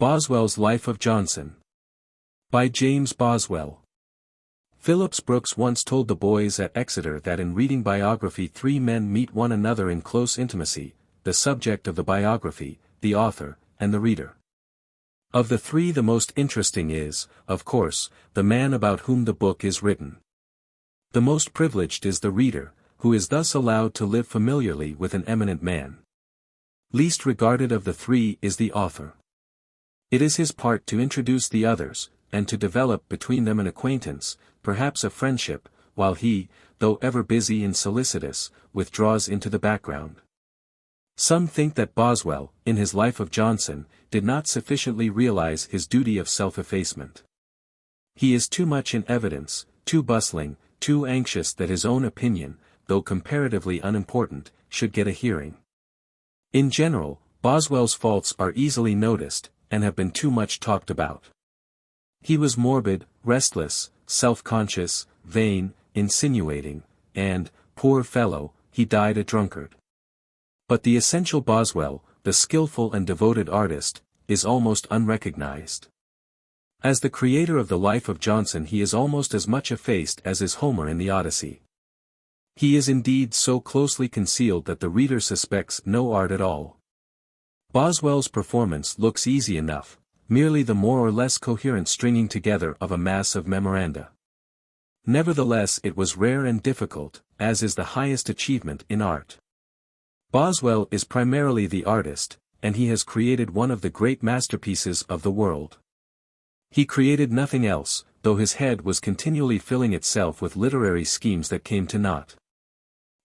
Boswell's Life of Johnson. By James Boswell. Phillips Brooks once told the boys at Exeter that in reading biography three men meet one another in close intimacy, the subject of the biography, the author, and the reader. Of the three the most interesting is, of course, the man about whom the book is written. The most privileged is the reader, who is thus allowed to live familiarly with an eminent man. Least regarded of the three is the author. It is his part to introduce the others, and to develop between them an acquaintance, perhaps a friendship, while he, though ever busy and solicitous, withdraws into the background. Some think that Boswell, in his Life of Johnson, did not sufficiently realize his duty of self-effacement. He is too much in evidence, too bustling, too anxious that his own opinion, though comparatively unimportant, should get a hearing. In general, Boswell's faults are easily noticed, and have been too much talked about. He was morbid, restless, self-conscious, vain, insinuating, and, poor fellow, he died a drunkard. But the essential Boswell, the skillful and devoted artist, is almost unrecognized. As the creator of the Life of Johnson he is almost as much effaced as is Homer in the Odyssey. He is indeed so closely concealed that the reader suspects no art at all. Boswell's performance looks easy enough, merely the more or less coherent stringing together of a mass of memoranda. Nevertheless it was rare and difficult, as is the highest achievement in art. Boswell is primarily the artist, and he has created one of the great masterpieces of the world. He created nothing else, though his head was continually filling itself with literary schemes that came to naught.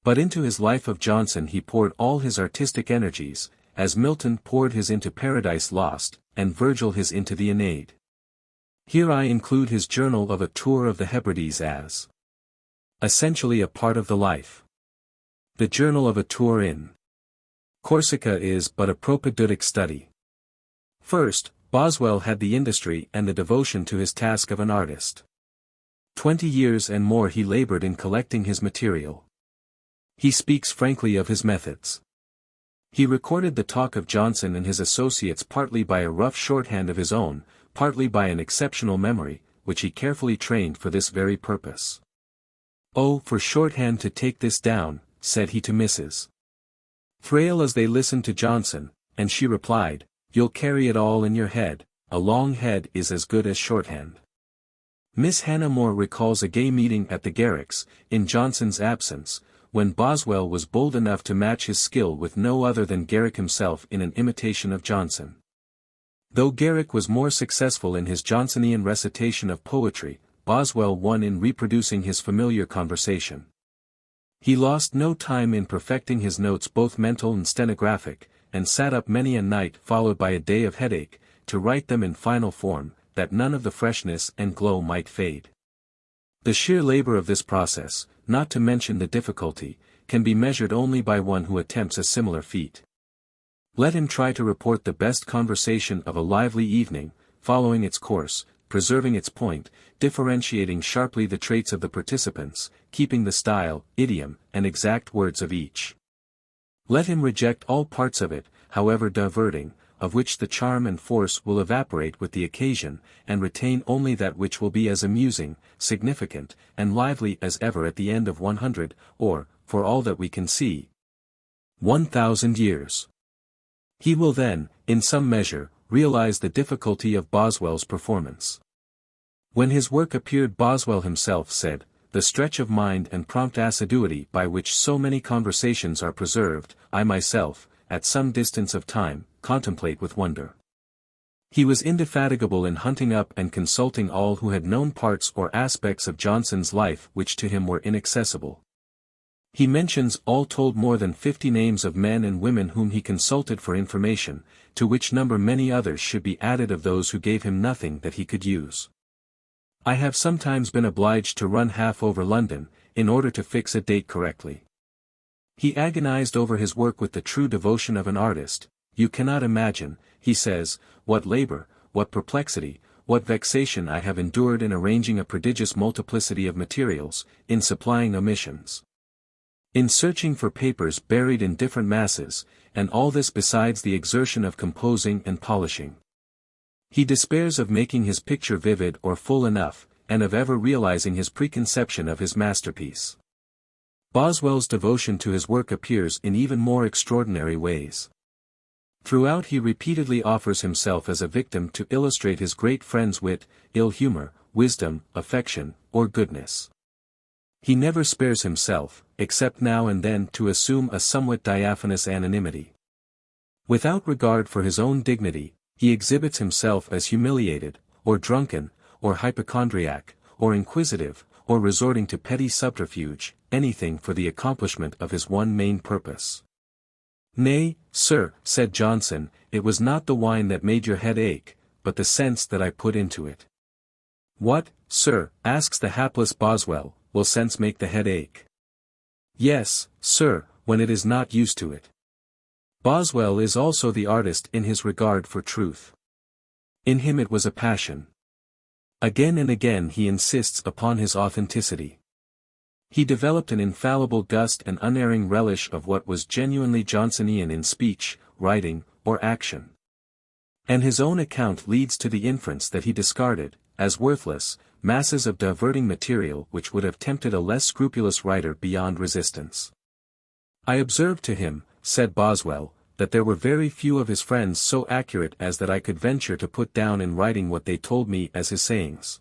But into his Life of Johnson he poured all his artistic energies, as Milton poured his into Paradise Lost, and Virgil his into the Aeneid. Here I include his Journal of a Tour of the Hebrides as essentially a part of the life. The Journal of a Tour in Corsica is but a propedeutic study. First, Boswell had the industry and the devotion to his task of an artist. 20 years and more he labored in collecting his material. He speaks frankly of his methods. He recorded the talk of Johnson and his associates partly by a rough shorthand of his own, partly by an exceptional memory, which he carefully trained for this very purpose. "Oh, for shorthand to take this down," said he to Mrs. Thrale as they listened to Johnson, and she replied, "You'll carry it all in your head, a long head is as good as shorthand." Miss Hannah More recalls a gay meeting at the Garricks, in Johnson's absence, when Boswell was bold enough to match his skill with no other than Garrick himself in an imitation of Johnson. Though Garrick was more successful in his Johnsonian recitation of poetry, Boswell won in reproducing his familiar conversation. He lost no time in perfecting his notes both mental and stenographic, and sat up many a night followed by a day of headache, to write them in final form, that none of the freshness and glow might fade. The sheer labor of this process, not to mention the difficulty, can be measured only by one who attempts a similar feat. Let him try to report the best conversation of a lively evening, following its course, preserving its point, differentiating sharply the traits of the participants, keeping the style, idiom, and exact words of each. Let him reject all parts of it, however diverting, of which the charm and force will evaporate with the occasion, and retain only that which will be as amusing, significant, and lively as ever at the end of 100, or, for all that we can see, 1,000 years. He will then, in some measure, realize the difficulty of Boswell's performance. When his work appeared Boswell himself said, "The stretch of mind and prompt assiduity by which so many conversations are preserved, I myself, at some distance of time, contemplate with wonder." He was indefatigable in hunting up and consulting all who had known parts or aspects of Johnson's life which to him were inaccessible. He mentions all told more than 50 names of men and women whom he consulted for information, to which number many others should be added of those who gave him nothing that he could use. "I have sometimes been obliged to run half over London, in order to fix a date correctly." He agonized over his work with the true devotion of an artist. "You cannot imagine," he says, "what labor, what perplexity, what vexation I have endured in arranging a prodigious multiplicity of materials, in supplying omissions, in searching for papers buried in different masses, and all this besides the exertion of composing and polishing. He despairs of making his picture vivid or full enough, and of ever realizing his preconception of his masterpiece. Boswell's devotion to his work appears in even more extraordinary ways. Throughout he repeatedly offers himself as a victim to illustrate his great friend's wit, ill humor, wisdom, affection, or goodness. He never spares himself, except now and then to assume a somewhat diaphanous anonymity. Without regard for his own dignity, he exhibits himself as humiliated, or drunken, or hypochondriac, or inquisitive, or resorting to petty subterfuge, anything for the accomplishment of his one main purpose. "Nay, sir," said Johnson, "it was not the wine that made your head ache, but the sense that I put into it." "What, sir," asks the hapless Boswell, "will sense make the head ache?" "Yes, sir, when it is not used to it." Boswell is also the artist in his regard for truth. In him it was a passion. Again and again he insists upon his authenticity. He developed an infallible gust and unerring relish of what was genuinely Johnsonian in speech, writing, or action. And his own account leads to the inference that he discarded, as worthless, masses of diverting material which would have tempted a less scrupulous writer beyond resistance. "I observed to him," said Boswell, "that there were very few of his friends so accurate as that I could venture to put down in writing what they told me as his sayings.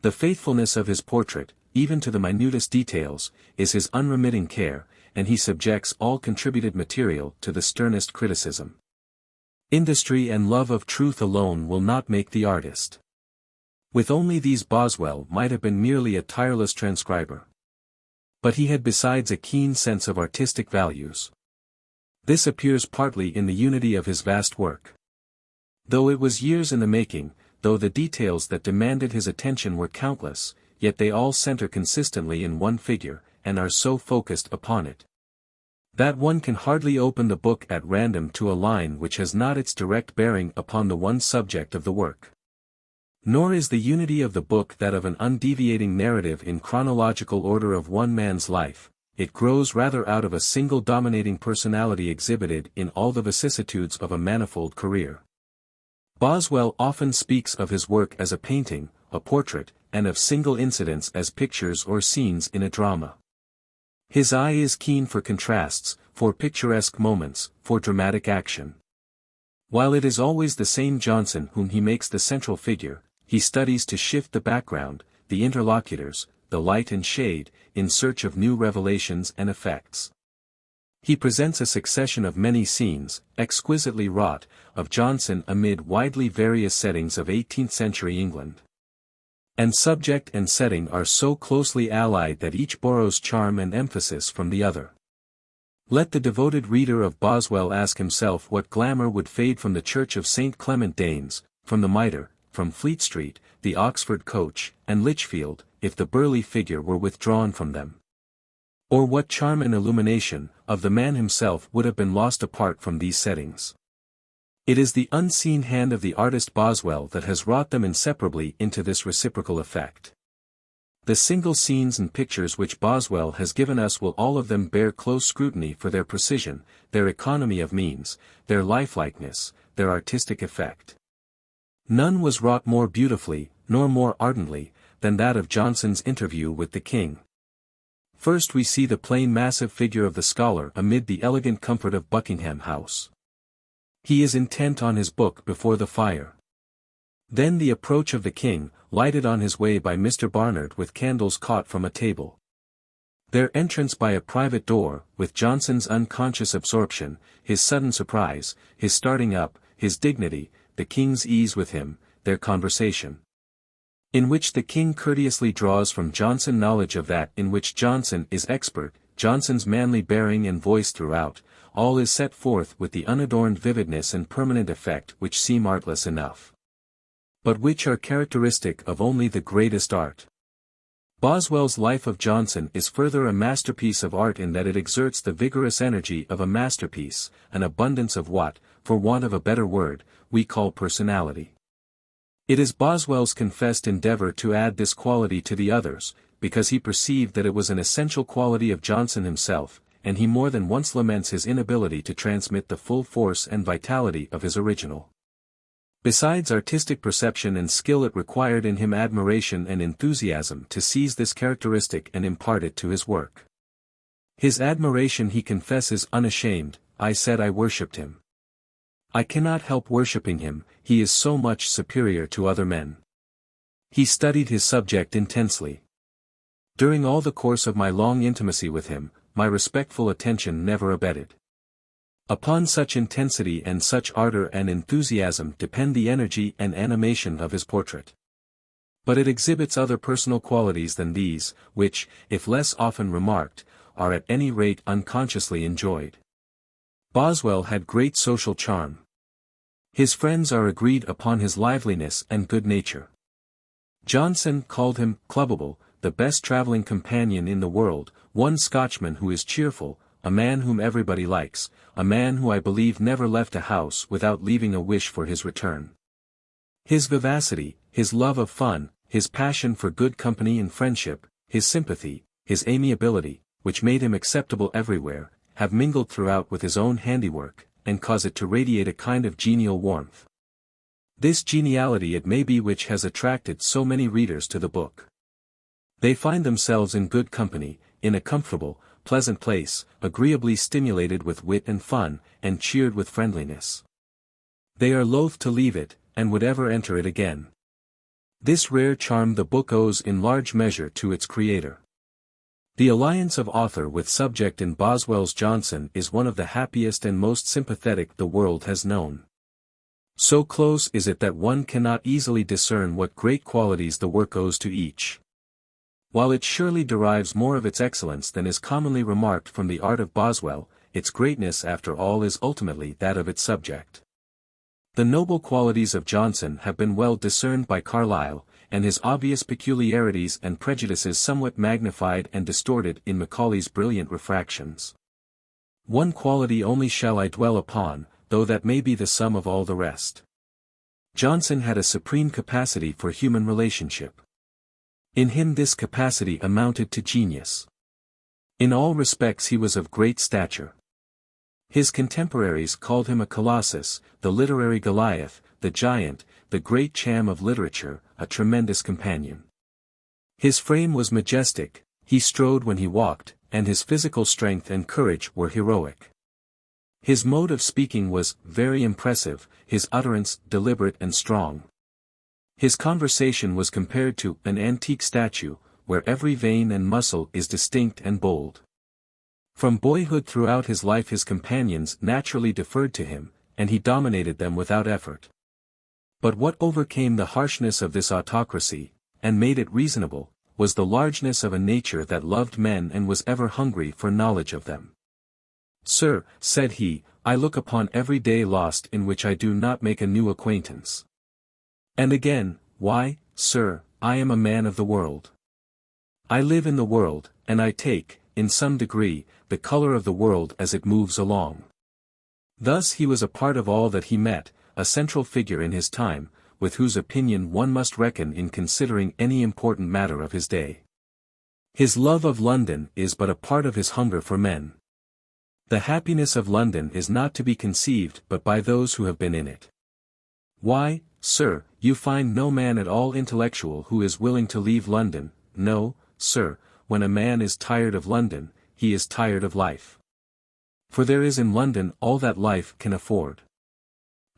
The faithfulness of his portrait, even to the minutest details, is his unremitting care, and he subjects all contributed material to the sternest criticism. Industry and love of truth alone will not make the artist." With only these Boswell might have been merely a tireless transcriber. But he had besides a keen sense of artistic values. This appears partly in the unity of his vast work. Though it was years in the making, though the details that demanded his attention were countless, yet they all center consistently in one figure, and are so focused upon it, that one can hardly open the book at random to a line which has not its direct bearing upon the one subject of the work. Nor is the unity of the book that of an undeviating narrative in chronological order of one man's life, it grows rather out of a single dominating personality exhibited in all the vicissitudes of a manifold career. Boswell often speaks of his work as a painting, a portrait, and of single incidents as pictures or scenes in a drama. His eye is keen for contrasts, for picturesque moments, for dramatic action. While it is always the same Johnson whom he makes the central figure, he studies to shift the background, the interlocutors, the light and shade, in search of new revelations and effects. He presents a succession of many scenes, exquisitely wrought, of Johnson amid widely various settings of 18th-century England. And subject and setting are so closely allied that each borrows charm and emphasis from the other. Let the devoted reader of Boswell ask himself what glamour would fade from the Church of St. Clement Danes, from the Mitre, from Fleet Street, the Oxford coach, and Lichfield, if the burly figure were withdrawn from them. Or what charm and illumination, of the man himself would have been lost apart from these settings. It is the unseen hand of the artist Boswell that has wrought them inseparably into this reciprocal effect. The single scenes and pictures which Boswell has given us will all of them bear close scrutiny for their precision, their economy of means, their lifelikeness, their artistic effect. None was wrought more beautifully, nor more ardently, than that of Johnson's interview with the king. First we see the plain massive figure of the scholar amid the elegant comfort of Buckingham House. He is intent on his book before the fire. Then the approach of the king, lighted on his way by Mr. Barnard with candles caught from a table. Their entrance by a private door, with Johnson's unconscious absorption, his sudden surprise, his starting up, his dignity, the king's ease with him, their conversation, in which the king courteously draws from Johnson knowledge of that in which Johnson is expert, Johnson's manly bearing and voice throughout, all is set forth with the unadorned vividness and permanent effect which seem artless enough, but which are characteristic of only the greatest art. Boswell's Life of Johnson is further a masterpiece of art in that it exerts the vigorous energy of a masterpiece, an abundance of what, for want of a better word, we call personality. It is Boswell's confessed endeavor to add this quality to the others, because he perceived that it was an essential quality of Johnson himself, and he more than once laments his inability to transmit the full force and vitality of his original. Besides artistic perception and skill, it required in him admiration and enthusiasm to seize this characteristic and impart it to his work. His admiration he confesses unashamed, "I said I worshipped him. I cannot help worshipping him, he is so much superior to other men." He studied his subject intensely. "During all the course of my long intimacy with him, my respectful attention never abated." Upon such intensity and such ardor and enthusiasm depend the energy and animation of his portrait. But it exhibits other personal qualities than these, which, if less often remarked, are at any rate unconsciously enjoyed. Boswell had great social charm. His friends are agreed upon his liveliness and good nature. Johnson called him clubbable, the best travelling companion in the world, one Scotchman who is cheerful, a man whom everybody likes, a man who I believe never left a house without leaving a wish for his return. His vivacity, his love of fun, his passion for good company and friendship, his sympathy, his amiability, which made him acceptable everywhere, have mingled throughout with his own handiwork, and cause it to radiate a kind of genial warmth. This geniality it may be which has attracted so many readers to the book. They find themselves in good company, in a comfortable, pleasant place, agreeably stimulated with wit and fun, and cheered with friendliness. They are loath to leave it, and would ever enter it again. This rare charm the book owes in large measure to its creator. The alliance of author with subject in Boswell's Johnson is one of the happiest and most sympathetic the world has known. So close is it that one cannot easily discern what great qualities the work owes to each. While it surely derives more of its excellence than is commonly remarked from the art of Boswell, its greatness after all is ultimately that of its subject. The noble qualities of Johnson have been well discerned by Carlyle, and his obvious peculiarities and prejudices somewhat magnified and distorted in Macaulay's brilliant refractions. One quality only shall I dwell upon, though that may be the sum of all the rest. Johnson had a supreme capacity for human relationship. In him this capacity amounted to genius. In all respects he was of great stature. His contemporaries called him a colossus, the literary Goliath, the giant, the great Cham of literature, a tremendous companion. His frame was majestic, he strode when he walked, and his physical strength and courage were heroic. His mode of speaking was very impressive, his utterance deliberate and strong. His conversation was compared to an antique statue, where every vein and muscle is distinct and bold. From boyhood throughout his life his companions naturally deferred to him, and he dominated them without effort. But what overcame the harshness of this autocracy, and made it reasonable, was the largeness of a nature that loved men and was ever hungry for knowledge of them. "Sir," said he, "I look upon every day lost in which I do not make a new acquaintance." And again, "Why, sir, I am a man of the world. I live in the world, and I take, in some degree, the color of the world as it moves along." Thus he was a part of all that he met, a central figure in his time, with whose opinion one must reckon in considering any important matter of his day. His love of London is but a part of his hunger for men. The happiness of London is not to be conceived but by those who have been in it. Why, sir, you find no man at all intellectual who is willing to leave London. No, sir, when a man is tired of London, he is tired of life. For there is in London all that life can afford.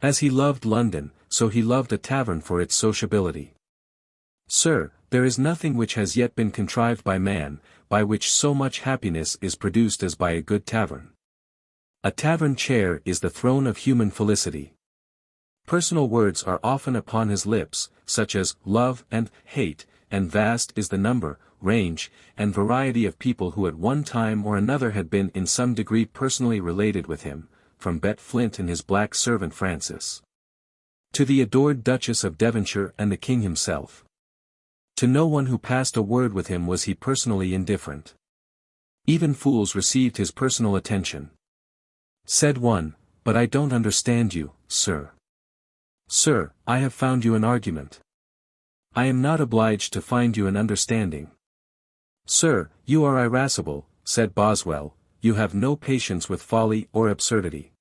As he loved London, so he loved a tavern for its sociability. Sir, there is nothing which has yet been contrived by man, by which so much happiness is produced as by a good tavern. A tavern chair is the throne of human felicity. Personal words are often upon his lips, such as love and hate, and vast is the number, range, and variety of people who at one time or another had been in some degree personally related with him, from Bet Flint and his black servant Francis, to the adored Duchess of Devonshire and the King himself. To no one who passed a word with him was he personally indifferent. Even fools received his personal attention. Said one, "But I don't understand you, sir." "Sir, I have found you an argument." "I am not obliged to find you an understanding." "Sir, you are irascible," said Boswell, "you have no patience with folly or absurdity."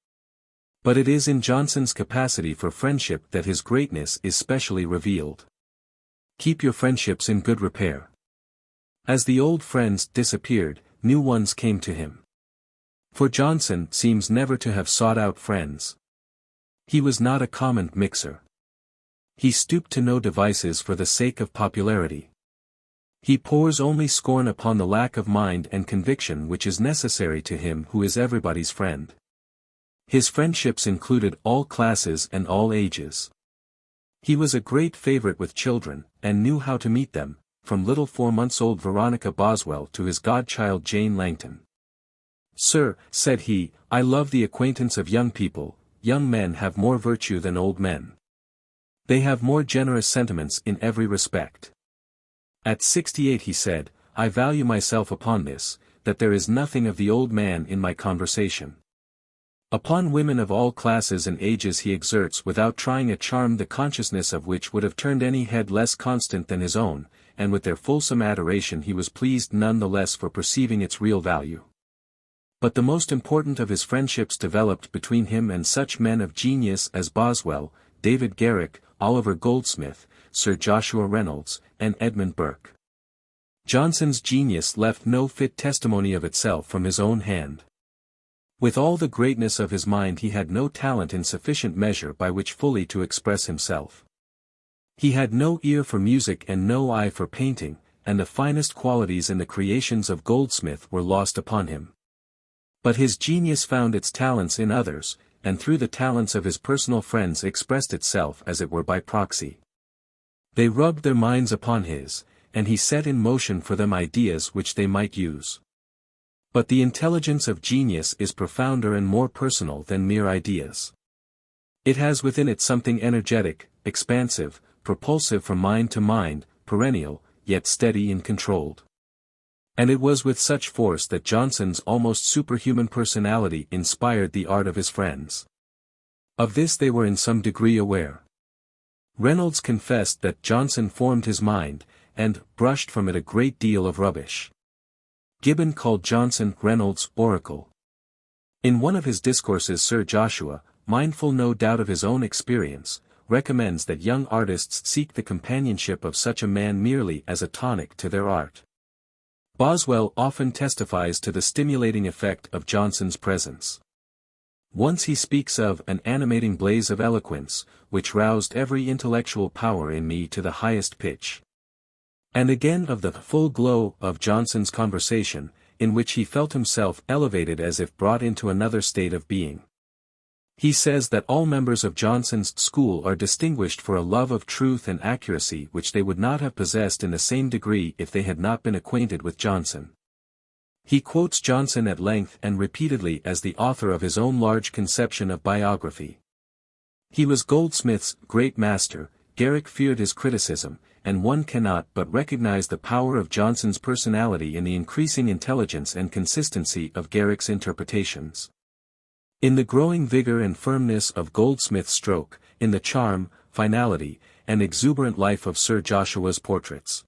But it is in Johnson's capacity for friendship that his greatness is specially revealed. Keep your friendships in good repair. As the old friends disappeared, new ones came to him. For Johnson seems never to have sought out friends. He was not a common mixer. He stooped to no devices for the sake of popularity. He pours only scorn upon the lack of mind and conviction which is necessary to him who is everybody's friend. His friendships included all classes and all ages. He was a great favorite with children, and knew how to meet them, from little 4-month-old Veronica Boswell to his godchild Jane Langton. "Sir," said he, "I love the acquaintance of young people. Young men have more virtue than old men. They have more generous sentiments in every respect." At 68 he said, "I value myself upon this, that there is nothing of the old man in my conversation." Upon women of all classes and ages he exerts without trying a charm the consciousness of which would have turned any head less constant than his own, and with their fulsome adoration he was pleased none the less for perceiving its real value. But the most important of his friendships developed between him and such men of genius as Boswell, David Garrick, Oliver Goldsmith, Sir Joshua Reynolds, and Edmund Burke. Johnson's genius left no fit testimony of itself from his own hand. With all the greatness of his mind he had no talent in sufficient measure by which fully to express himself. He had no ear for music and no eye for painting, and the finest qualities in the creations of Goldsmith were lost upon him. But his genius found its talents in others, and through the talents of his personal friends expressed itself as it were by proxy. They rubbed their minds upon his, and he set in motion for them ideas which they might use. But the intelligence of genius is profounder and more personal than mere ideas. It has within it something energetic, expansive, propulsive from mind to mind, perennial, yet steady and controlled. And it was with such force that Johnson's almost superhuman personality inspired the art of his friends. Of this they were in some degree aware. Reynolds confessed that Johnson formed his mind, and brushed from it a great deal of rubbish. Gibbon called Johnson Reynolds' oracle. In one of his discourses Sir Joshua, mindful no doubt of his own experience, recommends that young artists seek the companionship of such a man merely as a tonic to their art. Boswell often testifies to the stimulating effect of Johnson's presence. Once he speaks of an animating blaze of eloquence, which roused every intellectual power in me to the highest pitch. And again of the full glow of Johnson's conversation, in which he felt himself elevated as if brought into another state of being. He says that all members of Johnson's school are distinguished for a love of truth and accuracy which they would not have possessed in the same degree if they had not been acquainted with Johnson. He quotes Johnson at length and repeatedly as the author of his own large conception of biography. He was Goldsmith's great master, Garrick feared his criticism, and one cannot but recognize the power of Johnson's personality in the increasing intelligence and consistency of Garrick's interpretations. In the growing vigor and firmness of Goldsmith's stroke, in the charm, finality, and exuberant life of Sir Joshua's portraits.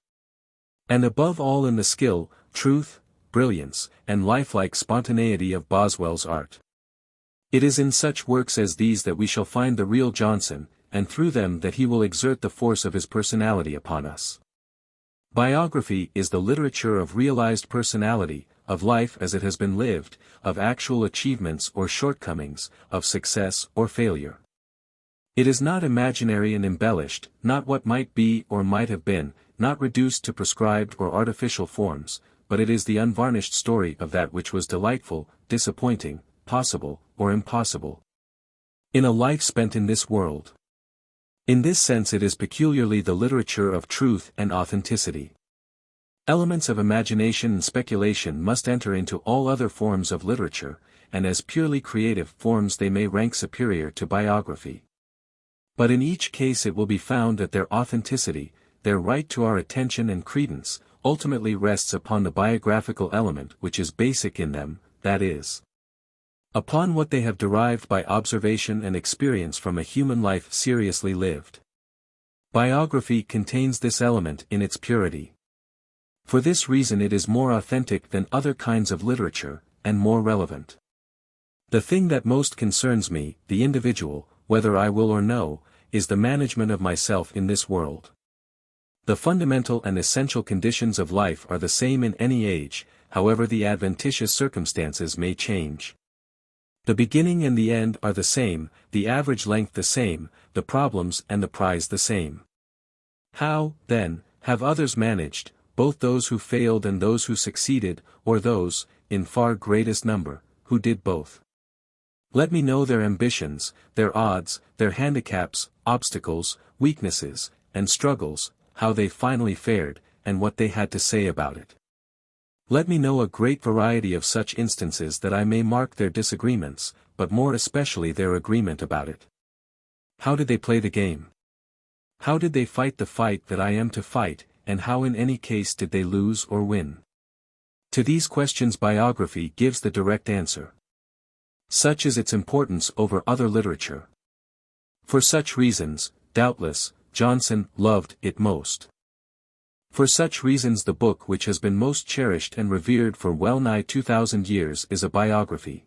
And above all in the skill, truth, brilliance, and lifelike spontaneity of Boswell's art. It is in such works as these that we shall find the real Johnson, and through them that he will exert the force of his personality upon us. Biography is the literature of realized personality, of life as it has been lived, of actual achievements or shortcomings, of success or failure. It is not imaginary and embellished, not what might be or might have been, not reduced to prescribed or artificial forms, but it is the unvarnished story of that which was delightful, disappointing, possible, or impossible. In a life spent in this world. In this sense it is peculiarly the literature of truth and authenticity. Elements of imagination and speculation must enter into all other forms of literature, and as purely creative forms they may rank superior to biography. But in each case it will be found that their authenticity, their right to our attention and credence, ultimately rests upon the biographical element which is basic in them, that is, upon what they have derived by observation and experience from a human life seriously lived. Biography contains this element in its purity. For this reason it is more authentic than other kinds of literature, and more relevant. The thing that most concerns me, the individual, whether I will or no, is the management of myself in this world. The fundamental and essential conditions of life are the same in any age, however the adventitious circumstances may change. The beginning and the end are the same, the average length the same, the problems and the prize the same. How, then, have others managed, both those who failed and those who succeeded, or those, in far greatest number, who did both? Let me know their ambitions, their odds, their handicaps, obstacles, weaknesses, and struggles, how they finally fared, and what they had to say about it. Let me know a great variety of such instances that I may mark their disagreements, but more especially their agreement about it. How did they play the game? How did they fight the fight that I am to fight, and how in any case did they lose or win? To these questions biography gives the direct answer. Such is its importance over other literature. For such reasons, doubtless, Johnson loved it most. For such reasons the book which has been most cherished and revered for well nigh 2,000 years is a biography.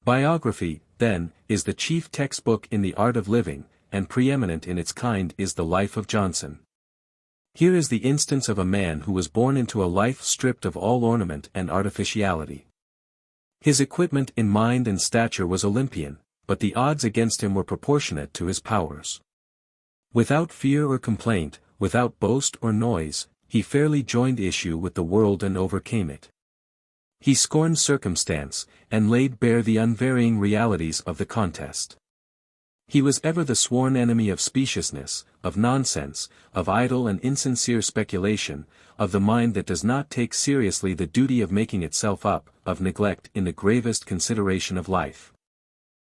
Biography, then, is the chief textbook in the art of living, and preeminent in its kind is the life of Johnson. Here is the instance of a man who was born into a life stripped of all ornament and artificiality. His equipment in mind and stature was Olympian, but the odds against him were proportionate to his powers. Without fear or complaint, without boast or noise, he fairly joined issue with the world and overcame it. He scorned circumstance, and laid bare the unvarying realities of the contest. He was ever the sworn enemy of speciousness, of nonsense, of idle and insincere speculation, of the mind that does not take seriously the duty of making itself up, of neglect in the gravest consideration of life.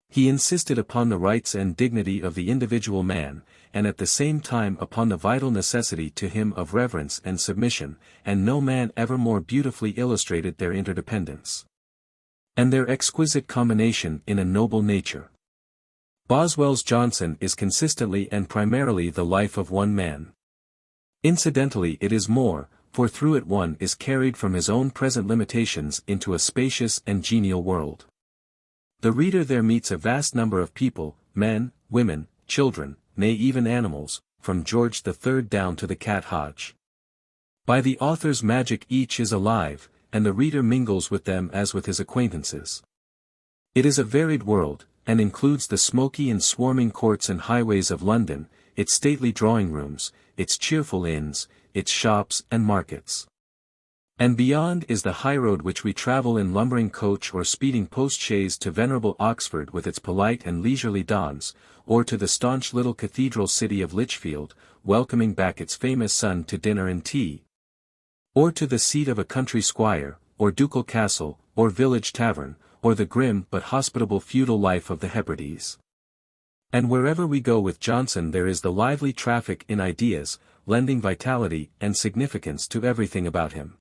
He insisted upon the rights and dignity of the individual man, and at the same time upon the vital necessity to him of reverence and submission, and no man ever more beautifully illustrated their interdependence and their exquisite combination in a noble nature. Boswell's Johnson is consistently and primarily the life of one man. Incidentally it is more, for through it one is carried from his own present limitations into a spacious and genial world. The reader there meets a vast number of people, men, women, children, nay even animals, from George III down to the cat Hodge. By the author's magic each is alive, and the reader mingles with them as with his acquaintances. It is a varied world, and includes the smoky and swarming courts and highways of London, its stately drawing rooms, its cheerful inns, its shops and markets. And beyond is the highroad which we travel in lumbering coach or speeding post-chaise to venerable Oxford with its polite and leisurely dons, or to the staunch little cathedral city of Lichfield, welcoming back its famous son to dinner and tea, or to the seat of a country squire, or ducal castle, or village tavern, or the grim but hospitable feudal life of the Hebrides. And wherever we go with Johnson there is the lively traffic in ideas, lending vitality and significance to everything about him.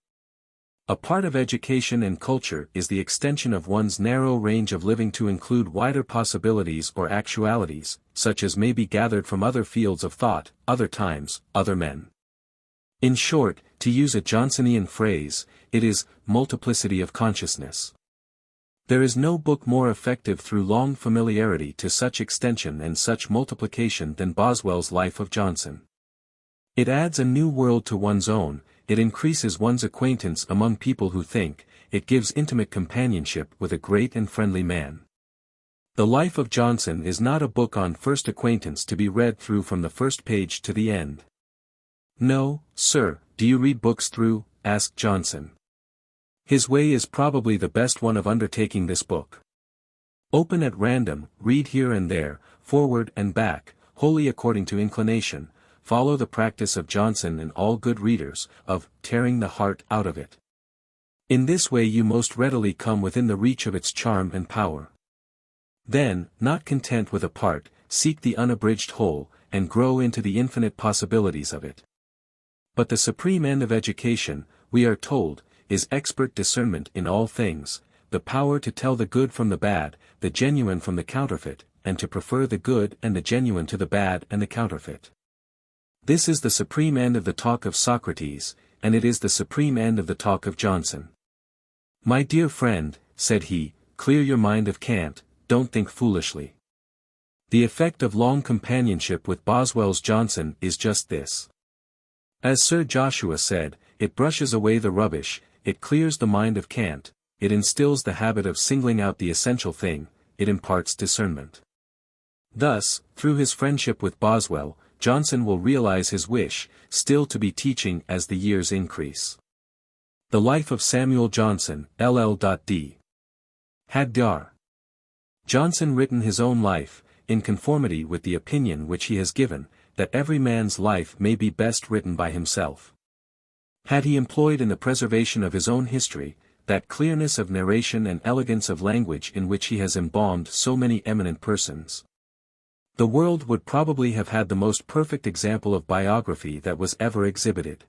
A part of education and culture is the extension of one's narrow range of living to include wider possibilities or actualities, such as may be gathered from other fields of thought, other times, other men. In short, to use a Johnsonian phrase, it is multiplicity of consciousness. There is no book more effective through long familiarity to such extension and such multiplication than Boswell's Life of Johnson. It adds a new world to one's own, it increases one's acquaintance among people who think, it gives intimate companionship with a great and friendly man. The Life of Johnson is not a book on first acquaintance to be read through from the first page to the end. No, sir, do you read books through? Asked Johnson. His way is probably the best one of undertaking this book. Open at random, read here and there, forward and back, wholly according to inclination, follow the practice of Johnson and all good readers, of tearing the heart out of it. In this way you most readily come within the reach of its charm and power. Then, not content with a part, seek the unabridged whole, and grow into the infinite possibilities of it. But the supreme end of education, we are told, is expert discernment in all things, the power to tell the good from the bad, the genuine from the counterfeit, and to prefer the good and the genuine to the bad and the counterfeit. This is the supreme end of the talk of Socrates, and it is the supreme end of the talk of Johnson. My dear friend, said he, clear your mind of cant, don't think foolishly. The effect of long companionship with Boswell's Johnson is just this. As Sir Joshua said, it brushes away the rubbish, it clears the mind of cant, it instills the habit of singling out the essential thing, it imparts discernment. Thus, through his friendship with Boswell, Johnson will realize his wish, still to be teaching as the years increase. The Life of Samuel Johnson, LL.D. Had Dr. Johnson written his own life, in conformity with the opinion which he has given, that every man's life may be best written by himself. Had he employed in the preservation of his own history, that clearness of narration and elegance of language in which he has embalmed so many eminent persons, the world would probably have had the most perfect example of biography that was ever exhibited.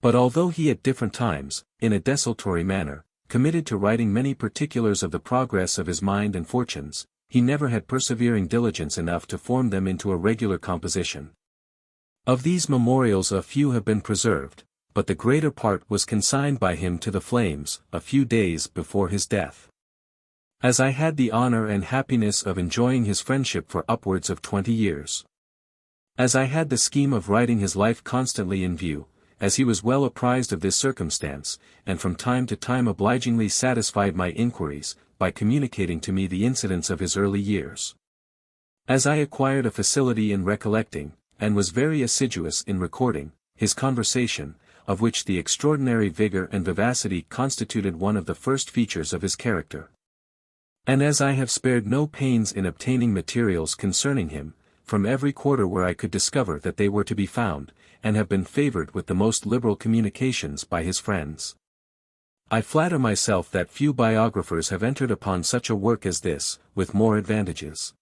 But although he at different times, in a desultory manner, committed to writing many particulars of the progress of his mind and fortunes, he never had persevering diligence enough to form them into a regular composition. Of these memorials a few have been preserved, but the greater part was consigned by him to the flames, a few days before his death. As I had the honor and happiness of enjoying his friendship for upwards of 20 years. As I had the scheme of writing his life constantly in view, as he was well apprised of this circumstance, and from time to time obligingly satisfied my inquiries, by communicating to me the incidents of his early years. As I acquired a facility in recollecting, and was very assiduous in recording, his conversation, of which the extraordinary vigor and vivacity constituted one of the first features of his character. And as I have spared no pains in obtaining materials concerning him, from every quarter where I could discover that they were to be found, and have been favored with the most liberal communications by his friends, I flatter myself that few biographers have entered upon such a work as this, with more advantages.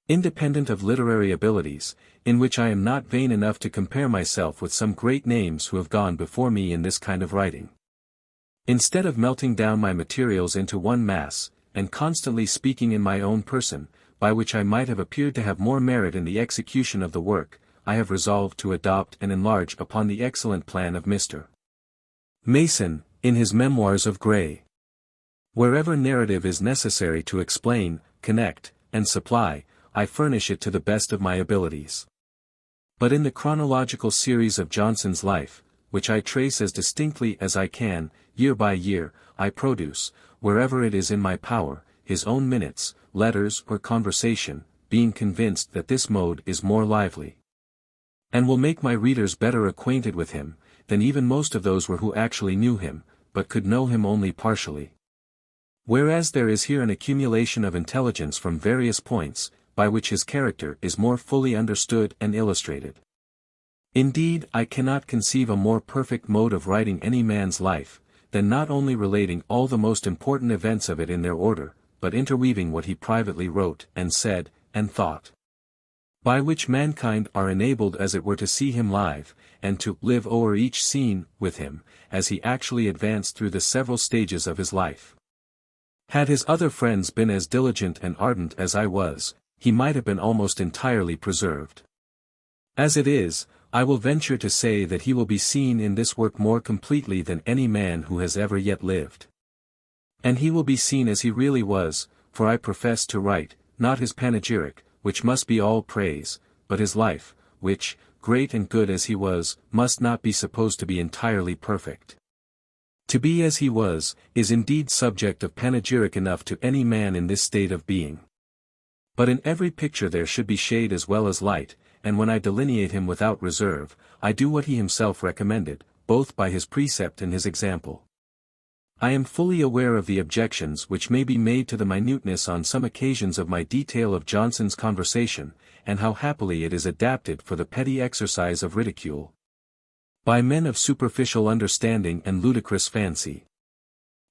Independent of literary abilities, in which I am not vain enough to compare myself with some great names who have gone before me in this kind of writing. Instead of melting down my materials into one mass, and constantly speaking in my own person, by which I might have appeared to have more merit in the execution of the work, I have resolved to adopt and enlarge upon the excellent plan of Mr. Mason, in his Memoirs of Gray. Wherever narrative is necessary to explain, connect, and supply, I furnish it to the best of my abilities. But in the chronological series of Johnson's life, which I trace as distinctly as I can, year by year, I produce, wherever it is in my power, his own minutes, letters or conversation, being convinced that this mode is more lively, and will make my readers better acquainted with him, than even most of those were who actually knew him, but could know him only partially. Whereas there is here an accumulation of intelligence from various points, by which his character is more fully understood and illustrated. Indeed, I cannot conceive a more perfect mode of writing any man's life, than not only relating all the most important events of it in their order, but interweaving what he privately wrote, and said, and thought. By which mankind are enabled as it were to see him live, and to live o'er each scene with him, as he actually advanced through the several stages of his life. Had his other friends been as diligent and ardent as I was, he might have been almost entirely preserved. As it is, I will venture to say that he will be seen in this work more completely than any man who has ever yet lived. And he will be seen as he really was, for I profess to write, not his panegyric, which must be all praise, but his life, which, great and good as he was, must not be supposed to be entirely perfect. To be as he was, is indeed subject of panegyric enough to any man in this state of being. But in every picture there should be shade as well as light, and when I delineate him without reserve, I do what he himself recommended, both by his precept and his example. I am fully aware of the objections which may be made to the minuteness on some occasions of my detail of Johnson's conversation, and how happily it is adapted for the petty exercise of ridicule, by men of superficial understanding and ludicrous fancy.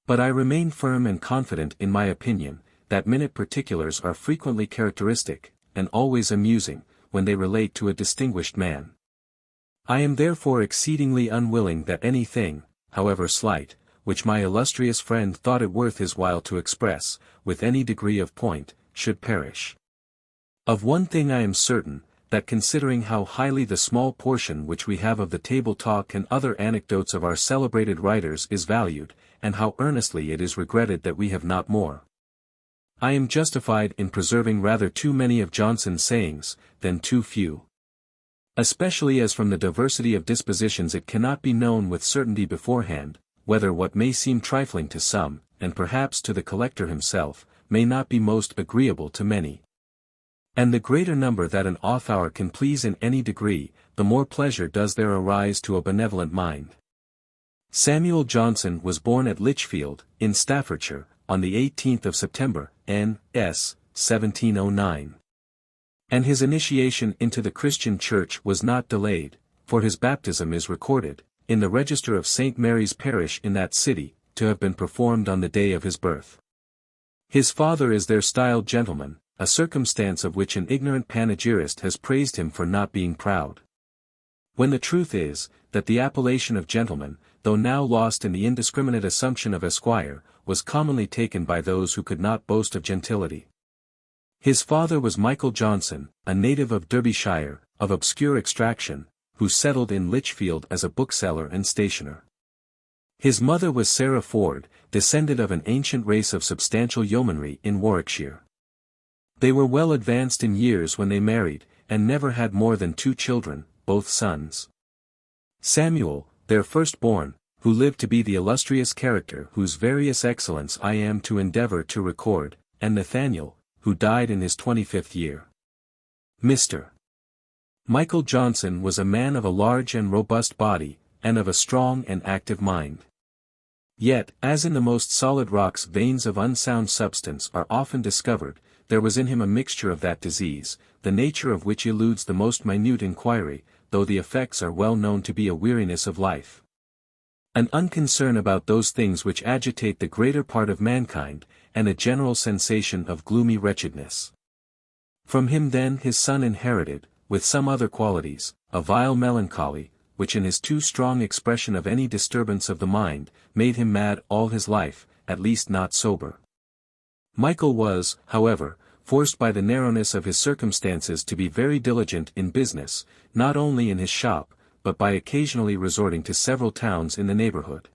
But I remain firm and confident in my opinion, that minute particulars are frequently characteristic, and always amusing, when they relate to a distinguished man. I am therefore exceedingly unwilling that anything, however slight, which my illustrious friend thought it worth his while to express, with any degree of point, should perish. Of one thing I am certain, that considering how highly the small portion which we have of the table talk and other anecdotes of our celebrated writers is valued, and how earnestly it is regretted that we have not more. I am justified in preserving rather too many of Johnson's sayings, than too few. Especially as from the diversity of dispositions it cannot be known with certainty beforehand, whether what may seem trifling to some, and perhaps to the collector himself, may not be most agreeable to many. And the greater number that an author can please in any degree, the more pleasure does there arise to a benevolent mind. Samuel Johnson was born at Lichfield, in Staffordshire, on the 18th of September, N.S., 1709. And his initiation into the Christian Church was not delayed, for his baptism is recorded, in the register of St. Mary's Parish in that city, to have been performed on the day of his birth. His father is there styled gentleman, a circumstance of which an ignorant panegyrist has praised him for not being proud. When the truth is, that the appellation of gentleman, though now lost in the indiscriminate assumption of esquire, was commonly taken by those who could not boast of gentility. His father was Michael Johnson, a native of Derbyshire, of obscure extraction, who settled in Lichfield as a bookseller and stationer. His mother was Sarah Ford, descended of an ancient race of substantial yeomanry in Warwickshire. They were well advanced in years when they married, and never had more than 2 children, both sons. Samuel, their firstborn, who lived to be the illustrious character whose various excellence I am to endeavor to record, and Nathaniel, who died in his 25th year. Mr. Michael Johnson was a man of a large and robust body, and of a strong and active mind. Yet, as in the most solid rocks veins of unsound substance are often discovered, there was in him a mixture of that disease, the nature of which eludes the most minute inquiry, though the effects are well known to be a weariness of life. An unconcern about those things which agitate the greater part of mankind, and a general sensation of gloomy wretchedness. From him then his son inherited, with some other qualities, a vile melancholy, which in his too strong expression of any disturbance of the mind, made him mad all his life, at least not sober. Michael was, however, forced by the narrowness of his circumstances to be very diligent in business, not only in his shop, but by occasionally resorting to several towns in the neighborhood,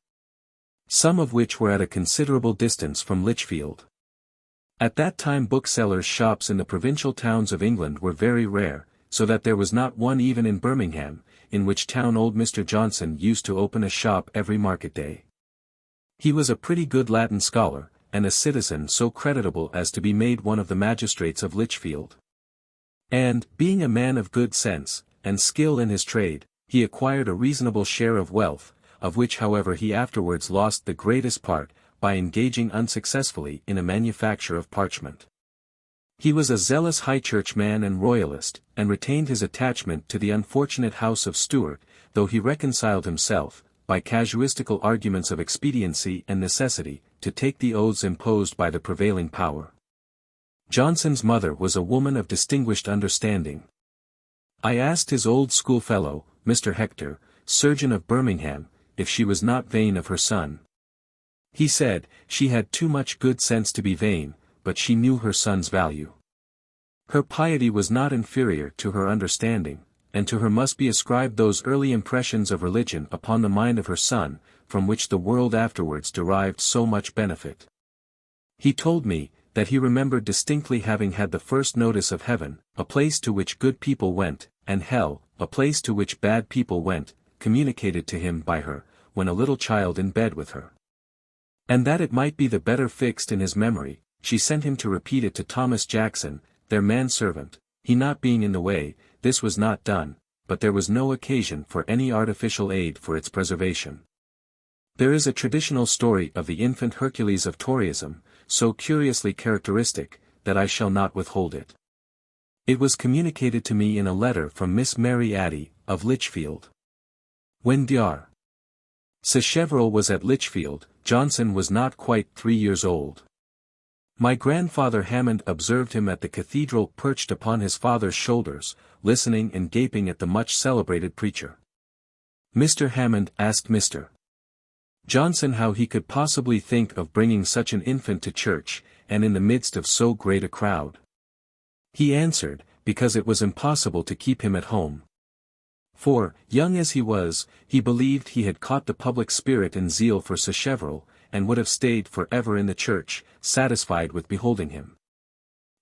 some of which were at a considerable distance from Lichfield. At that time booksellers' shops in the provincial towns of England were very rare, so that there was not one even in Birmingham, in which town old Mr. Johnson used to open a shop every market day. He was a pretty good Latin scholar, and a citizen so creditable as to be made one of the magistrates of Lichfield. And, being a man of good sense, and skill in his trade, he acquired a reasonable share of wealth, of which however he afterwards lost the greatest part, by engaging unsuccessfully in a manufacture of parchment. He was a zealous high church man and royalist, and retained his attachment to the unfortunate house of Stuart, though he reconciled himself, by casuistical arguments of expediency and necessity, to take the oaths imposed by the prevailing power. Johnson's mother was a woman of distinguished understanding. I asked his old schoolfellow, Mr. Hector, surgeon of Birmingham, if she was not vain of her son. He said, she had too much good sense to be vain, but she knew her son's value. Her piety was not inferior to her understanding, and to her must be ascribed those early impressions of religion upon the mind of her son, from which the world afterwards derived so much benefit. He told me, that he remembered distinctly having had the first notice of heaven, a place to which good people went, and hell, a place to which bad people went, communicated to him by her, when a little child in bed with her. And that it might be the better fixed in his memory, she sent him to repeat it to Thomas Jackson, their manservant. He not being in the way, this was not done, but there was no occasion for any artificial aid for its preservation. There is a traditional story of the infant Hercules of Toryism, so curiously characteristic, that I shall not withhold it. It was communicated to me in a letter from Miss Mary Addy, of Lichfield. When Dr. Sacheverell was at Lichfield, Johnson was not quite 3 years old. My grandfather Hammond observed him at the cathedral perched upon his father's shoulders, listening and gaping at the much celebrated preacher. Mr. Hammond asked Mr. Johnson how he could possibly think of bringing such an infant to church, and in the midst of so great a crowd. He answered, because it was impossible to keep him at home. For, young as he was, he believed he had caught the public spirit and zeal for Sacheverell, and would have stayed for ever in the church, satisfied with beholding him.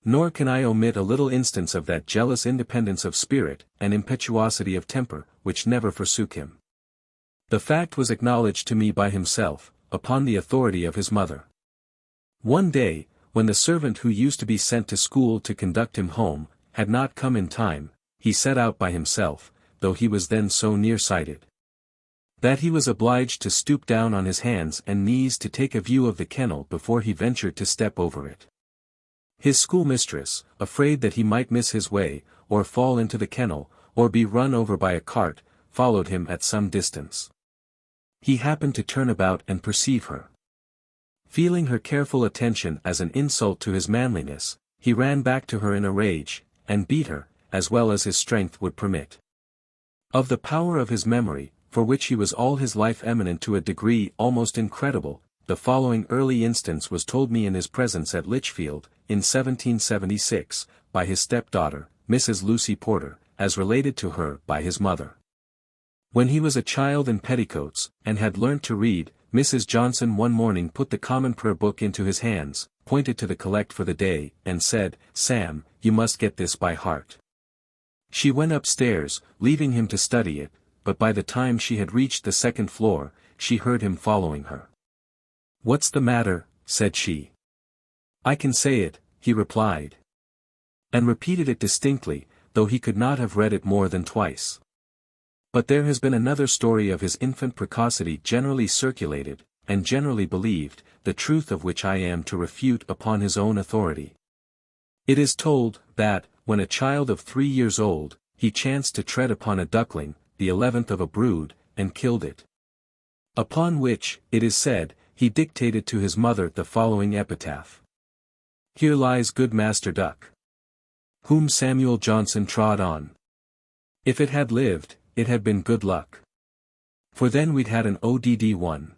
Nor can I omit a little instance of that jealous independence of spirit, and impetuosity of temper, which never forsook him. The fact was acknowledged to me by himself, upon the authority of his mother. One day, when the servant who used to be sent to school to conduct him home, had not come in time, he set out by himself, though he was then so near-sighted that he was obliged to stoop down on his hands and knees to take a view of the kennel before he ventured to step over it. His schoolmistress, afraid that he might miss his way, or fall into the kennel, or be run over by a cart, followed him at some distance. He happened to turn about and perceive her. Feeling her careful attention as an insult to his manliness, he ran back to her in a rage, and beat her, as well as his strength would permit. Of the power of his memory, for which he was all his life eminent to a degree almost incredible, the following early instance was told me in his presence at Lichfield, in 1776, by his stepdaughter, Mrs. Lucy Porter, as related to her by his mother. When he was a child in petticoats, and had learnt to read, Mrs. Johnson one morning put the Common Prayer Book into his hands, pointed to the collect for the day, and said, "Sam, you must get this by heart." She went upstairs, leaving him to study it, but by the time she had reached the second floor, she heard him following her. "What's the matter?" said she. "I can say it," he replied. And repeated it distinctly, though he could not have read it more than twice. But there has been another story of his infant precocity generally circulated, and generally believed, the truth of which I am to refute upon his own authority. It is told, that, when a child of 3 years old, he chanced to tread upon a duckling, the 11th of a brood, and killed it. Upon which, it is said, he dictated to his mother the following epitaph: "Here lies good Master Duck, whom Samuel Johnson trod on. If it had lived, it had been good luck. For then we'd had an ODD1.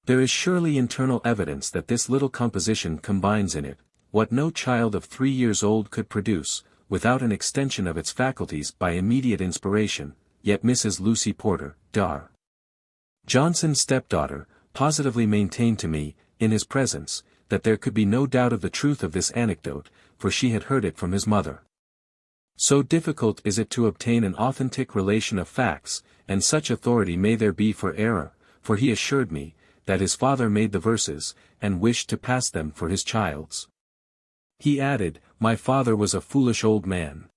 There is surely internal evidence that this little composition combines in it, what no child of 3 years old could produce, without an extension of its faculties by immediate inspiration, yet Mrs. Lucy Porter, Dar. Johnson's stepdaughter, positively maintained to me, in his presence, that there could be no doubt of the truth of this anecdote, for she had heard it from his mother. So difficult is it to obtain an authentic relation of facts, and such authority may there be for error, for he assured me, that his father made the verses, and wished to pass them for his child's. He added, my father was a foolish old man.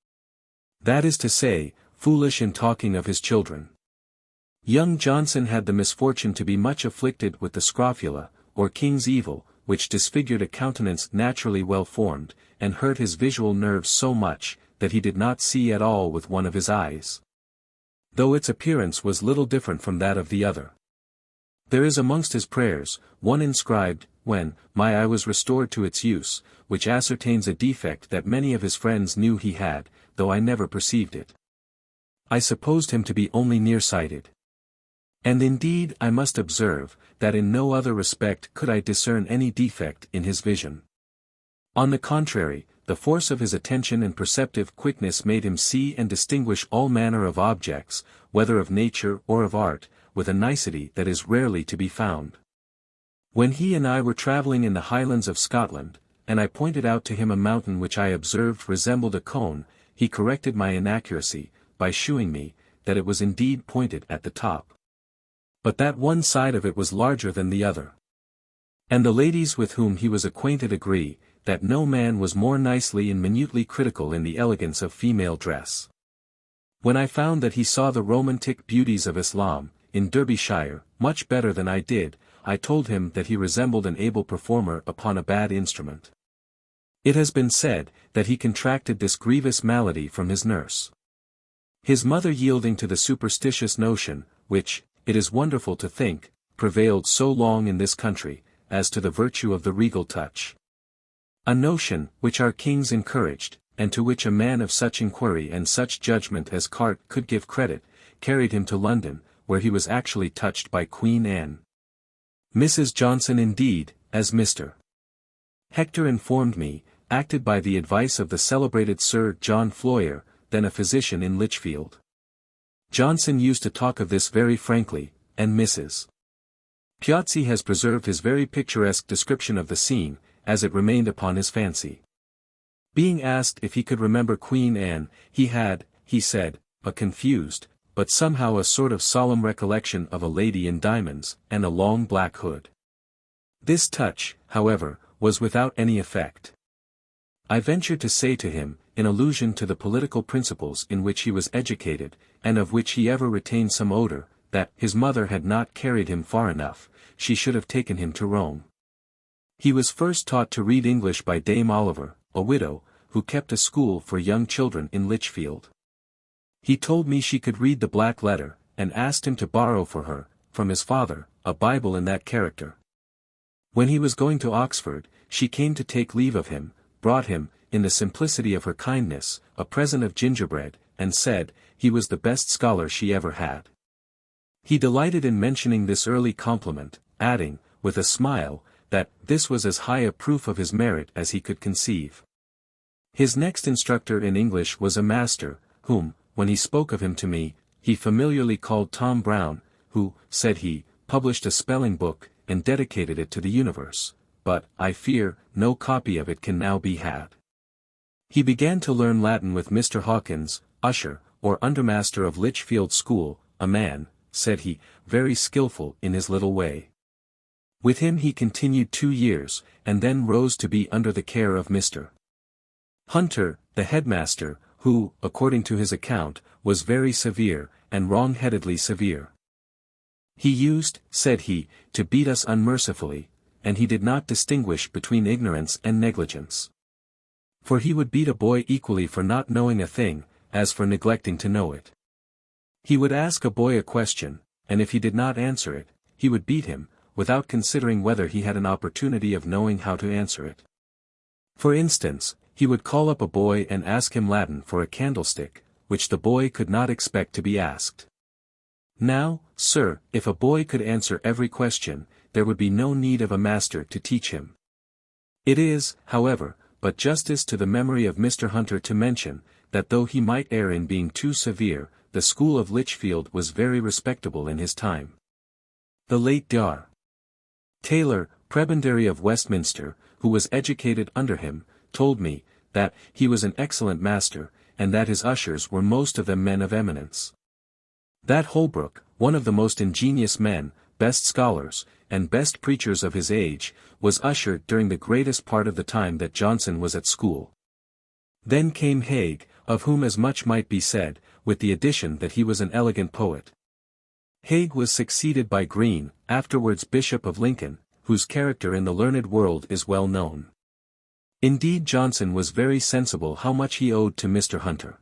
That is to say, foolish in talking of his children. Young Johnson had the misfortune to be much afflicted with the scrofula, or king's evil, which disfigured a countenance naturally well formed, and hurt his visual nerves so much, that he did not see at all with one of his eyes, though its appearance was little different from that of the other. There is amongst his prayers, one inscribed, when my eye was restored to its use, which ascertains a defect that many of his friends knew he had, though I never perceived it. I supposed him to be only nearsighted. And indeed I must observe, that in no other respect could I discern any defect in his vision. On the contrary, the force of his attention and perceptive quickness made him see and distinguish all manner of objects, whether of nature or of art, with a nicety that is rarely to be found. When he and I were travelling in the Highlands of Scotland, and I pointed out to him a mountain which I observed resembled a cone, he corrected my inaccuracy, by shewing me, that it was indeed pointed at the top, but that one side of it was larger than the other. And the ladies with whom he was acquainted agree, that no man was more nicely and minutely critical in the elegance of female dress. When I found that he saw the romantic beauties of Islam, in Derbyshire, much better than I did, I told him that he resembled an able performer upon a bad instrument. It has been said, that he contracted this grievous malady from his nurse. His mother yielding to the superstitious notion, which, it is wonderful to think, prevailed so long in this country, as to the virtue of the regal touch. A notion, which our kings encouraged, and to which a man of such inquiry and such judgment as Carte could give credit, carried him to London, where he was actually touched by Queen Anne. Mrs. Johnson indeed, as Mr. Hector informed me, acted by the advice of the celebrated Sir John Floyer, then a physician in Lichfield. Johnson used to talk of this very frankly, and Mrs. Piazzi has preserved his very picturesque description of the scene, as it remained upon his fancy. Being asked if he could remember Queen Anne, he said, a confused, but somehow a sort of solemn recollection of a lady in diamonds, and a long black hood. This touch, however, was without any effect. I ventured to say to him, in allusion to the political principles in which he was educated, and of which he ever retained some odor, that his mother had not carried him far enough, she should have taken him to Rome. He was first taught to read English by Dame Oliver, a widow, who kept a school for young children in Lichfield. He told me she could read the black letter, and asked him to borrow for her, from his father, a Bible in that character. When he was going to Oxford, she came to take leave of him, brought him, in the simplicity of her kindness, a present of gingerbread, and said, he was the best scholar she ever had. He delighted in mentioning this early compliment, adding, with a smile, that this was as high a proof of his merit as he could conceive. His next instructor in English was a master, whom, when he spoke of him to me, he familiarly called Tom Brown, who, said he, published a spelling book, and dedicated it to the universe, but, I fear, no copy of it can now be had. He began to learn Latin with Mr. Hawkins, usher, or undermaster of Lichfield School, a man, said he, very skilful in his little way. With him he continued 2 years, and then rose to be under the care of Mr. Hunter, the headmaster, who, according to his account, was very severe, and wrong-headedly severe. He used, said he, to beat us unmercifully, and he did not distinguish between ignorance and negligence. For he would beat a boy equally for not knowing a thing, as for neglecting to know it. He would ask a boy a question, and if he did not answer it, he would beat him, without considering whether he had an opportunity of knowing how to answer it. For instance, he would call up a boy and ask him Latin for a candlestick, which the boy could not expect to be asked. Now, sir, if a boy could answer every question, there would be no need of a master to teach him. It is, however, but justice to the memory of Mr. Hunter to mention, that though he might err in being too severe, the school of Lichfield was very respectable in his time. The late Dr. Taylor, prebendary of Westminster, who was educated under him, told me, that he was an excellent master, and that his ushers were most of them men of eminence. That Holbrook, one of the most ingenious men, best scholars, and best preachers of his age, was usher during the greatest part of the time that Johnson was at school. Then came Hague, of whom as much might be said, with the addition that he was an elegant poet. Hague was succeeded by Green, afterwards Bishop of Lincoln, whose character in the learned world is well known. Indeed, Johnson was very sensible how much he owed to Mr. Hunter.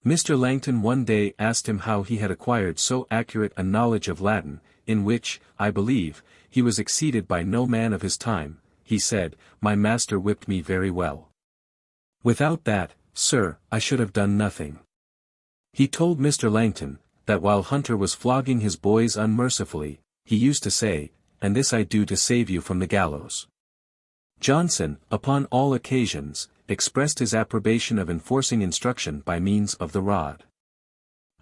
Mr. Langton one day asked him how he had acquired so accurate a knowledge of Latin, in which, I believe, he was exceeded by no man of his time. He said, my master whipped me very well. Without that, sir, I should have done nothing. He told Mr. Langton, that while Hunter was flogging his boys unmercifully, he used to say, and this I do to save you from the gallows. Johnson, upon all occasions, expressed his approbation of enforcing instruction by means of the rod.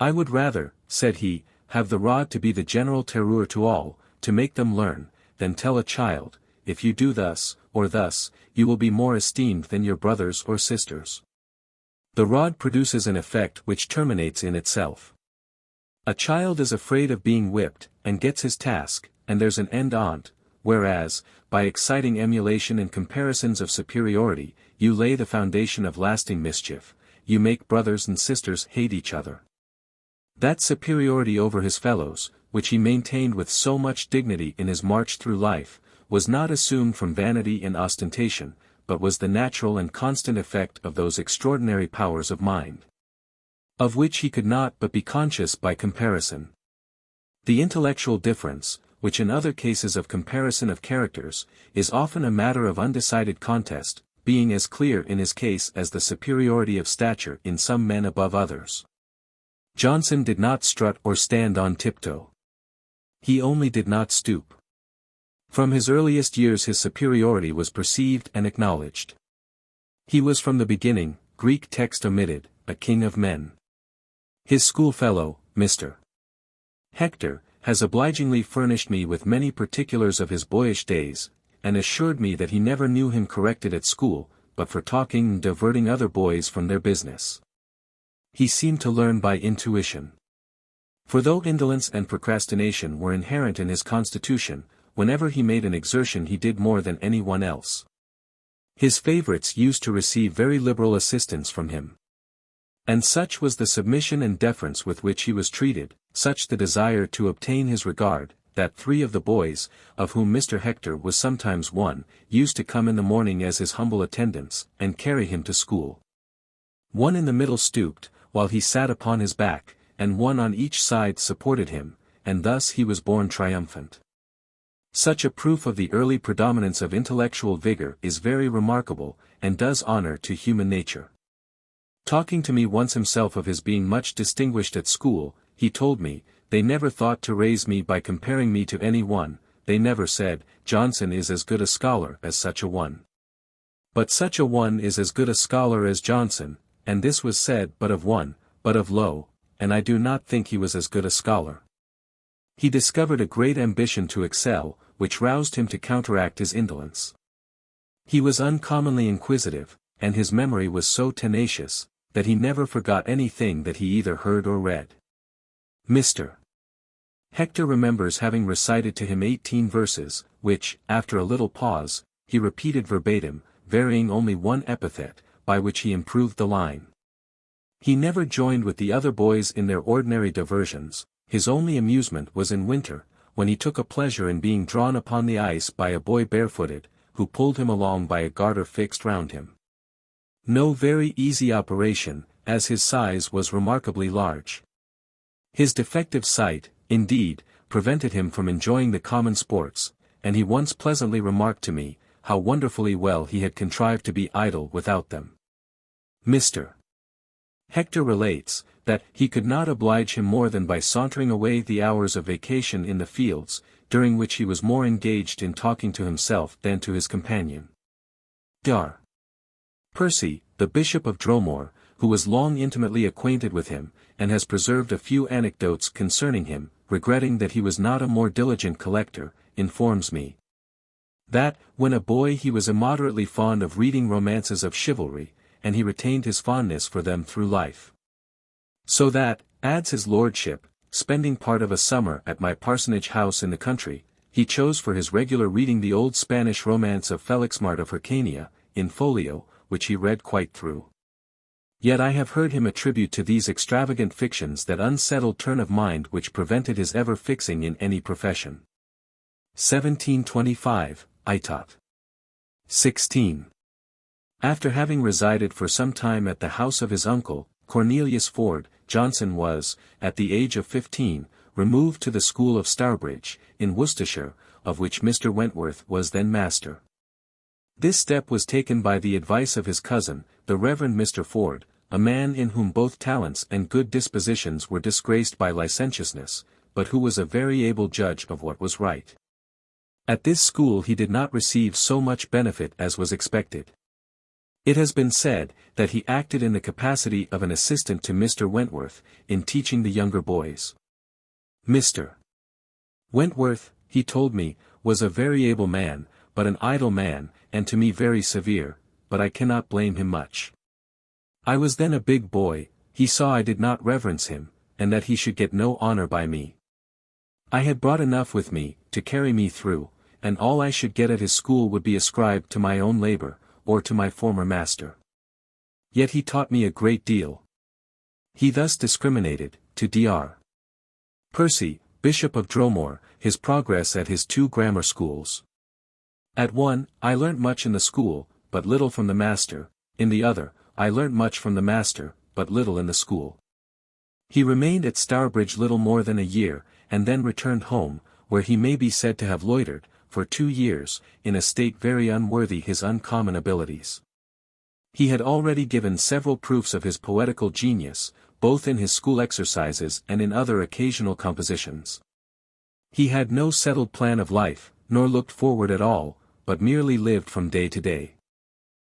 I would rather, said he, have the rod to be the general terror to all, to make them learn, than tell a child, if you do thus, or thus, you will be more esteemed than your brothers or sisters. The rod produces an effect which terminates in itself. A child is afraid of being whipped, and gets his task, and there's an end on't, whereas, by exciting emulation and comparisons of superiority, you lay the foundation of lasting mischief, you make brothers and sisters hate each other. That superiority over his fellows, which he maintained with so much dignity in his march through life, was not assumed from vanity and ostentation, but was the natural and constant effect of those extraordinary powers of mind, of which he could not but be conscious by comparison. The intellectual difference, which in other cases of comparison of characters, is often a matter of undecided contest, being as clear in his case as the superiority of stature in some men above others. Johnson did not strut or stand on tiptoe. He only did not stoop. From his earliest years his superiority was perceived and acknowledged. He was from the beginning, Greek text omitted, a king of men. His schoolfellow, Mr. Hector, has obligingly furnished me with many particulars of his boyish days, and assured me that he never knew him corrected at school, but for talking and diverting other boys from their business. He seemed to learn by intuition. For though indolence and procrastination were inherent in his constitution, whenever he made an exertion he did more than any one else. His favorites used to receive very liberal assistance from him. And such was the submission and deference with which he was treated, such the desire to obtain his regard, that 3 of the boys, of whom Mr. Hector was sometimes one, used to come in the morning as his humble attendants, and carry him to school. One in the middle stooped, while he sat upon his back, and one on each side supported him, and thus he was borne triumphant. Such a proof of the early predominance of intellectual vigor is very remarkable, and does honor to human nature. Talking to me once himself of his being much distinguished at school, he told me, they never thought to raise me by comparing me to any one, they never said, Johnson is as good a scholar as such a one. But such a one is as good a scholar as Johnson, and this was said but of one, but of Lowe, and I do not think he was as good a scholar. He discovered a great ambition to excel, which roused him to counteract his indolence. He was uncommonly inquisitive, and his memory was so tenacious, that he never forgot anything that he either heard or read. Mr. Hector remembers having recited to him 18 verses, which, after a little pause, he repeated verbatim, varying only one epithet, by which he improved the line. He never joined with the other boys in their ordinary diversions, his only amusement was in winter, when he took a pleasure in being drawn upon the ice by a boy barefooted, who pulled him along by a garter fixed round him. No very easy operation, as his size was remarkably large. His defective sight, indeed, prevented him from enjoying the common sports, and he once pleasantly remarked to me, how wonderfully well he had contrived to be idle without them. Mr. Hector relates, that he could not oblige him more than by sauntering away the hours of vacation in the fields, during which he was more engaged in talking to himself than to his companion. Dr. Percy, the Bishop of Dromore, who was long intimately acquainted with him, and has preserved a few anecdotes concerning him, regretting that he was not a more diligent collector, informs me that, when a boy he was immoderately fond of reading romances of chivalry, and he retained his fondness for them through life. So that, adds his lordship, spending part of a summer at my parsonage house in the country, he chose for his regular reading the old Spanish romance of Felixmarte of Hircania, in folio, which he read quite through. Yet I have heard him attribute to these extravagant fictions that unsettled turn of mind which prevented his ever fixing in any profession. 1725, Itot. 16. After having resided for some time at the house of his uncle, Cornelius Ford, Johnson was, at the age of 15, removed to the school of Stourbridge, in Worcestershire, of which Mr. Wentworth was then master. This step was taken by the advice of his cousin, the Reverend Mr. Ford, a man in whom both talents and good dispositions were disgraced by licentiousness, but who was a very able judge of what was right. At this school he did not receive so much benefit as was expected. It has been said, that he acted in the capacity of an assistant to Mr. Wentworth, in teaching the younger boys. Mr. Wentworth, he told me, was a very able man, but an idle man, and to me very severe, but I cannot blame him much. I was then a big boy, he saw I did not reverence him, and that he should get no honor by me. I had brought enough with me, to carry me through, and all I should get at his school would be ascribed to my own labor, or to my former master. Yet he taught me a great deal. He thus discriminated, to Dr. Percy, Bishop of Dromore, his progress at his 2 grammar schools. At one, I learnt much in the school, but little from the master, in the other, I learnt much from the master, but little in the school. He remained at Stourbridge little more than a year, and then returned home, where he may be said to have loitered, for 2 years, in a state very unworthy his uncommon abilities. He had already given several proofs of his poetical genius, both in his school exercises and in other occasional compositions. He had no settled plan of life, nor looked forward at all, but merely lived from day to day.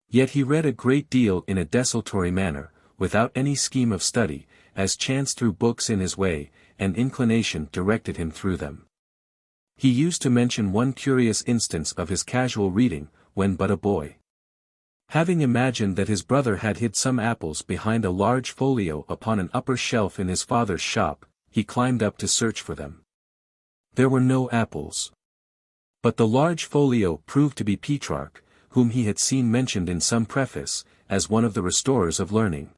Yet he read a great deal in a desultory manner, without any scheme of study, as chance threw books in his way, and inclination directed him through them. He used to mention one curious instance of his casual reading, when but a boy. Having imagined that his brother had hid some apples behind a large folio upon an upper shelf in his father's shop, he climbed up to search for them. There were no apples. But the large folio proved to be Petrarch, whom he had seen mentioned in some preface, as one of the restorers of learning.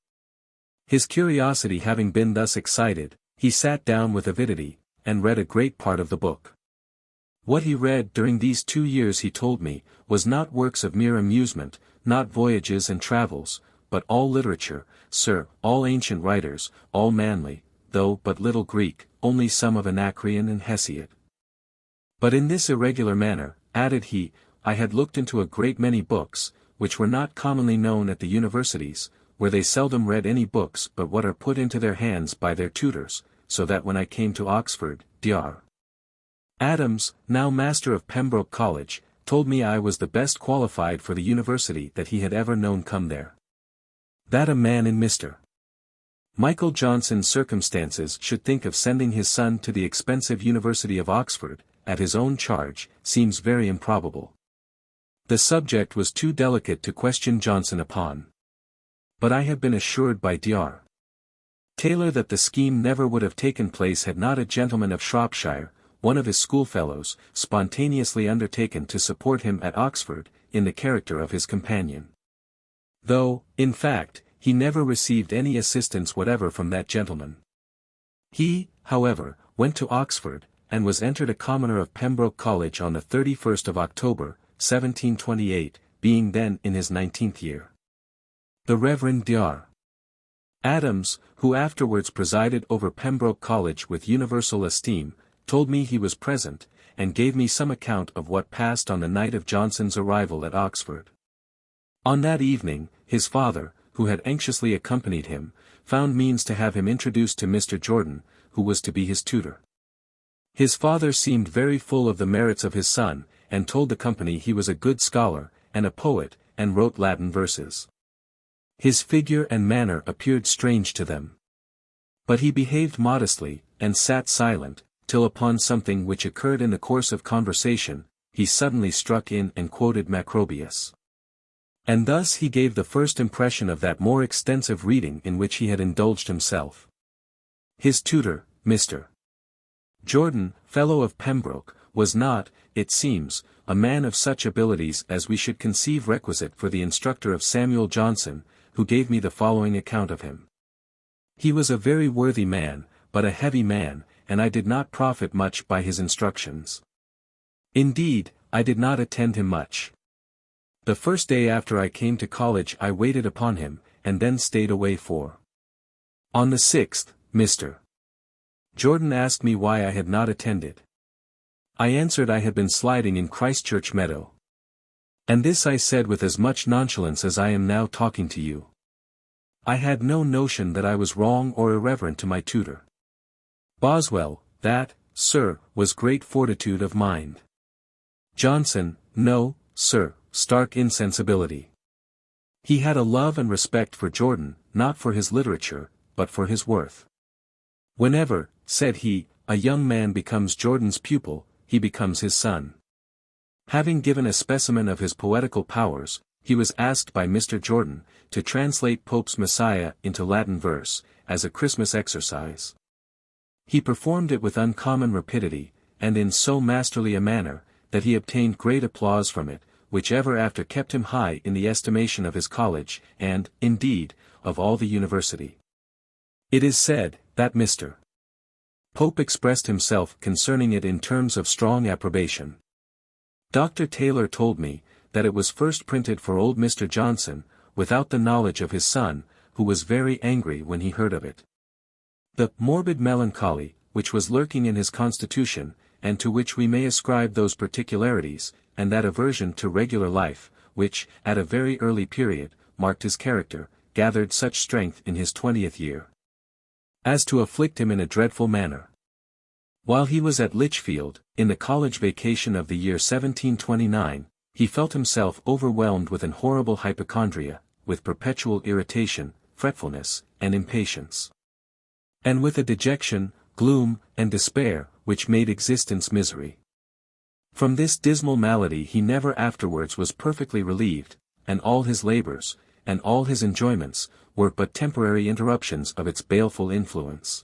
His curiosity having been thus excited, he sat down with avidity, and read a great part of the book. What he read during these 2 years, he told me, was not works of mere amusement, not voyages and travels, but all literature, sir, all ancient writers, all manly, though but little Greek, only some of Anacreon and Hesiod. But in this irregular manner, added he, I had looked into a great many books, which were not commonly known at the universities, where they seldom read any books but what are put into their hands by their tutors, so that when I came to Oxford, Dr. Adams, now master of Pembroke College, told me I was the best qualified for the university that he had ever known come there. That a man in Mr. Michael Johnson's circumstances should think of sending his son to the expensive University of Oxford, at his own charge, seems very improbable. The subject was too delicate to question Johnson upon. But I have been assured by Dr. Taylor that the scheme never would have taken place had not a gentleman of Shropshire, one of his schoolfellows, spontaneously undertaken to support him at Oxford, in the character of his companion. Though, in fact, he never received any assistance whatever from that gentleman. He, however, went to Oxford, and was entered a commoner of Pembroke College on the 31st of October, 1728, being then in his 19th year. The Reverend Dr. Adams, who afterwards presided over Pembroke College with universal esteem, told me he was present, and gave me some account of what passed on the night of Johnson's arrival at Oxford. On that evening, his father, who had anxiously accompanied him, found means to have him introduced to Mr. Jordan, who was to be his tutor. His father seemed very full of the merits of his son, and told the company he was a good scholar, and a poet, and wrote Latin verses. His figure and manner appeared strange to them. But he behaved modestly, and sat silent, till upon something which occurred in the course of conversation, he suddenly struck in and quoted Macrobius. And thus he gave the first impression of that more extensive reading in which he had indulged himself. His tutor, Mr. Jordan, fellow of Pembroke, was not, it seems, a man of such abilities as we should conceive requisite for the instructor of Samuel Johnson, who gave me the following account of him. He was a very worthy man, but a heavy man, and I did not profit much by his instructions. Indeed, I did not attend him much. The first day after I came to college I waited upon him, and then stayed away for. On the 6th, Mr. Jordan asked me why I had not attended. I answered I had been sliding in Christchurch Meadow. And this I said with as much nonchalance as I am now talking to you. I had no notion that I was wrong or irreverent to my tutor. Boswell, that, sir, was great fortitude of mind. Johnson, no, sir, stark insensibility. He had a love and respect for Jordan, not for his literature, but for his worth. Whenever, said he, a young man becomes Jordan's pupil, he becomes his son. Having given a specimen of his poetical powers, he was asked by Mr. Jordan, to translate Pope's Messiah into Latin verse, as a Christmas exercise. He performed it with uncommon rapidity, and in so masterly a manner, that he obtained great applause from it, which ever after kept him high in the estimation of his college, and, indeed, of all the university. It is said, that Mr. Pope expressed himself concerning it in terms of strong approbation. Dr. Taylor told me, that it was first printed for old Mr. Johnson, without the knowledge of his son, who was very angry when he heard of it. The morbid melancholy, which was lurking in his constitution, and to which we may ascribe those particularities, and that aversion to regular life, which, at a very early period, marked his character, gathered such strength in his 20th year, as to afflict him in a dreadful manner. While he was at Lichfield, in the college vacation of the year 1729, he felt himself overwhelmed with an horrible hypochondria, with perpetual irritation, fretfulness, and impatience. and with a dejection, gloom, and despair, which made existence misery. From this dismal malady he never afterwards was perfectly relieved, and all his labors, and all his enjoyments, were but temporary interruptions of its baleful influence.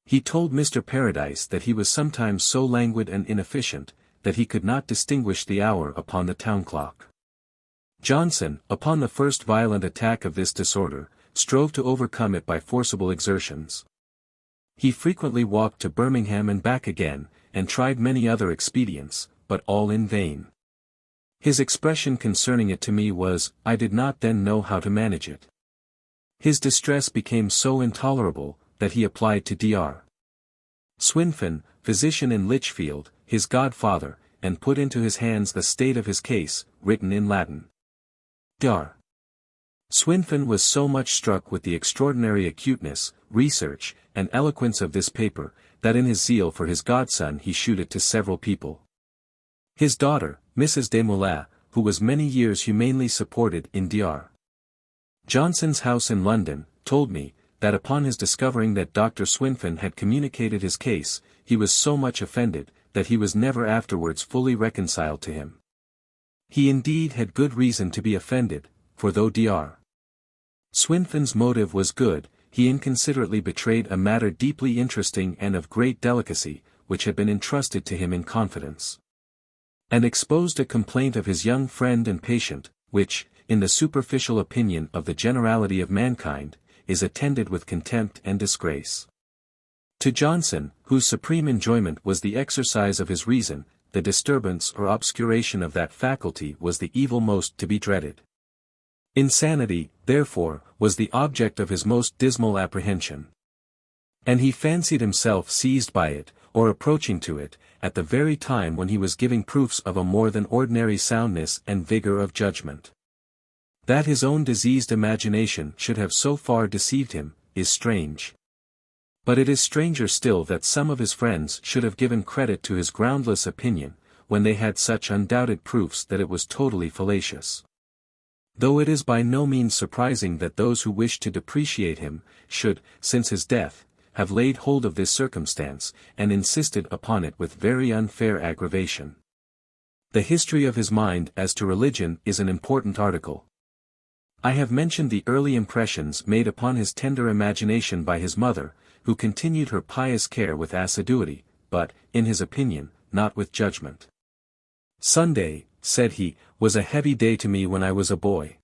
He told Mr. Paradise that he was sometimes so languid and inefficient, that he could not distinguish the hour upon the town clock. Johnson, upon the first violent attack of this disorder, strove to overcome it by forcible exertions. He frequently walked to Birmingham and back again, and tried many other expedients, but all in vain. His expression concerning it to me was, "I did not then know how to manage it." His distress became so intolerable, that he applied to Dr. Swinfen, physician in Lichfield, his godfather, and put into his hands the state of his case, written in Latin. Dr. Swinfen was so much struck with the extraordinary acuteness, research, and eloquence of this paper, that in his zeal for his godson he shewed it to several people. His daughter, Mrs. Desmoulins, who was many years humanely supported in Dr. Johnson's house in London, told me, that upon his discovering that Dr. Swinfen had communicated his case, he was so much offended, that he was never afterwards fully reconciled to him. He indeed had good reason to be offended, for though Dr. Swinfen's motive was good, he inconsiderately betrayed a matter deeply interesting and of great delicacy, which had been entrusted to him in confidence, and exposed a complaint of his young friend and patient, which, in the superficial opinion of the generality of mankind, is attended with contempt and disgrace. To Johnson, whose supreme enjoyment was the exercise of his reason, the disturbance or obscuration of that faculty was the evil most to be dreaded. Insanity, therefore, was the object of his most dismal apprehension. And he fancied himself seized by it, or approaching to it, at the very time when he was giving proofs of a more than ordinary soundness and vigor of judgment. That his own diseased imagination should have so far deceived him, is strange. But it is stranger still that some of his friends should have given credit to his groundless opinion, when they had such undoubted proofs that it was totally fallacious. Though it is by no means surprising that those who wish to depreciate him, should, since his death, have laid hold of this circumstance, and insisted upon it with very unfair aggravation. The history of his mind as to religion is an important article. I have mentioned the early impressions made upon his tender imagination by his mother, who continued her pious care with assiduity, but, in his opinion, not with judgment. "Sunday," said he, "was a heavy day to me when I was a boy.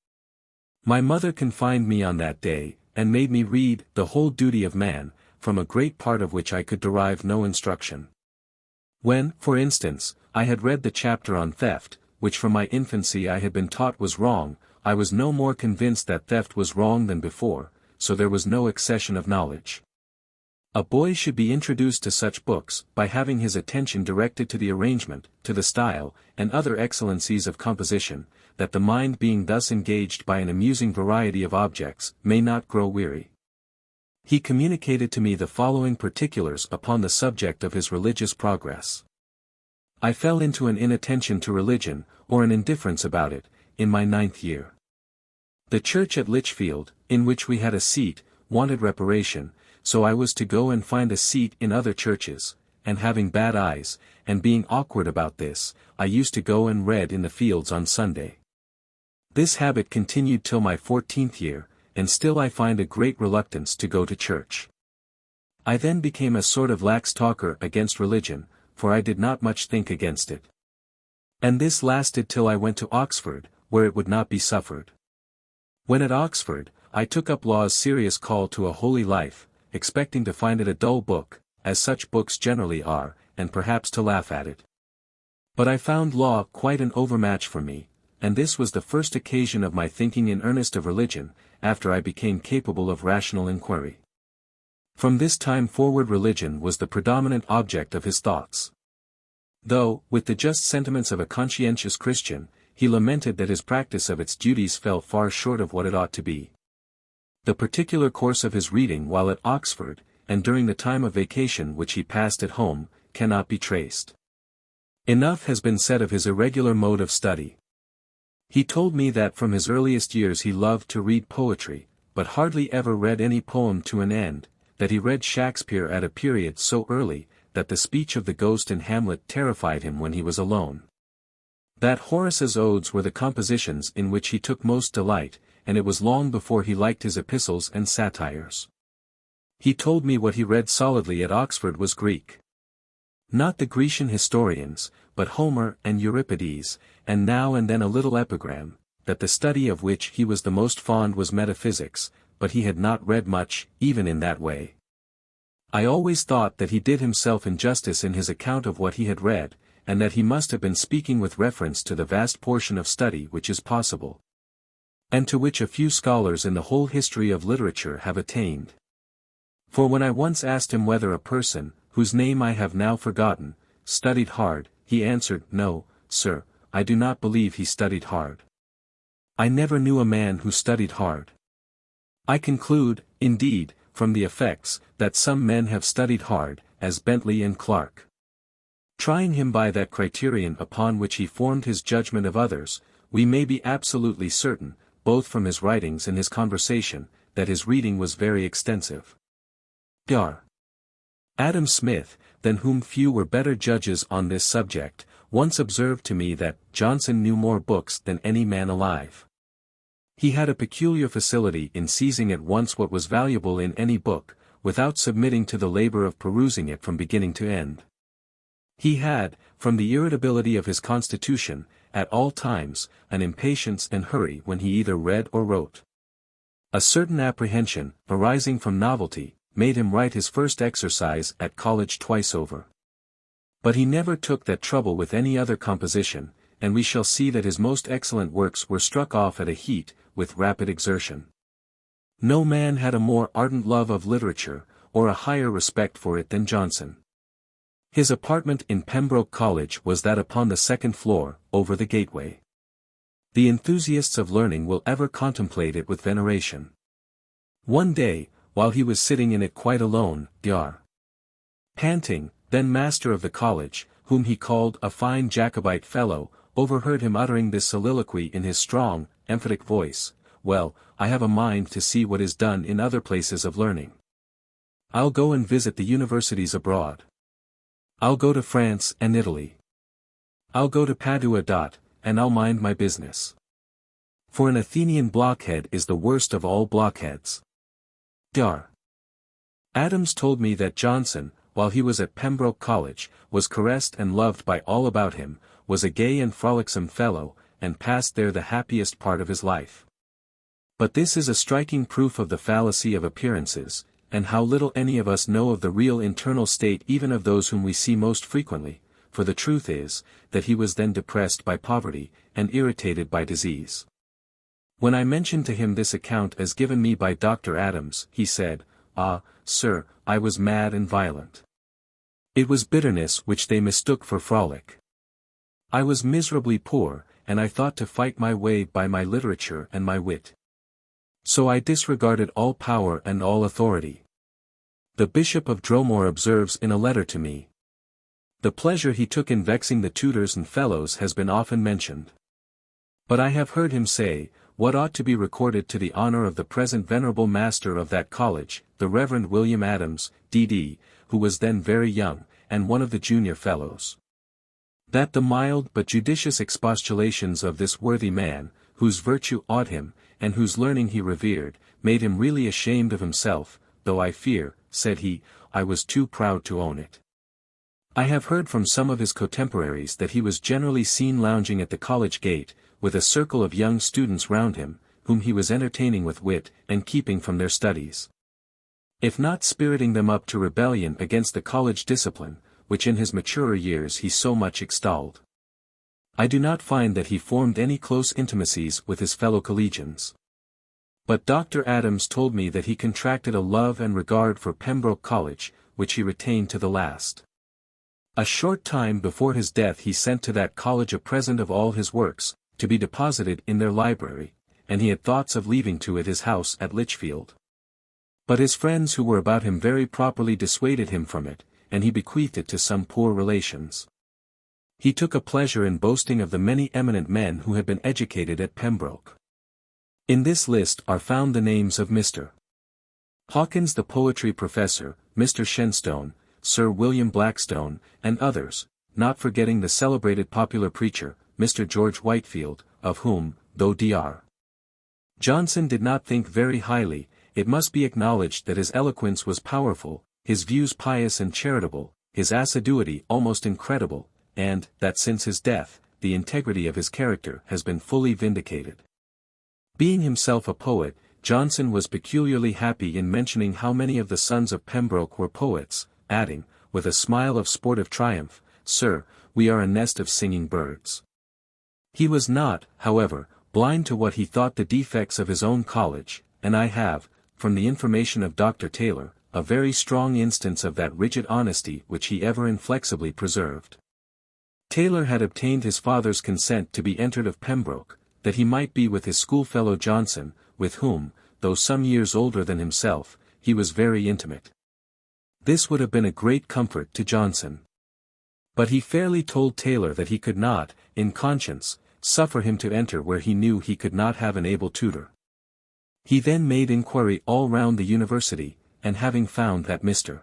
My mother confined me on that day, and made me read The Whole Duty of Man, from a great part of which I could derive no instruction. When, for instance, I had read the chapter on theft, which from my infancy I had been taught was wrong, I was no more convinced that theft was wrong than before, so there was no accession of knowledge. A boy should be introduced to such books, by having his attention directed to the arrangement, to the style, and other excellencies of composition, that the mind being thus engaged by an amusing variety of objects, may not grow weary." He communicated to me the following particulars upon the subject of his religious progress. "I fell into an inattention to religion, or an indifference about it, in my 9th year. The church at Lichfield, in which we had a seat, wanted reparation, so I was to go and find a seat in other churches, and having bad eyes, and being awkward about this, I used to go and read in the fields on Sunday. This habit continued till my 14th year, and still I find a great reluctance to go to church. I then became a sort of lax talker against religion, for I did not much think against it. And this lasted till I went to Oxford, where it would not be suffered. When at Oxford, I took up Law's serious call to a holy life, expecting to find it a dull book, as such books generally are, and perhaps to laugh at it. But I found Law quite an overmatch for me, and this was the first occasion of my thinking in earnest of religion, after I became capable of rational inquiry. From this time forward religion was the predominant object of his thoughts. Though, with the just sentiments of a conscientious Christian, he lamented that his practice of its duties fell far short of what it ought to be. The particular course of his reading while at Oxford, and during the time of vacation which he passed at home, cannot be traced. Enough has been said of his irregular mode of study. He told me that from his earliest years he loved to read poetry, but hardly ever read any poem to an end, that he read Shakespeare at a period so early, that the speech of the ghost in Hamlet terrified him when he was alone. That Horace's odes were the compositions in which he took most delight, and it was long before he liked his epistles and satires. He told me what he read solidly at Oxford was Greek. Not the Grecian historians, but Homer and Euripides, and now and then a little epigram, that the study of which he was the most fond was metaphysics, but he had not read much, even in that way. I always thought that he did himself injustice in his account of what he had read, and that he must have been speaking with reference to the vast portion of study which is possible, and to which a few scholars in the whole history of literature have attained. For when I once asked him whether a person, whose name I have now forgotten, studied hard, he answered, "No, sir, I do not believe he studied hard. I never knew a man who studied hard." I conclude, indeed, from the effects, that some men have studied hard, as Bentley and Clark. Trying him by that criterion upon which he formed his judgment of others, we may be absolutely certain, both from his writings and his conversation, that his reading was very extensive. Dr. Adam Smith, than whom few were better judges on this subject, once observed to me that Johnson knew more books than any man alive. He had a peculiar facility in seizing at once what was valuable in any book, without submitting to the labor of perusing it from beginning to end. He had, from the irritability of his constitution, at all times, an impatience and hurry when he either read or wrote. A certain apprehension, arising from novelty, made him write his first exercise at college twice over. But he never took that trouble with any other composition, and we shall see that his most excellent works were struck off at a heat, with rapid exertion. No man had a more ardent love of literature, or a higher respect for it than Johnson. His apartment in Pembroke College was that upon the second floor, over the gateway. The enthusiasts of learning will ever contemplate it with veneration. One day, while he was sitting in it quite alone, Dr. Panting, then master of the college, whom he called a fine Jacobite fellow, overheard him uttering this soliloquy in his strong, emphatic voice: "Well, I have a mind to see what is done in other places of learning. I'll go and visit the universities abroad. I'll go to France and Italy. I'll go to Padua. And I'll mind my business. For an Athenian blockhead is the worst of all blockheads." Dr. Adams told me that Johnson, while he was at Pembroke College, was caressed and loved by all about him, was a gay and frolicsome fellow, and passed there the happiest part of his life. But this is a striking proof of the fallacy of appearances, and how little any of us know of the real internal state even of those whom we see most frequently, for the truth is, that he was then depressed by poverty, and irritated by disease. When I mentioned to him this account as given me by Dr. Adams, he said, "Ah, sir, I was mad and violent. It was bitterness which they mistook for frolic. I was miserably poor, and I thought to fight my way by my literature and my wit. So I disregarded all power and all authority." The Bishop of Dromore observes in a letter to me, "The pleasure he took in vexing the tutors and fellows has been often mentioned. But I have heard him say, what ought to be recorded to the honor of the present venerable master of that college, the Reverend William Adams, D.D., who was then very young, and one of the junior fellows. That the mild but judicious expostulations of this worthy man, whose virtue awed him, and whose learning he revered, made him really ashamed of himself, though I fear," said he, "I was too proud to own it." I have heard from some of his contemporaries that he was generally seen lounging at the college gate, with a circle of young students round him, whom he was entertaining with wit, and keeping from their studies. If not spiriting them up to rebellion against the college discipline, which in his maturer years he so much extolled. I do not find that he formed any close intimacies with his fellow collegians. But Dr. Adams told me that he contracted a love and regard for Pembroke College, which he retained to the last. A short time before his death he sent to that college a present of all his works, to be deposited in their library, and he had thoughts of leaving to it his house at Lichfield. But his friends who were about him very properly dissuaded him from it, and he bequeathed it to some poor relations. He took a pleasure in boasting of the many eminent men who had been educated at Pembroke. In this list are found the names of Mr. Hawkins the poetry professor, Mr. Shenstone, Sir William Blackstone, and others, not forgetting the celebrated popular preacher, Mr. George Whitefield, of whom, though Dr. Johnson did not think very highly, it must be acknowledged that his eloquence was powerful, his views pious and charitable, his assiduity almost incredible, and, that since his death, the integrity of his character has been fully vindicated. Being himself a poet, Johnson was peculiarly happy in mentioning how many of the sons of Pembroke were poets, adding, with a smile of sportive triumph, "Sir, we are a nest of singing birds." He was not, however, blind to what he thought the defects of his own college, and I have, from the information of Dr. Taylor, a very strong instance of that rigid honesty which he ever inflexibly preserved. Taylor had obtained his father's consent to be entered of Pembroke, that he might be with his schoolfellow Johnson, with whom, though some years older than himself, he was very intimate. This would have been a great comfort to Johnson. But he fairly told Taylor that he could not, in conscience, suffer him to enter where he knew he could not have an able tutor. He then made inquiry all round the university, and having found that Mr.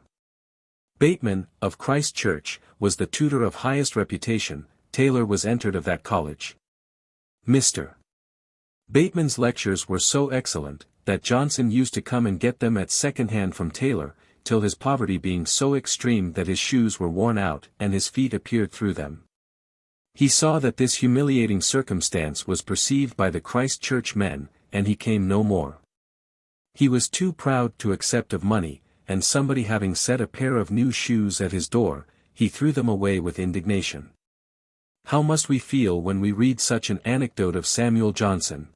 Bateman, of Christ Church, was the tutor of highest reputation, Taylor was entered of that college. Mr. Bateman's lectures were so excellent, that Johnson used to come and get them at second hand from Taylor, till his poverty being so extreme that his shoes were worn out and his feet appeared through them. He saw that this humiliating circumstance was perceived by the Christ Church men, and he came no more. He was too proud to accept of money, and somebody having set a pair of new shoes at his door, he threw them away with indignation. How must we feel when we read such an anecdote of Samuel Johnson?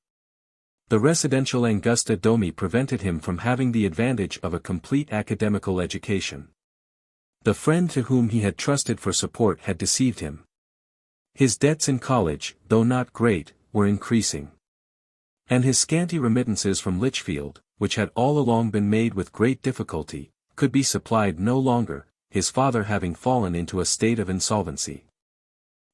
The residential Angusta Domi prevented him from having the advantage of a complete academical education. The friend to whom he had trusted for support had deceived him. His debts in college, though not great, were increasing. And his scanty remittances from Lichfield, which had all along been made with great difficulty, could be supplied no longer, his father having fallen into a state of insolvency.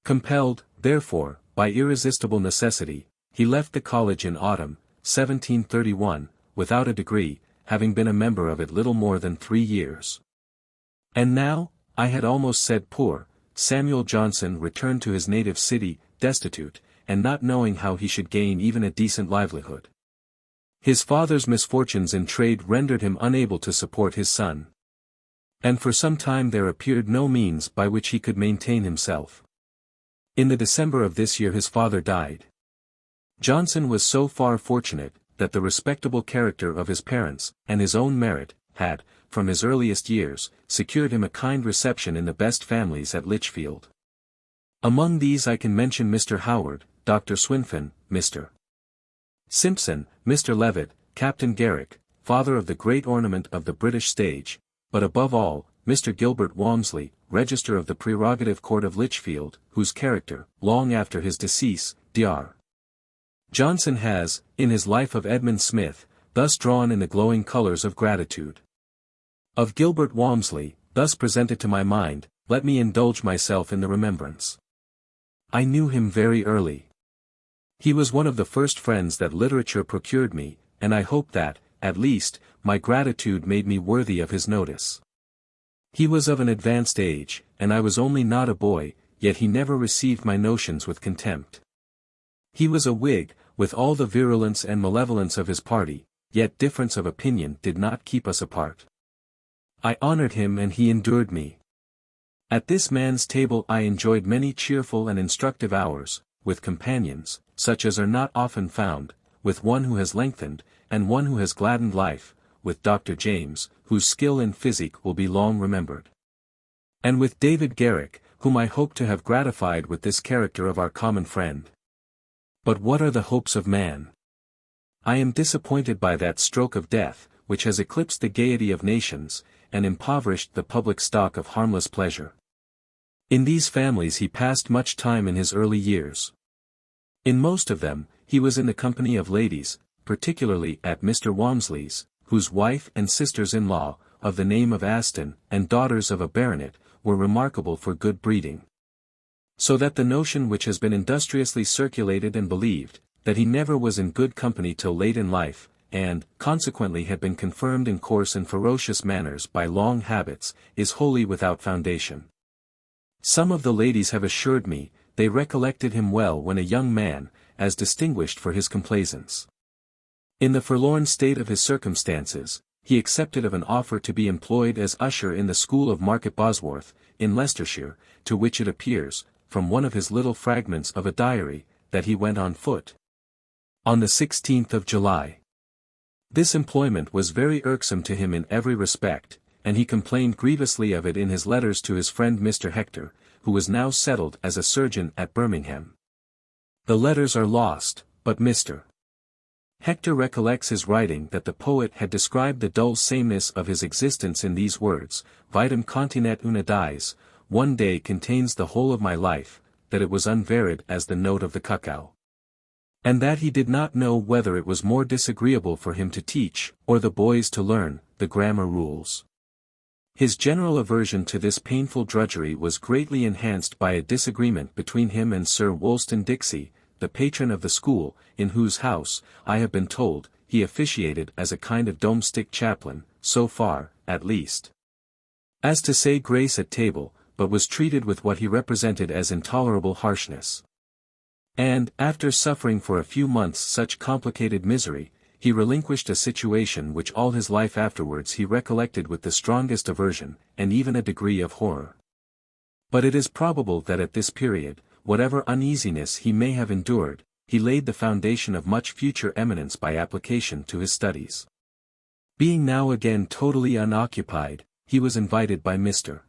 Compelled, therefore, by irresistible necessity, he left the college in autumn, 1731, without a degree, having been a member of it little more than 3 years. And now, I had almost said poor, Samuel Johnson returned to his native city, destitute, and not knowing how he should gain even a decent livelihood. His father's misfortunes in trade rendered him unable to support his son. And for some time there appeared no means by which he could maintain himself. In the December of this year his father died. Johnson was so far fortunate, that the respectable character of his parents, and his own merit, had, from his earliest years, secured him a kind reception in the best families at Lichfield. Among these I can mention Mr. Howard, Dr. Swinfen, Mr. Simpson, Mr. Levitt, Captain Garrick, father of the great ornament of the British stage, but above all, Mr. Gilbert Walmsley, Register of the Prerogative Court of Lichfield, whose character, long after his decease, Dr. Johnson has, in his Life of Edmund Smith, thus drawn in the glowing colours of gratitude. Of Gilbert Walmsley, thus presented to my mind, let me indulge myself in the remembrance. I knew him very early. He was one of the first friends that literature procured me, and I hope that, at least, my gratitude made me worthy of his notice. He was of an advanced age, and I was only not a boy, yet he never received my notions with contempt. He was a Whig, with all the virulence and malevolence of his party, yet difference of opinion did not keep us apart. I honored him and he endured me. At this man's table I enjoyed many cheerful and instructive hours, with companions, such as are not often found, with one who has lengthened, and one who has gladdened life, with Dr. James, whose skill in physic will be long remembered. And with David Garrick, whom I hope to have gratified with this character of our common friend. But what are the hopes of man? I am disappointed by that stroke of death, which has eclipsed the gaiety of nations, and impoverished the public stock of harmless pleasure. In these families he passed much time in his early years. In most of them, he was in the company of ladies, particularly at Mr. Walmsley's, whose wife and sisters-in-law, of the name of Aston, and daughters of a baronet, were remarkable for good breeding. So that the notion which has been industriously circulated and believed, that he never was in good company till late in life, and, consequently had been confirmed in coarse and ferocious manners by long habits, is wholly without foundation. Some of the ladies have assured me, they recollected him well when a young man, as distinguished for his complaisance. In the forlorn state of his circumstances, he accepted of an offer to be employed as usher in the school of Market Bosworth, in Leicestershire, to which it appears, from one of his little fragments of a diary, that he went on foot. On the 16th of July. This employment was very irksome to him in every respect, and he complained grievously of it in his letters to his friend Mr. Hector, who was now settled as a surgeon at Birmingham. The letters are lost, but Mr. Hector recollects his writing that the poet had described the dull sameness of his existence in these words, vitam continet una dies, one day contains the whole of my life, that it was unvaried as the note of the cuckoo. And that he did not know whether it was more disagreeable for him to teach, or the boys to learn, the grammar rules. His general aversion to this painful drudgery was greatly enhanced by a disagreement between him and Sir Woolston Dixie, the patron of the school, in whose house, I have been told, he officiated as a kind of domestic chaplain, so far, at least, as to say grace at table, but was treated with what he represented as intolerable harshness. And, after suffering for a few months such complicated misery, he relinquished a situation which all his life afterwards he recollected with the strongest aversion, and even a degree of horror. But it is probable that at this period, whatever uneasiness he may have endured, he laid the foundation of much future eminence by application to his studies. Being now again totally unoccupied, he was invited by Mr.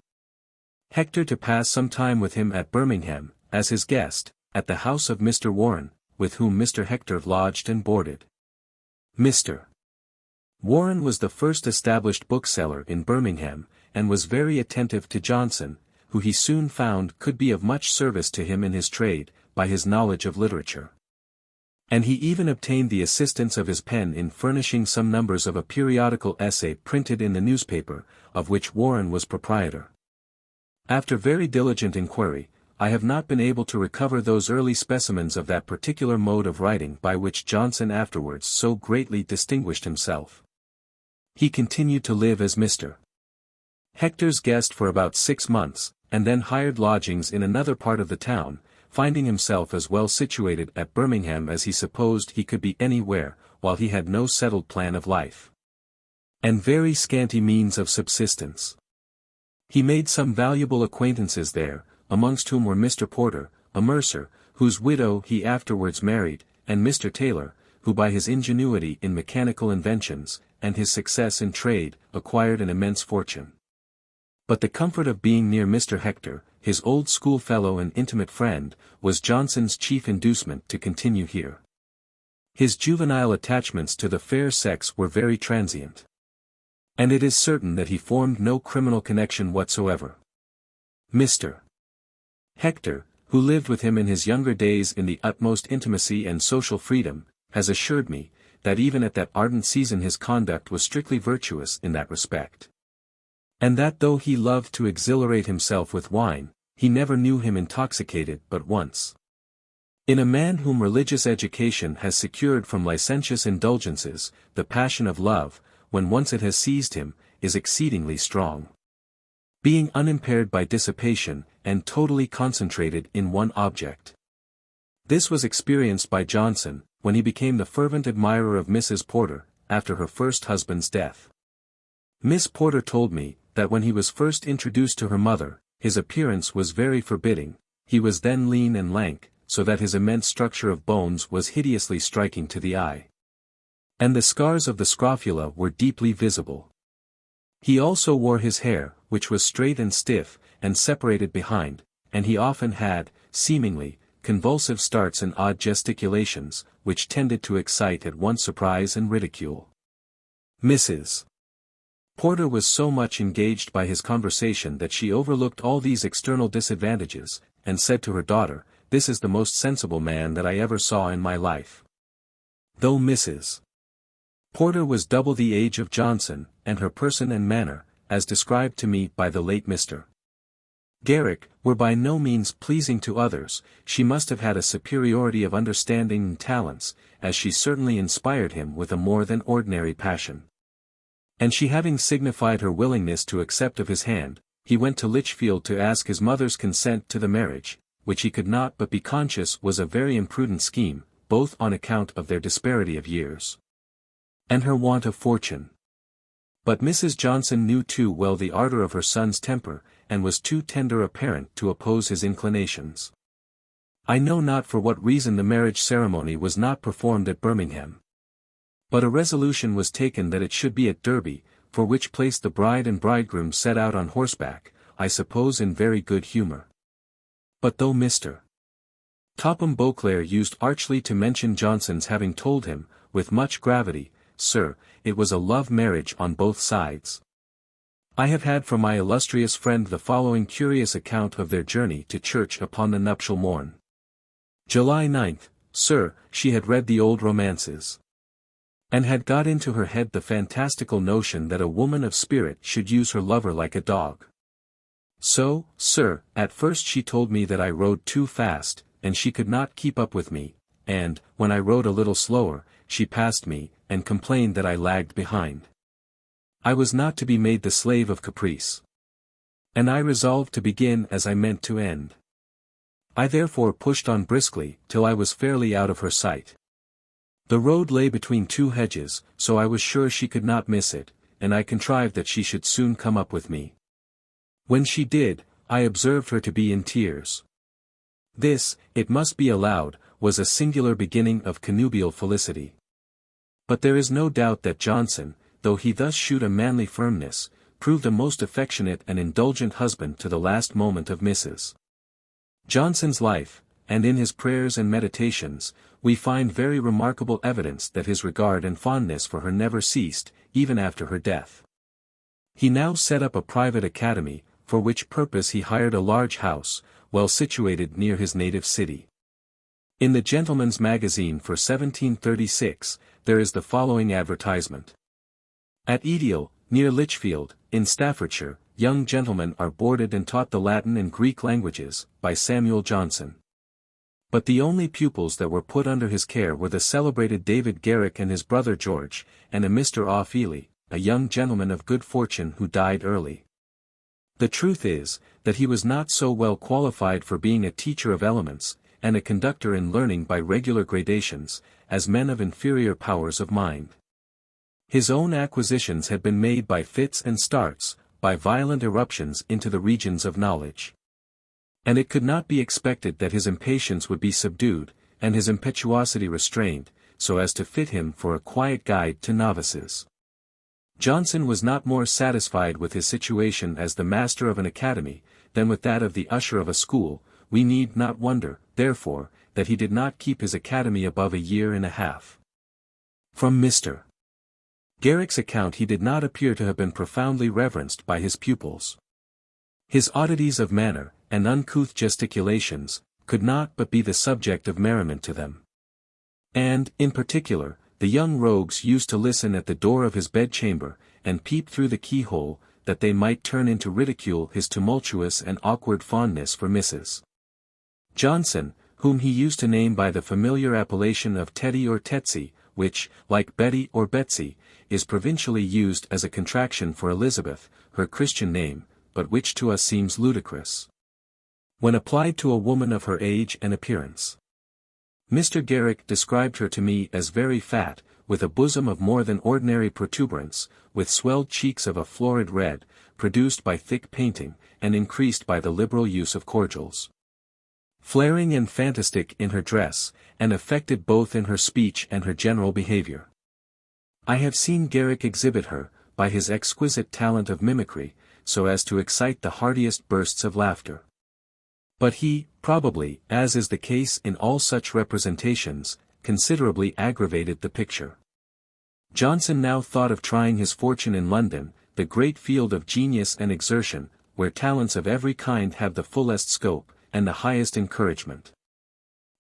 Hector to pass some time with him at Birmingham, as his guest, at the house of Mr. Warren, with whom Mr. Hector lodged and boarded. Mr. Warren was the first established bookseller in Birmingham, and was very attentive to Johnson, who he soon found could be of much service to him in his trade, by his knowledge of literature. And he even obtained the assistance of his pen in furnishing some numbers of a periodical essay printed in the newspaper, of which Warren was proprietor. After very diligent inquiry, I have not been able to recover those early specimens of that particular mode of writing by which Johnson afterwards so greatly distinguished himself. He continued to live as Mr. Hector's guest for about 6 months, and then hired lodgings in another part of the town, finding himself as well situated at Birmingham as he supposed he could be anywhere, while he had no settled plan of life, and very scanty means of subsistence. He made some valuable acquaintances there, amongst whom were Mr. Porter, a mercer, whose widow he afterwards married, and Mr. Taylor, who by his ingenuity in mechanical inventions, and his success in trade, acquired an immense fortune. But the comfort of being near Mr. Hector, his old schoolfellow and intimate friend, was Johnson's chief inducement to continue here. His juvenile attachments to the fair sex were very transient. And it is certain that he formed no criminal connection whatsoever. Mr. Hector, who lived with him in his younger days in the utmost intimacy and social freedom, has assured me, that even at that ardent season his conduct was strictly virtuous in that respect. And that though he loved to exhilarate himself with wine, he never knew him intoxicated but once. In a man whom religious education has secured from licentious indulgences, the passion of love, when once it has seized him, is exceedingly strong. Being unimpaired by dissipation, and totally concentrated in one object. This was experienced by Johnson, when he became the fervent admirer of Mrs. Porter, after her first husband's death. Miss Porter told me, that when he was first introduced to her mother, his appearance was very forbidding, he was then lean and lank, so that his immense structure of bones was hideously striking to the eye. And the scars of the scrofula were deeply visible. He also wore his hair, which was straight and stiff, and separated behind, and he often had, seemingly, convulsive starts and odd gesticulations, which tended to excite at once surprise and ridicule. Mrs. Porter was so much engaged by his conversation that she overlooked all these external disadvantages, and said to her daughter, "This is the most sensible man that I ever saw in my life." Though Mrs. Porter was double the age of Johnson, and her person and manner, as described to me by the late Mr. Garrick were by no means pleasing to others. She must have had a superiority of understanding and talents, as she certainly inspired him with a more than ordinary passion. And she having signified her willingness to accept of his hand, he went to Lichfield to ask his mother's consent to the marriage, which he could not but be conscious was a very imprudent scheme, both on account of their disparity of years and her want of fortune. But Mrs. Johnson knew too well the ardour of her son's temper, and was too tender a parent to oppose his inclinations. I know not for what reason the marriage ceremony was not performed at Birmingham. But a resolution was taken that it should be at Derby, for which place the bride and bridegroom set out on horseback, I suppose in very good humour. But though Mr. Topham Beauclerk used archly to mention Johnson's having told him, with much gravity, "Sir, it was a love marriage on both sides," I have had from my illustrious friend the following curious account of their journey to church upon the nuptial morn. July 9th, Sir, she had read the old romances, and had got into her head the fantastical notion that a woman of spirit should use her lover like a dog. So, sir, at first she told me that I rode too fast, and she could not keep up with me, and, when I rode a little slower, she passed me, and complained that I lagged behind. I was not to be made the slave of caprice, and I resolved to begin as I meant to end. I therefore pushed on briskly, till I was fairly out of her sight. The road lay between two hedges, so I was sure she could not miss it, and I contrived that she should soon come up with me. When she did, I observed her to be in tears. This, it must be allowed, was a singular beginning of connubial felicity. But there is no doubt that Johnson, though he thus shewed a manly firmness, proved a most affectionate and indulgent husband to the last moment of Mrs. Johnson's life, and in his prayers and meditations, we find very remarkable evidence that his regard and fondness for her never ceased, even after her death. He now set up a private academy, for which purpose he hired a large house, well situated near his native city. In the Gentleman's Magazine for 1736, there is the following advertisement. At Edial, near Lichfield, in Staffordshire, young gentlemen are boarded and taught the Latin and Greek languages, by Samuel Johnson. But the only pupils that were put under his care were the celebrated David Garrick and his brother George, and a Mr. O'Feely, a young gentleman of good fortune who died early. The truth is, that he was not so well qualified for being a teacher of elements, and a conductor in learning by regular gradations, as men of inferior powers of mind. His own acquisitions had been made by fits and starts, by violent eruptions into the regions of knowledge. And it could not be expected that his impatience would be subdued, and his impetuosity restrained, so as to fit him for a quiet guide to novices. Johnson was not more satisfied with his situation as the master of an academy, than with that of the usher of a school. We need not wonder, therefore, that he did not keep his academy above a year and a half. From Mr. Garrick's account he did not appear to have been profoundly reverenced by his pupils. His oddities of manner, and uncouth gesticulations, could not but be the subject of merriment to them. And, in particular, the young rogues used to listen at the door of his bedchamber, and peep through the keyhole, that they might turn into ridicule his tumultuous and awkward fondness for Mrs. Johnson, whom he used to name by the familiar appellation of Teddy or Tetsy, which, like Betty or Betsy, is provincially used as a contraction for Elizabeth, her Christian name, but which to us seems ludicrous when applied to a woman of her age and appearance. Mr. Garrick described her to me as very fat, with a bosom of more than ordinary protuberance, with swelled cheeks of a florid red, produced by thick painting, and increased by the liberal use of cordials. Flaring and fantastic in her dress, and affected both in her speech and her general behavior. I have seen Garrick exhibit her, by his exquisite talent of mimicry, so as to excite the heartiest bursts of laughter. But he, probably, as is the case in all such representations, considerably aggravated the picture. Johnson now thought of trying his fortune in London, the great field of genius and exertion, where talents of every kind have the fullest scope, and the highest encouragement.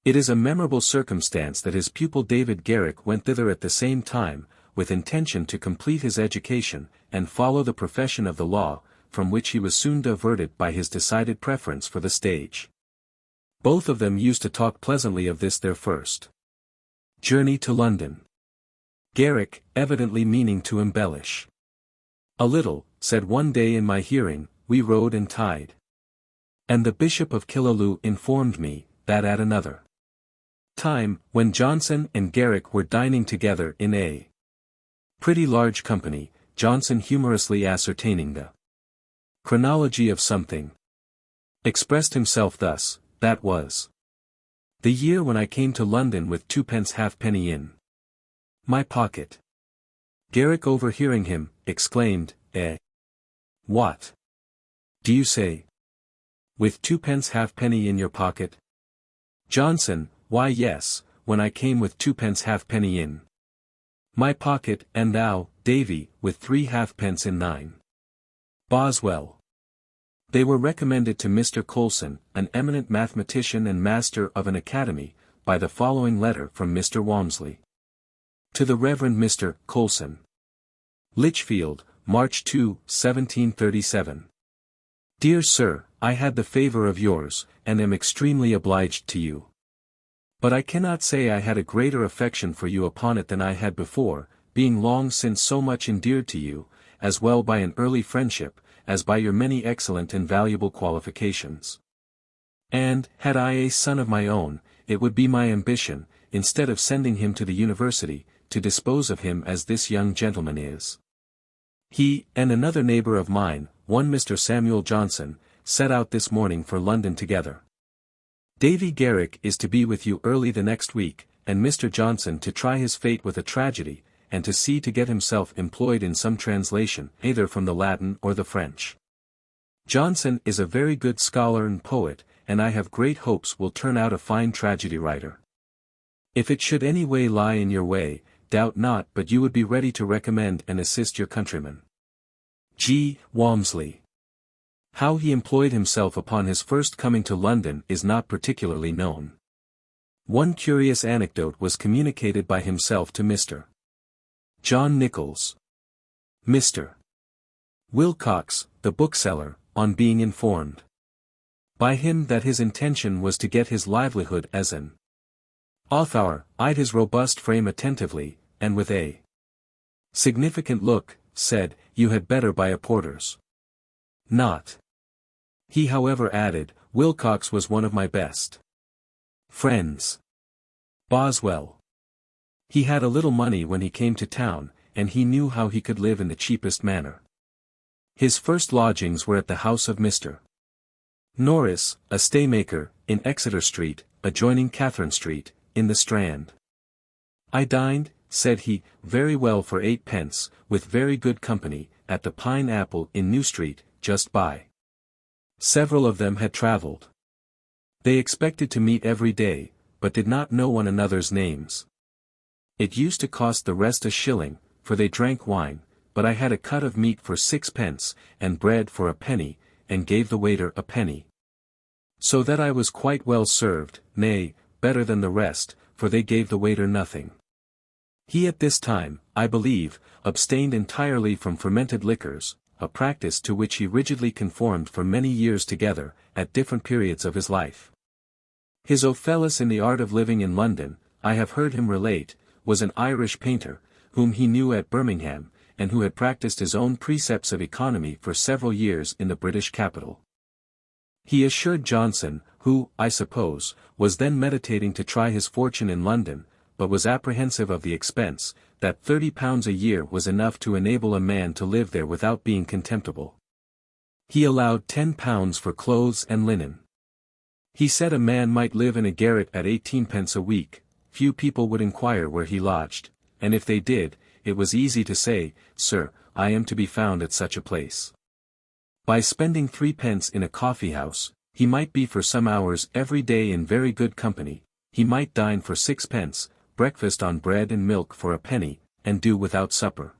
It is a memorable circumstance that his pupil David Garrick went thither at the same time, with intention to complete his education, and follow the profession of the law, from which he was soon diverted by his decided preference for the stage. Both of them used to talk pleasantly of this their first journey to London. Garrick, evidently meaning to embellish a little, said one day in my hearing, "We rode and tied. And the Bishop of Killaloe informed me, that at another time, when Johnson and Garrick were dining together in a pretty large company, Johnson humorously ascertaining the chronology of something, expressed himself thus, that was the year when I came to London with 2 pence halfpenny in my pocket." Garrick, overhearing him, exclaimed, "Eh? What do you say? With 2 pence halfpenny in your pocket?" Johnson, "Why yes, when I came with 2 pence halfpenny in my pocket, and thou, Davy, with 3 halfpence in thine." Boswell. They were recommended to Mr. Coulson, an eminent mathematician and master of an academy, by the following letter from Mr. Walmsley. To the Reverend Mr. Coulson. Lichfield, March 2, 1737. Dear Sir, I had the favour of yours, and am extremely obliged to you. But I cannot say I had a greater affection for you upon it than I had before, being long since so much endeared to you, as well by an early friendship, as by your many excellent and valuable qualifications. And, had I a son of my own, it would be my ambition, instead of sending him to the university, to dispose of him as this young gentleman is. He, and another neighbour of mine, one Mr. Samuel Johnson, set out this morning for London together. Davy Garrick is to be with you early the next week, and Mr. Johnson to try his fate with a tragedy, and to see to get himself employed in some translation, either from the Latin or the French. Johnson is a very good scholar and poet, and I have great hopes will turn out a fine tragedy writer. If it should any way lie in your way, doubt not but you would be ready to recommend and assist your countryman. G. Walmsley. How he employed himself upon his first coming to London is not particularly known. One curious anecdote was communicated by himself to Mr. John Nichols. Mr. Wilcox, the bookseller, on being informed by him that his intention was to get his livelihood as an author, eyed his robust frame attentively, and with a significant look, said, "You had better buy a porter's knot." He however added, "Wilcox was one of my best friends." Boswell. He had a little money when he came to town, and he knew how he could live in the cheapest manner. His first lodgings were at the house of Mr. Norris, a staymaker, in Exeter Street, adjoining Catherine Street, in the Strand. "I dined," said he, "very well for 8 pence, with very good company, at the Pine Apple in New Street, just by." Several of them had travelled. They expected to meet every day, but did not know one another's names. It used to cost the rest a shilling, for they drank wine, but I had a cut of meat for 6 pence, and bread for a penny, and gave the waiter a penny. So that I was quite well served, nay, better than the rest, for they gave the waiter nothing. He at this time, I believe, abstained entirely from fermented liquors, a practice to which he rigidly conformed for many years together, at different periods of his life. His Ophellis in the Art of Living in London, I have heard him relate, was an Irish painter, whom he knew at Birmingham, and who had practiced his own precepts of economy for several years in the British capital. He assured Johnson, who, I suppose, was then meditating to try his fortune in London, but was apprehensive of the expense, that £30 a year was enough to enable a man to live there without being contemptible. He allowed £10 for clothes and linen. He said a man might live in a garret at 18 pence a week, few people would inquire where he lodged, and if they did, it was easy to say, "Sir, I am to be found at such a place." By spending 3 pence in a coffee-house, he might be for some hours every day in very good company, he might dine for 6 pence, breakfast on bread and milk for a penny, and do without supper.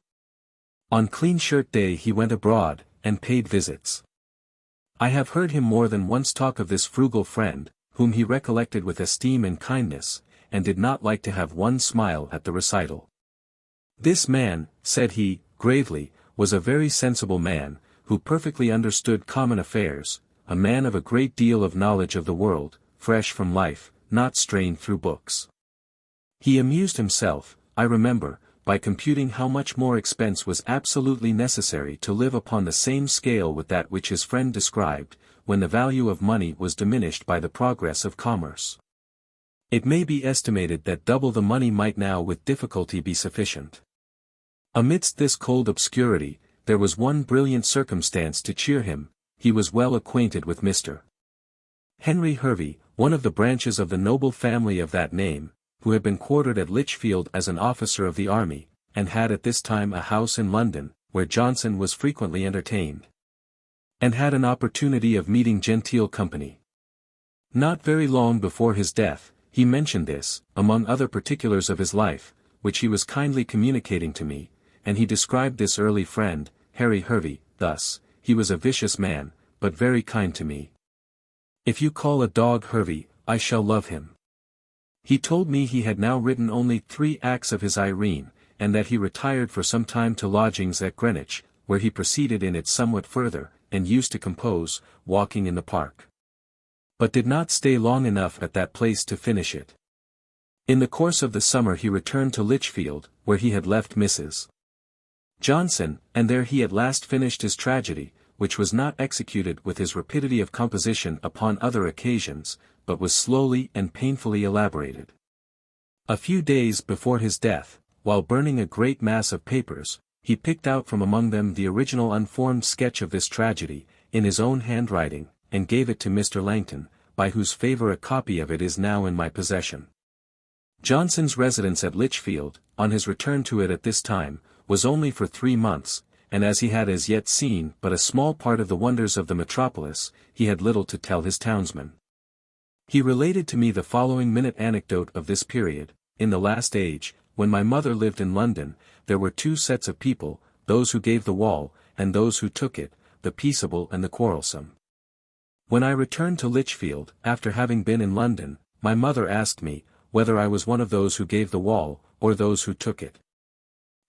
On clean shirt day he went abroad, and paid visits. I have heard him more than once talk of this frugal friend, whom he recollected with esteem and kindness, and did not like to have one smile at the recital. This man, said he, gravely, was a very sensible man, who perfectly understood common affairs, a man of a great deal of knowledge of the world, fresh from life, not strained through books. He amused himself, I remember, by computing how much more expense was absolutely necessary to live upon the same scale with that which his friend described, when the value of money was diminished by the progress of commerce. It may be estimated that double the money might now with difficulty be sufficient. Amidst this cold obscurity, there was one brilliant circumstance to cheer him: he was well acquainted with Mr. Henry Hervey, one of the branches of the noble family of that name, who had been quartered at Lichfield as an officer of the army, and had at this time a house in London, where Johnson was frequently entertained, and had an opportunity of meeting genteel company. Not very long before his death, he mentioned this, among other particulars of his life, which he was kindly communicating to me, and he described this early friend, Harry Hervey, thus: "He was a vicious man, but very kind to me. If you call a dog Hervey, I shall love him." He told me he had now written only 3 acts of his Irene, and that he retired for some time to lodgings at Greenwich, where he proceeded in it somewhat further, and used to compose, walking in the park, but did not stay long enough at that place to finish it. In the course of the summer he returned to Lichfield, where he had left Mrs. Johnson, and there he at last finished his tragedy, which was not executed with his rapidity of composition upon other occasions, but was slowly and painfully elaborated. A few days before his death, while burning a great mass of papers, he picked out from among them the original unformed sketch of this tragedy, in his own handwriting, and gave it to Mr. Langton, by whose favour a copy of it is now in my possession. Johnson's residence at Lichfield, on his return to it at this time, was only for 3 months, and as he had as yet seen but a small part of the wonders of the metropolis, he had little to tell his townsmen. He related to me the following minute anecdote of this period: "In the last age, when my mother lived in London, there were 2 sets of people, those who gave the wall, and those who took it, the peaceable and the quarrelsome. When I returned to Lichfield, after having been in London, my mother asked me, whether I was one of those who gave the wall, or those who took it.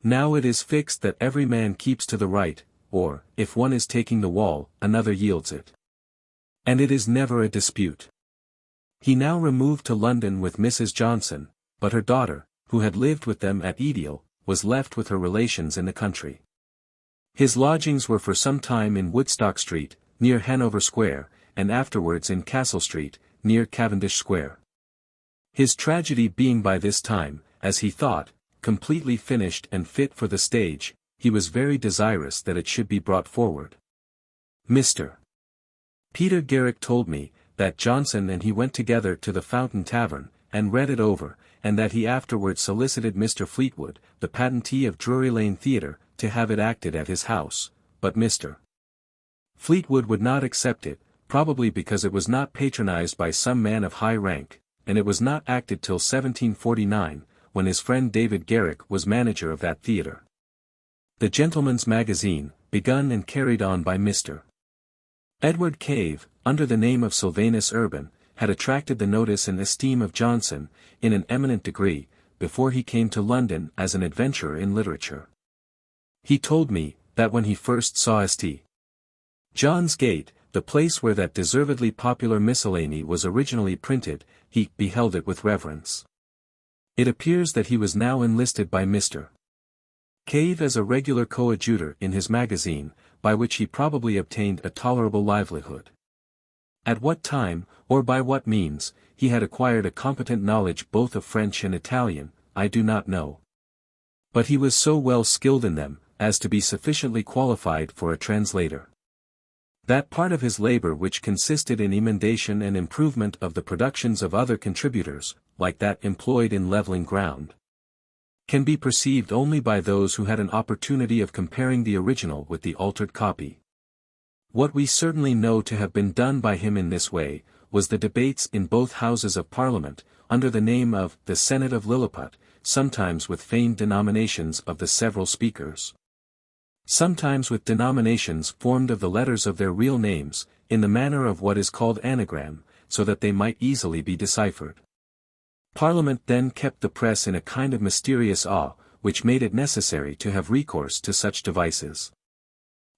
Now it is fixed that every man keeps to the right, or, if one is taking the wall, another yields it. And it is never a dispute." He now removed to London with Mrs. Johnson, but her daughter, who had lived with them at Edial, was left with her relations in the country. His lodgings were for some time in Woodstock Street, near Hanover Square, and afterwards in Castle Street, near Cavendish Square. His tragedy being by this time, as he thought, completely finished and fit for the stage, he was very desirous that it should be brought forward. Mr. Peter Garrick told me, that Johnson and he went together to the Fountain Tavern, and read it over, and that he afterwards solicited Mr. Fleetwood, the patentee of Drury Lane Theatre, to have it acted at his house, but Mr. Fleetwood would not accept it, probably because it was not patronized by some man of high rank, and it was not acted till 1749, when his friend David Garrick was manager of that theatre. The Gentleman's Magazine, begun and carried on by Mr. Edward Cave, under the name of Sylvanus Urban, had attracted the notice and esteem of Johnson, in an eminent degree, before he came to London as an adventurer in literature. He told me, that when he first saw St. John's Gate, the place where that deservedly popular miscellany was originally printed, he beheld it with reverence. It appears that he was now enlisted by Mr. Cave as a regular coadjutor in his magazine, by which he probably obtained a tolerable livelihood. At what time, or by what means, he had acquired a competent knowledge both of French and Italian, I do not know. But he was so well skilled in them, as to be sufficiently qualified for a translator. That part of his labor which consisted in emendation and improvement of the productions of other contributors, like that employed in leveling ground, can be perceived only by those who had an opportunity of comparing the original with the altered copy. What we certainly know to have been done by him in this way, was the debates in both Houses of Parliament, under the name of the Senate of Lilliput, sometimes with feigned denominations of the several speakers, sometimes with denominations formed of the letters of their real names, in the manner of what is called anagram, so that they might easily be deciphered. Parliament then kept the press in a kind of mysterious awe, which made it necessary to have recourse to such devices.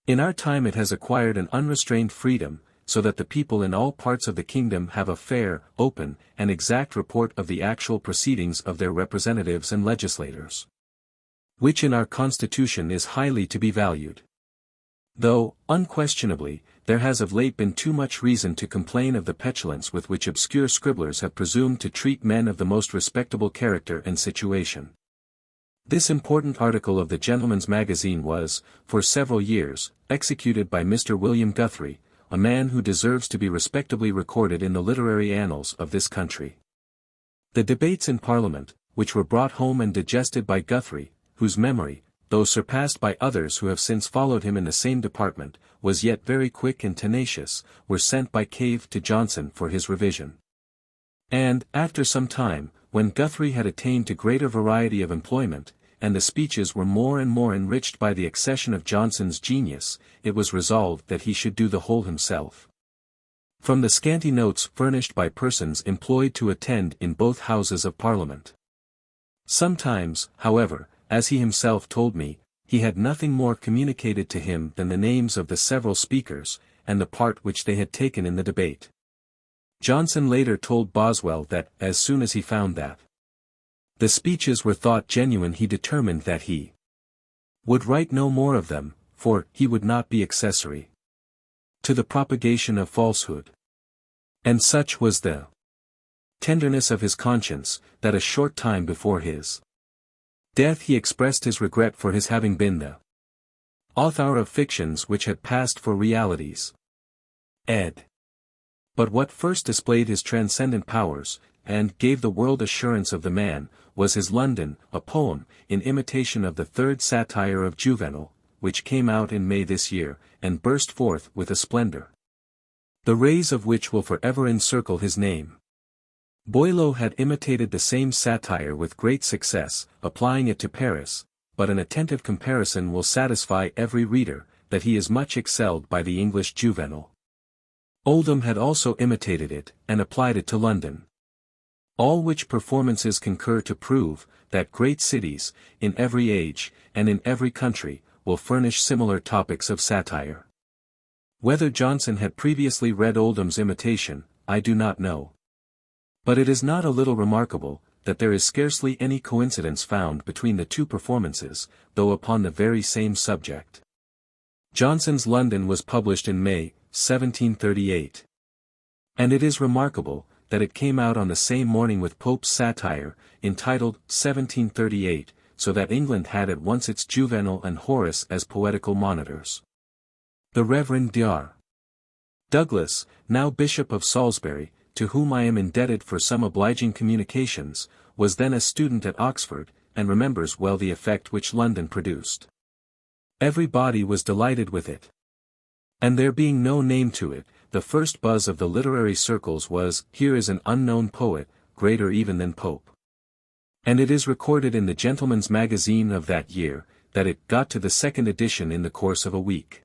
In our time it has acquired an unrestrained freedom, so that the people in all parts of the kingdom have a fair, open, and exact report of the actual proceedings of their representatives and legislators. Which in our Constitution is highly to be valued. Though, unquestionably, there has of late been too much reason to complain of the petulance with which obscure scribblers have presumed to treat men of the most respectable character and situation. This important article of the Gentleman's Magazine was, for several years, executed by Mr. William Guthrie, a man who deserves to be respectably recorded in the literary annals of this country. The debates in Parliament, which were brought home and digested by Guthrie, whose memory, though surpassed by others who have since followed him in the same department, was yet very quick and tenacious, were sent by Cave to Johnson for his revision. And, after some time, when Guthrie had attained to greater variety of employment, and the speeches were more and more enriched by the accession of Johnson's genius, it was resolved that he should do the whole himself. From the scanty notes furnished by persons employed to attend in both Houses of Parliament. Sometimes, however, as he himself told me, he had nothing more communicated to him than the names of the several speakers, and the part which they had taken in the debate. Johnson later told Boswell that, as soon as he found that the speeches were thought genuine, he determined that he would write no more of them, for he would not be accessory to the propagation of falsehood. And such was the tenderness of his conscience, that a short time before his death he expressed his regret for his having been the author of fictions which had passed for realities. Ed. But what first displayed his transcendent powers, and gave the world assurance of the man, was his London, a poem, in imitation of the third satire of Juvenal, which came out in May this year, and burst forth with a splendor, the rays of which will forever encircle his name. Boileau had imitated the same satire with great success, applying it to Paris, but an attentive comparison will satisfy every reader, that he is much excelled by the English Juvenal. Oldham had also imitated it, and applied it to London. All which performances concur to prove, that great cities, in every age, and in every country, will furnish similar topics of satire. Whether Johnson had previously read Oldham's imitation, I do not know. But it is not a little remarkable, that there is scarcely any coincidence found between the two performances, though upon the very same subject. Johnson's London was published in May, 1738. And it is remarkable, that it came out on the same morning with Pope's satire, entitled 1738, so that England had at once its Juvenal and Horace as poetical monitors. The Reverend Dr. Douglas, now Bishop of Salisbury, to whom I am indebted for some obliging communications, was then a student at Oxford, and remembers well the effect which London produced. Everybody was delighted with it. And there being no name to it, the first buzz of the literary circles was, "Here is an unknown poet, greater even than Pope." And it is recorded in the Gentleman's Magazine of that year, that it got to the second edition in the course of a week.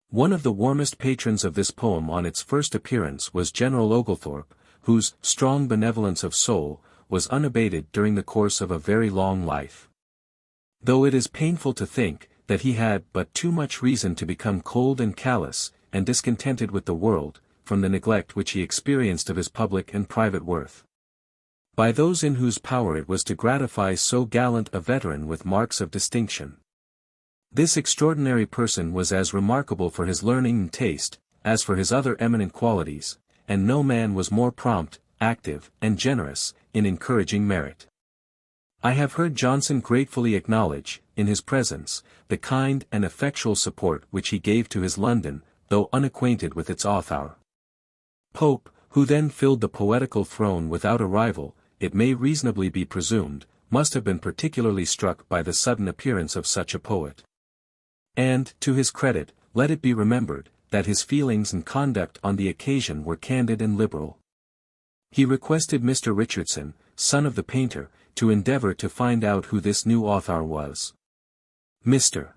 One of the warmest patrons of this poem on its first appearance was General Oglethorpe, whose strong benevolence of soul was unabated during the course of a very long life. Though it is painful to think, that he had but too much reason to become cold and callous, and discontented with the world, from the neglect which he experienced of his public and private worth, by those in whose power it was to gratify so gallant a veteran with marks of distinction. This extraordinary person was as remarkable for his learning and taste, as for his other eminent qualities, and no man was more prompt, active, and generous, in encouraging merit. I have heard Johnson gratefully acknowledge, in his presence, the kind and effectual support which he gave to his London, though unacquainted with its author. Pope, who then filled the poetical throne without a rival, it may reasonably be presumed, must have been particularly struck by the sudden appearance of such a poet. And, to his credit, let it be remembered, that his feelings and conduct on the occasion were candid and liberal. He requested Mr. Richardson, son of the painter, to endeavor to find out who this new author was. Mr.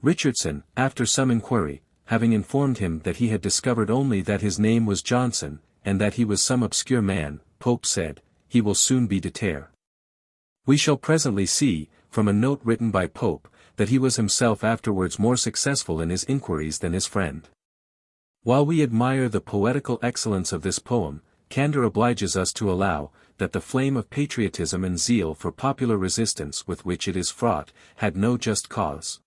Richardson, after some inquiry, having informed him that he had discovered only that his name was Johnson, and that he was some obscure man, Pope said, "He will soon be deterred." We shall presently see, from a note written by Pope, that he was himself afterwards more successful in his inquiries than his friend. While we admire the poetical excellence of this poem, candor obliges us to allow, that the flame of patriotism and zeal for popular resistance with which it is fraught, had no just cause.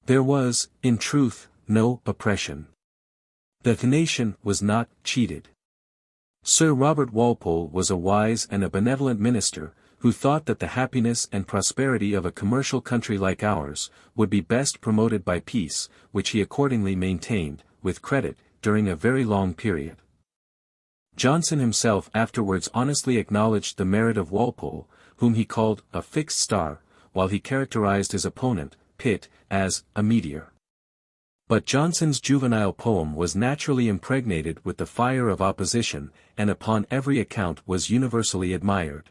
There was, in truth, no oppression. The nation was not cheated. Sir Robert Walpole was a wise and a benevolent minister, who thought that the happiness and prosperity of a commercial country like ours, would be best promoted by peace, which he accordingly maintained, with credit, during a very long period. Johnson himself afterwards honestly acknowledged the merit of Walpole, whom he called a fixed star, while he characterized his opponent, Pitt, as a meteor. But Johnson's juvenile poem was naturally impregnated with the fire of opposition, and upon every account was universally admired.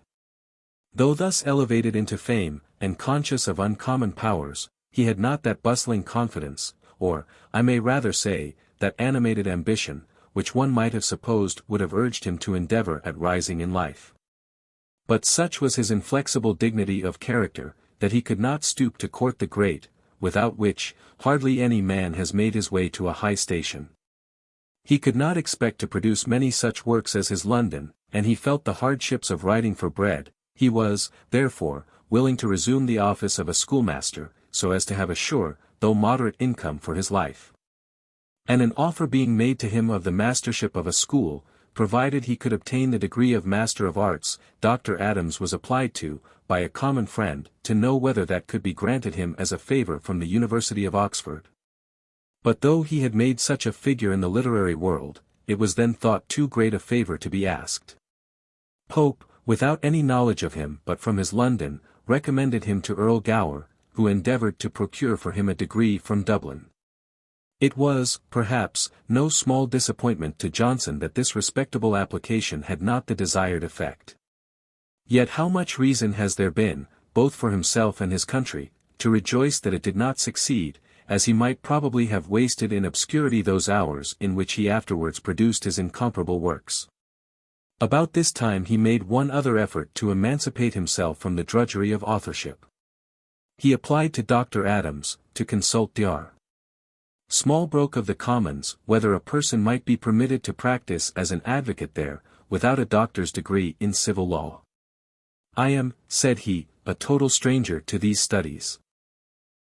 Though thus elevated into fame, and conscious of uncommon powers, he had not that bustling confidence, or, I may rather say, that animated ambition, which one might have supposed would have urged him to endeavor at rising in life. But such was his inflexible dignity of character, that he could not stoop to court the great, without which, hardly any man has made his way to a high station. He could not expect to produce many such works as his London, and he felt the hardships of writing for bread. He was, therefore, willing to resume the office of a schoolmaster, so as to have a sure, though moderate income for his life. And an offer being made to him of the mastership of a school, provided he could obtain the degree of Master of Arts, Dr. Adams was applied to, by a common friend, to know whether that could be granted him as a favour from the University of Oxford. But though he had made such a figure in the literary world, it was then thought too great a favour to be asked. Pope, without any knowledge of him but from his London, recommended him to Earl Gower, who endeavoured to procure for him a degree from Dublin. It was, perhaps, no small disappointment to Johnson that this respectable application had not the desired effect. Yet how much reason has there been, both for himself and his country, to rejoice that it did not succeed, as he might probably have wasted in obscurity those hours in which he afterwards produced his incomparable works. About this time he made one other effort to emancipate himself from the drudgery of authorship. He applied to Dr. Adams, to consult Dr. Smallbroke of the Commons, whether a person might be permitted to practice as an advocate there, without a doctor's degree in civil law. I am, said he, a total stranger to these studies.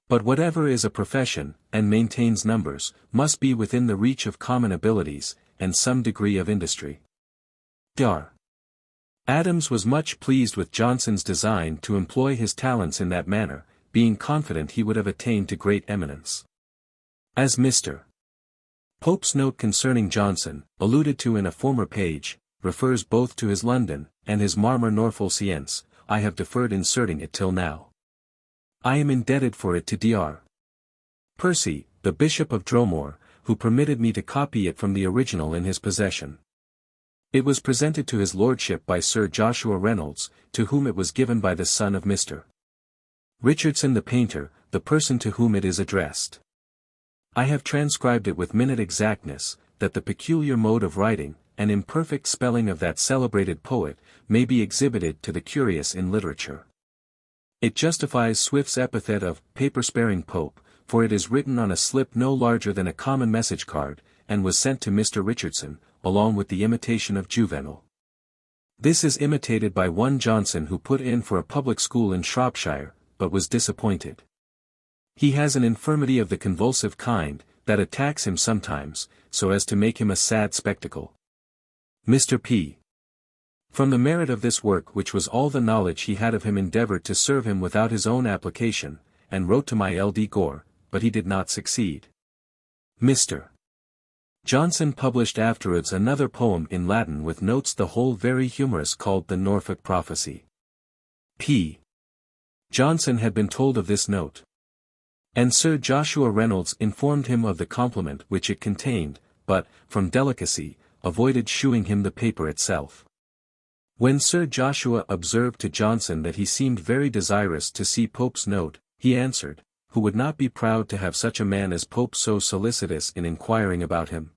But whatever is a profession, and maintains numbers, must be within the reach of common abilities, and some degree of industry. Dr. Adams was much pleased with Johnson's design to employ his talents in that manner, being confident he would have attained to great eminence. As Mr. Pope's note concerning Johnson, alluded to in a former page, refers both to his London, and his Marmor Norfolciense, I have deferred inserting it till now. I am indebted for it to Dr. Percy, the Bishop of Dromore, who permitted me to copy it from the original in his possession. It was presented to his lordship by Sir Joshua Reynolds, to whom it was given by the son of Mr. Richardson the painter, the person to whom it is addressed. I have transcribed it with minute exactness, that the peculiar mode of writing, and imperfect spelling of that celebrated poet, may be exhibited to the curious in literature. It justifies Swift's epithet of paper-sparing Pope, for it is written on a slip no larger than a common message card, and was sent to Mr. Richardson, along with the imitation of Juvenal. This is imitated by one Johnson who put in for a public school in Shropshire, but was disappointed. He has an infirmity of the convulsive kind, that attacks him sometimes, so as to make him a sad spectacle. Mr. P. From the merit of this work, which was all the knowledge he had of him, endeavored to serve him without his own application, and wrote to my L.D. Gore, but he did not succeed. Mr. Johnson published afterwards another poem in Latin with notes, the whole very humorous, called the Norfolk Prophecy. P. Johnson had been told of this note, and Sir Joshua Reynolds informed him of the compliment which it contained, but, from delicacy, avoided shewing him the paper itself. When Sir Joshua observed to Johnson that he seemed very desirous to see Pope's note, he answered, who would not be proud to have such a man as Pope so solicitous in inquiring about him?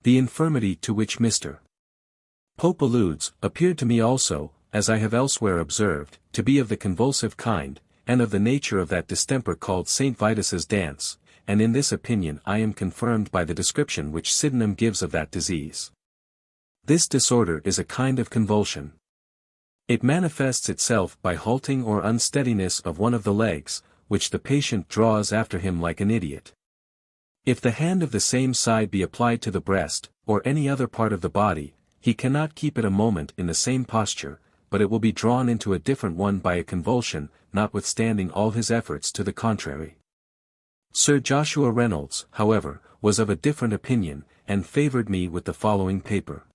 The infirmity to which Mr. Pope alludes, appeared to me also, as I have elsewhere observed, to be of the convulsive kind, and of the nature of that distemper called St. Vitus's dance, and in this opinion I am confirmed by the description which Sydenham gives of that disease. This disorder is a kind of convulsion. It manifests itself by halting or unsteadiness of one of the legs, which the patient draws after him like an idiot. If the hand of the same side be applied to the breast, or any other part of the body, he cannot keep it a moment in the same posture, but it will be drawn into a different one by a convulsion, notwithstanding all his efforts to the contrary. Sir Joshua Reynolds, however, was of a different opinion, and favoured me with the following paper.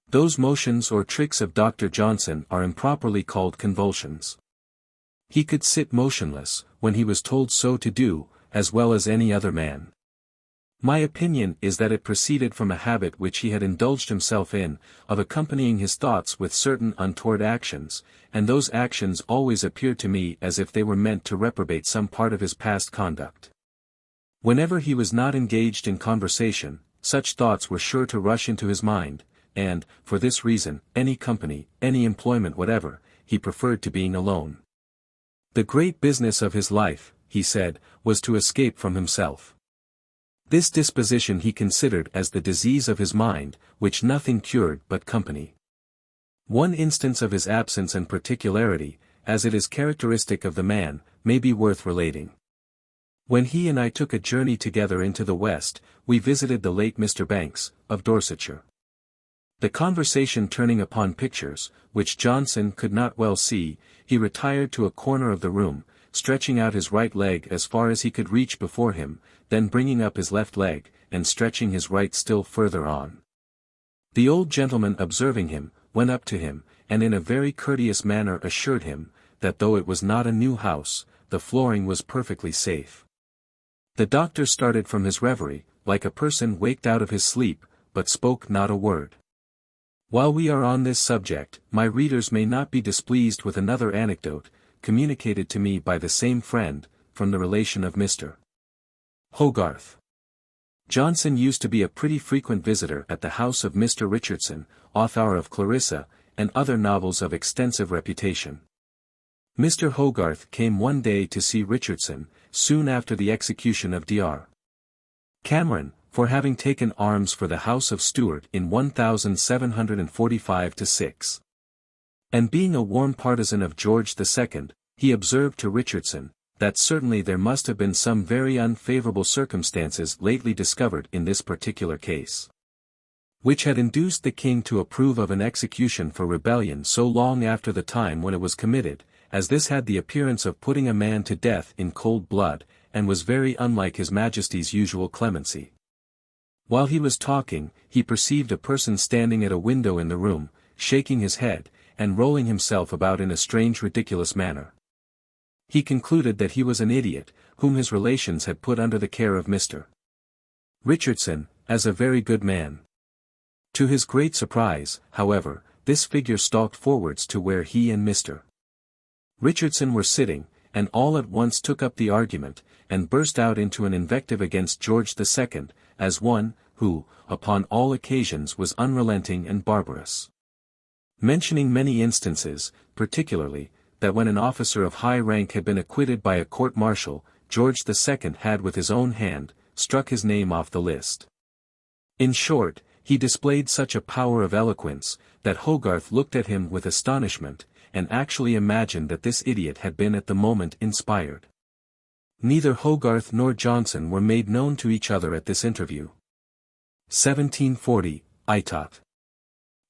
Those motions or tricks of Dr. Johnson are improperly called convulsions. He could sit motionless, when he was told so to do, as well as any other man. My opinion is that it proceeded from a habit which he had indulged himself in, of accompanying his thoughts with certain untoward actions, and those actions always appeared to me as if they were meant to reprobate some part of his past conduct. Whenever he was not engaged in conversation, such thoughts were sure to rush into his mind, and, for this reason, any company, any employment whatever, he preferred to being alone. The great business of his life, he said, was to escape from himself. This disposition he considered as the disease of his mind, which nothing cured but company. One instance of his absence and particularity, as it is characteristic of the man, may be worth relating. When he and I took a journey together into the West, we visited the late Mr. Banks, of Dorsetshire. The conversation turning upon pictures, which Johnson could not well see, he retired to a corner of the room, stretching out his right leg as far as he could reach before him, then bringing up his left leg, and stretching his right still further on. The old gentleman observing him, went up to him, and in a very courteous manner assured him, that though it was not a new house, the flooring was perfectly safe. The doctor started from his reverie, like a person waked out of his sleep, but spoke not a word. While we are on this subject, my readers may not be displeased with another anecdote, communicated to me by the same friend, from the relation of Mr. Hogarth. Johnson used to be a pretty frequent visitor at the house of Mr. Richardson, author of Clarissa, and other novels of extensive reputation. Mr. Hogarth came one day to see Richardson, soon after the execution of Dr. Cameron, for having taken arms for the House of Stuart in 1745-6. And being a warm partisan of George II, he observed to Richardson, that certainly there must have been some very unfavourable circumstances lately discovered in this particular case, which had induced the king to approve of an execution for rebellion so long after the time when it was committed, as this had the appearance of putting a man to death in cold blood, and was very unlike his Majesty's usual clemency. While he was talking, he perceived a person standing at a window in the room, shaking his head, and rolling himself about in a strange ridiculous manner. He concluded that he was an idiot, whom his relations had put under the care of Mr. Richardson, as a very good man. To his great surprise, however, this figure stalked forwards to where he and Mr. Richardson were sitting, and all at once took up the argument, and burst out into an invective against George II, as one, who, upon all occasions was unrelenting and barbarous. Mentioning many instances, particularly, that when an officer of high rank had been acquitted by a court-martial, George II had with his own hand, struck his name off the list. In short, he displayed such a power of eloquence, that Hogarth looked at him with astonishment, and actually imagined that this idiot had been at the moment inspired. Neither Hogarth nor Johnson were made known to each other at this interview. 1740, Itot.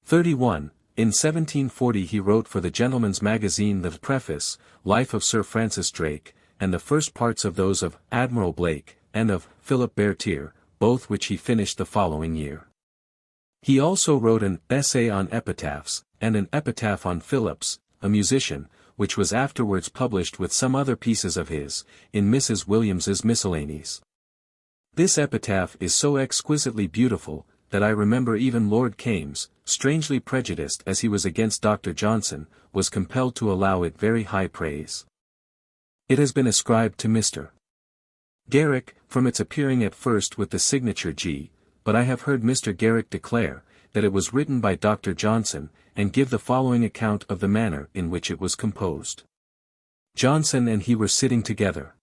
31. In 1740 he wrote for the Gentleman's Magazine the preface, Life of Sir Francis Drake, and the first parts of those of Admiral Blake, and of Philip Bertier, both which he finished the following year. He also wrote an essay on epitaphs, and an epitaph on Phillips, a musician, which was afterwards published with some other pieces of his, in Mrs. Williams's Miscellanies. This epitaph is so exquisitely beautiful, that I remember even Lord Kames, strangely prejudiced as he was against Dr. Johnson, was compelled to allow it very high praise. It has been ascribed to Mr. Garrick, from its appearing at first with the signature G, but I have heard Mr. Garrick declare, that it was written by Dr. Johnson, and give the following account of the manner in which it was composed. Johnson and he were sitting together.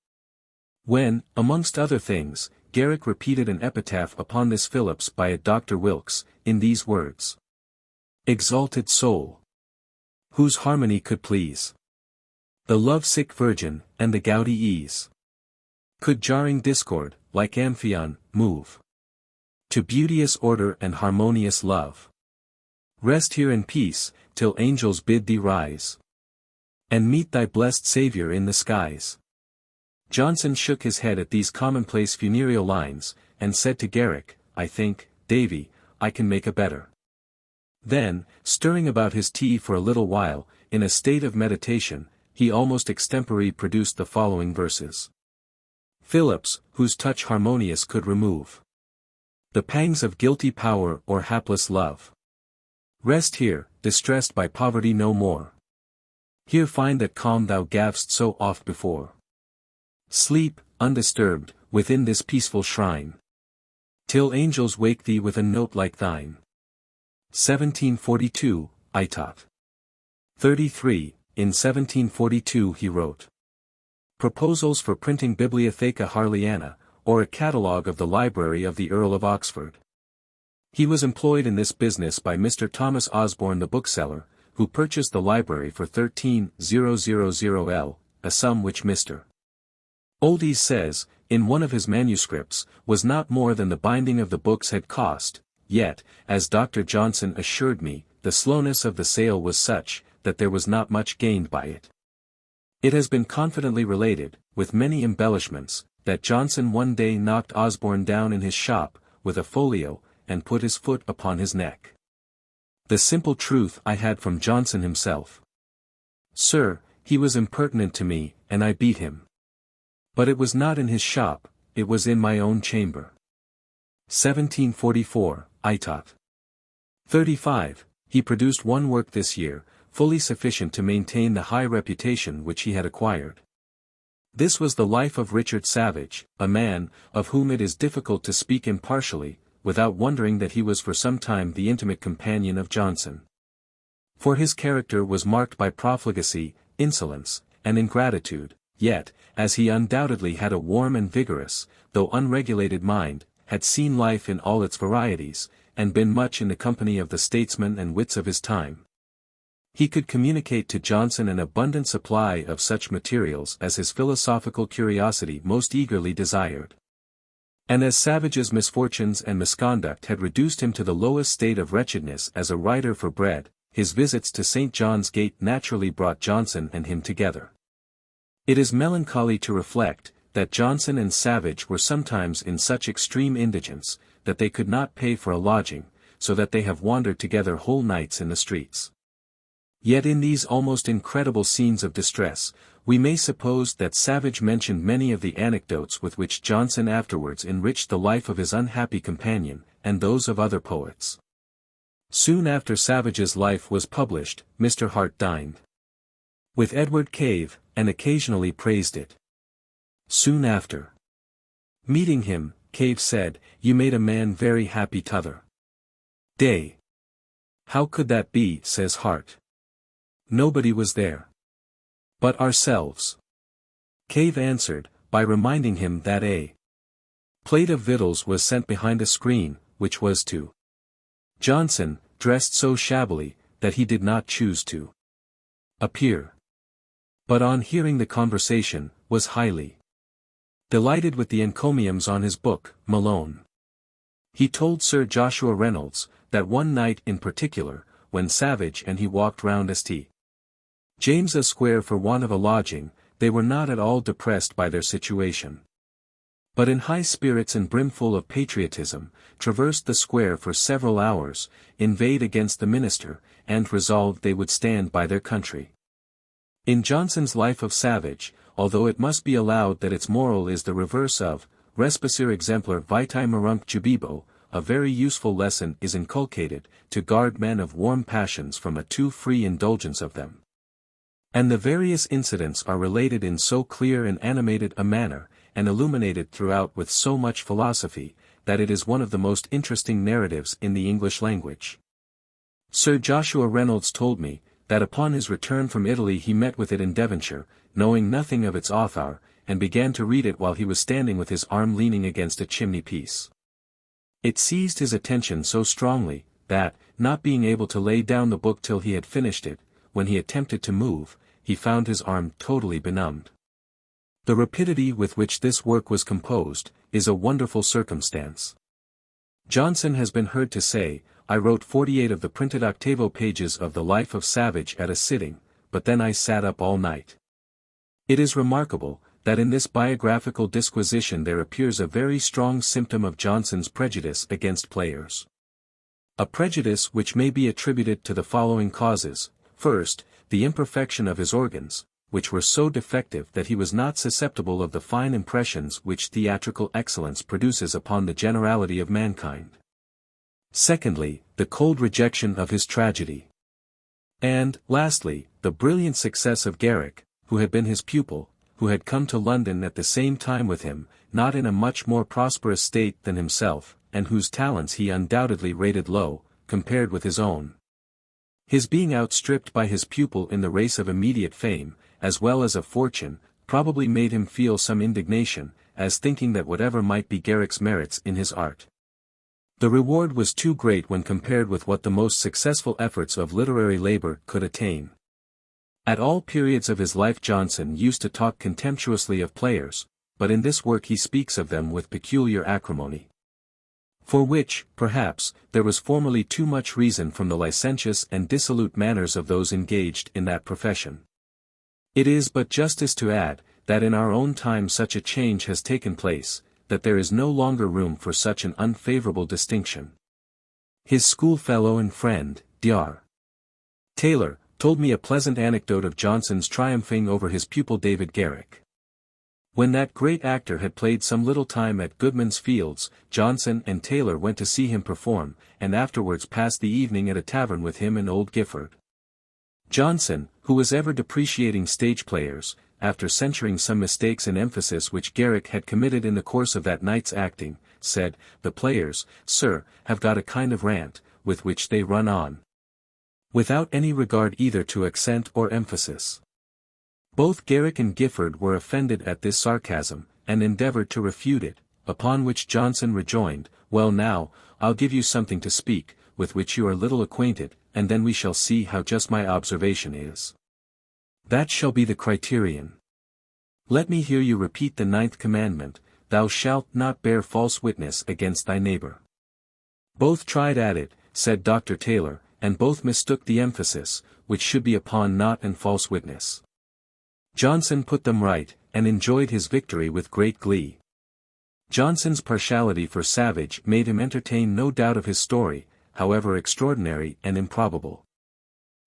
When, amongst other things, Garrick repeated an epitaph upon this Phillips by a Dr. Wilkes, in these words. Exalted soul! Whose harmony could please the love-sick virgin, and the gouty ease could jarring discord, like Amphion, move to beauteous order and harmonious love. Rest here in peace, till angels bid thee rise, and meet thy blessed Saviour in the skies. Johnson shook his head at these commonplace funereal lines, and said to Garrick, I think, Davy, I can make a better. Then, stirring about his tea for a little while, in a state of meditation, he almost extempore produced the following verses. Phillips, whose touch harmonious could remove the pangs of guilty power or hapless love. Rest here, distressed by poverty no more. Here find that calm thou gav'st so oft before. Sleep, undisturbed, within this peaceful shrine, till angels wake thee with a note like thine. 1742, Itot. 33, in 1742 he wrote. Proposals for printing Bibliotheca Harleiana, or a catalogue of the library of the Earl of Oxford. He was employed in this business by Mr. Thomas Osborne the bookseller, who purchased the library for 13,000L, a sum which Mr. Oldys says, in one of his manuscripts, was not more than the binding of the books had cost, yet, as Dr. Johnson assured me, the slowness of the sale was such, that there was not much gained by it. It has been confidently related, with many embellishments, that Johnson one day knocked Osborne down in his shop, with a folio, and put his foot upon his neck. The simple truth I had from Johnson himself. Sir, he was impertinent to me, and I beat him. But it was not in his shop, it was in my own chamber. 1744, Itot. 35, he produced one work this year, fully sufficient to maintain the high reputation which he had acquired. This was the life of Richard Savage, a man, of whom it is difficult to speak impartially, without wondering that he was for some time the intimate companion of Johnson. For his character was marked by profligacy, insolence, and ingratitude, yet, as he undoubtedly had a warm and vigorous, though unregulated mind, had seen life in all its varieties, and been much in the company of the statesmen and wits of his time. He could communicate to Johnson an abundant supply of such materials as his philosophical curiosity most eagerly desired. And as Savage's misfortunes and misconduct had reduced him to the lowest state of wretchedness as a writer for bread, his visits to St. John's Gate naturally brought Johnson and him together. It is melancholy to reflect, that Johnson and Savage were sometimes in such extreme indigence, that they could not pay for a lodging, so that they have wandered together whole nights in the streets. Yet in these almost incredible scenes of distress, we may suppose that Savage mentioned many of the anecdotes with which Johnson afterwards enriched the life of his unhappy companion, and those of other poets. Soon after Savage's life was published, Mr. Hart dined with Edward Cave, and occasionally praised it. Soon after meeting him, Cave said, "You made a man very happy t'other day." "How could that be?" says Hart. "Nobody was there but ourselves." Cave answered, by reminding him that a plate of victuals was sent behind a screen, which was to Johnson, dressed so shabbily, that he did not choose to appear. But on hearing the conversation, was highly delighted with the encomiums on his book, Malone. He told Sir Joshua Reynolds, that one night in particular, when Savage and he walked round St. James's Square for want of a lodging, they were not at all depressed by their situation, but in high spirits and brimful of patriotism, traversed the square for several hours, inveighed against the minister, and resolved they would stand by their country. In Johnson's Life of Savage, although it must be allowed that its moral is the reverse of Respicer exemplar vitae morumque jubibo, a very useful lesson is inculcated, to guard men of warm passions from a too free indulgence of them. And the various incidents are related in so clear and animated a manner, and illuminated throughout with so much philosophy, that it is one of the most interesting narratives in the English language. Sir Joshua Reynolds told me, that upon his return from Italy he met with it in Devonshire, knowing nothing of its author, and began to read it while he was standing with his arm leaning against a chimney-piece. It seized his attention so strongly, that, not being able to lay down the book till he had finished it, when he attempted to move, he found his arm totally benumbed. The rapidity with which this work was composed, is a wonderful circumstance. Johnson has been heard to say, "I wrote 48 of the printed octavo pages of the Life of Savage at a sitting, but then I sat up all night." It is remarkable, that in this biographical disquisition there appears a very strong symptom of Johnson's prejudice against players. A prejudice which may be attributed to the following causes: first, the imperfection of his organs, which were so defective that he was not susceptible of the fine impressions which theatrical excellence produces upon the generality of mankind. Secondly, the cold rejection of his tragedy. And, lastly, the brilliant success of Garrick, who had been his pupil, who had come to London at the same time with him, not in a much more prosperous state than himself, and whose talents he undoubtedly rated low, compared with his own. His being outstripped by his pupil in the race of immediate fame, as well as of fortune, probably made him feel some indignation, as thinking that whatever might be Garrick's merits in his art, the reward was too great when compared with what the most successful efforts of literary labor could attain. At all periods of his life Johnson used to talk contemptuously of players, but in this work he speaks of them with peculiar acrimony. For which, perhaps, there was formerly too much reason from the licentious and dissolute manners of those engaged in that profession. It is but justice to add, that in our own time such a change has taken place, that there is no longer room for such an unfavorable distinction. His schoolfellow and friend, Dr. Taylor, told me a pleasant anecdote of Johnson's triumphing over his pupil David Garrick. When that great actor had played some little time at Goodman's Fields, Johnson and Taylor went to see him perform, and afterwards passed the evening at a tavern with him and old Gifford. Johnson, who was ever depreciating stage players, after censuring some mistakes in emphasis which Garrick had committed in the course of that night's acting, said, "The players, sir, have got a kind of rant, with which they run on, without any regard either to accent or emphasis." Both Garrick and Gifford were offended at this sarcasm, and endeavored to refute it, upon which Johnson rejoined, "Well now, I'll give you something to speak, with which you are little acquainted, and then we shall see how just my observation is. That shall be the criterion. Let me hear you repeat the 9th commandment, Thou shalt not bear false witness against thy neighbor." Both tried at it, said Dr. Taylor, and both mistook the emphasis, which should be upon not and false witness. Johnson put them right, and enjoyed his victory with great glee. Johnson's partiality for Savage made him entertain no doubt of his story, however extraordinary and improbable.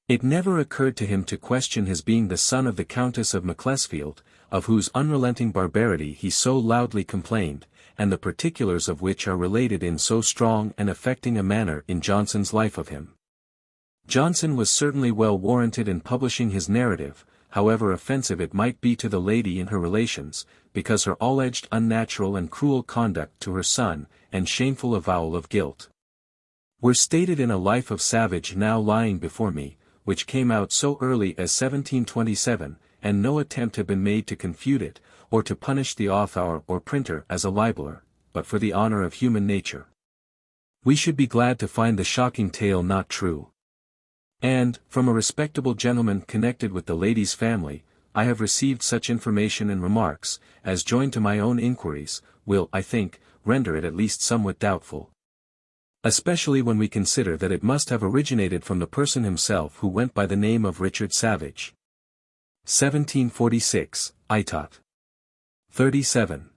It never occurred to him to question his being the son of the Countess of Macclesfield, of whose unrelenting barbarity he so loudly complained, and the particulars of which are related in so strong and affecting a manner in Johnson's life of him. Johnson was certainly well warranted in publishing his narrative, however offensive it might be to the lady in her relations, because her alleged unnatural and cruel conduct to her son, and shameful avowal of guilt, were stated in a Life of Savage now lying before me, which came out so early as 1727, and no attempt had been made to confute it, or to punish the author or printer as a libeller, but for the honor of human nature. We should be glad to find the shocking tale not true. And, from a respectable gentleman connected with the lady's family, I have received such information and remarks, as joined to my own inquiries, will, I think, render it at least somewhat doubtful. Especially when we consider that it must have originated from the person himself who went by the name of Richard Savage. 1746, Itot. 37.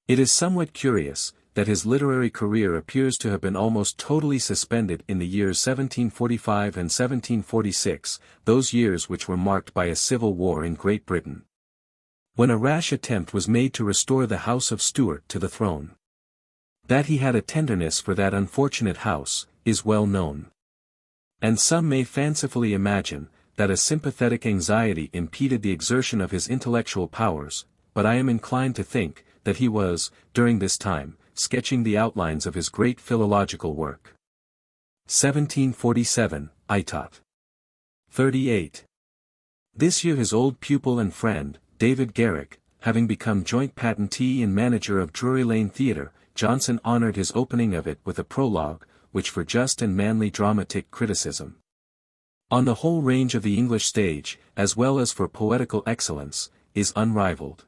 It is somewhat curious, that his literary career appears to have been almost totally suspended in the years 1745 and 1746, those years which were marked by a civil war in Great Britain, when a rash attempt was made to restore the House of Stuart to the throne. That he had a tenderness for that unfortunate house, is well known. And some may fancifully imagine, that a sympathetic anxiety impeded the exertion of his intellectual powers, but I am inclined to think, that he was, during this time, sketching the outlines of his great philological work. 1747, Itot. 38. This year his old pupil and friend, David Garrick, having become joint patentee and manager of Drury Lane Theatre, Johnson honoured his opening of it with a prologue, which for just and manly dramatic criticism on the whole range of the English stage, as well as for poetical excellence, is unrivalled.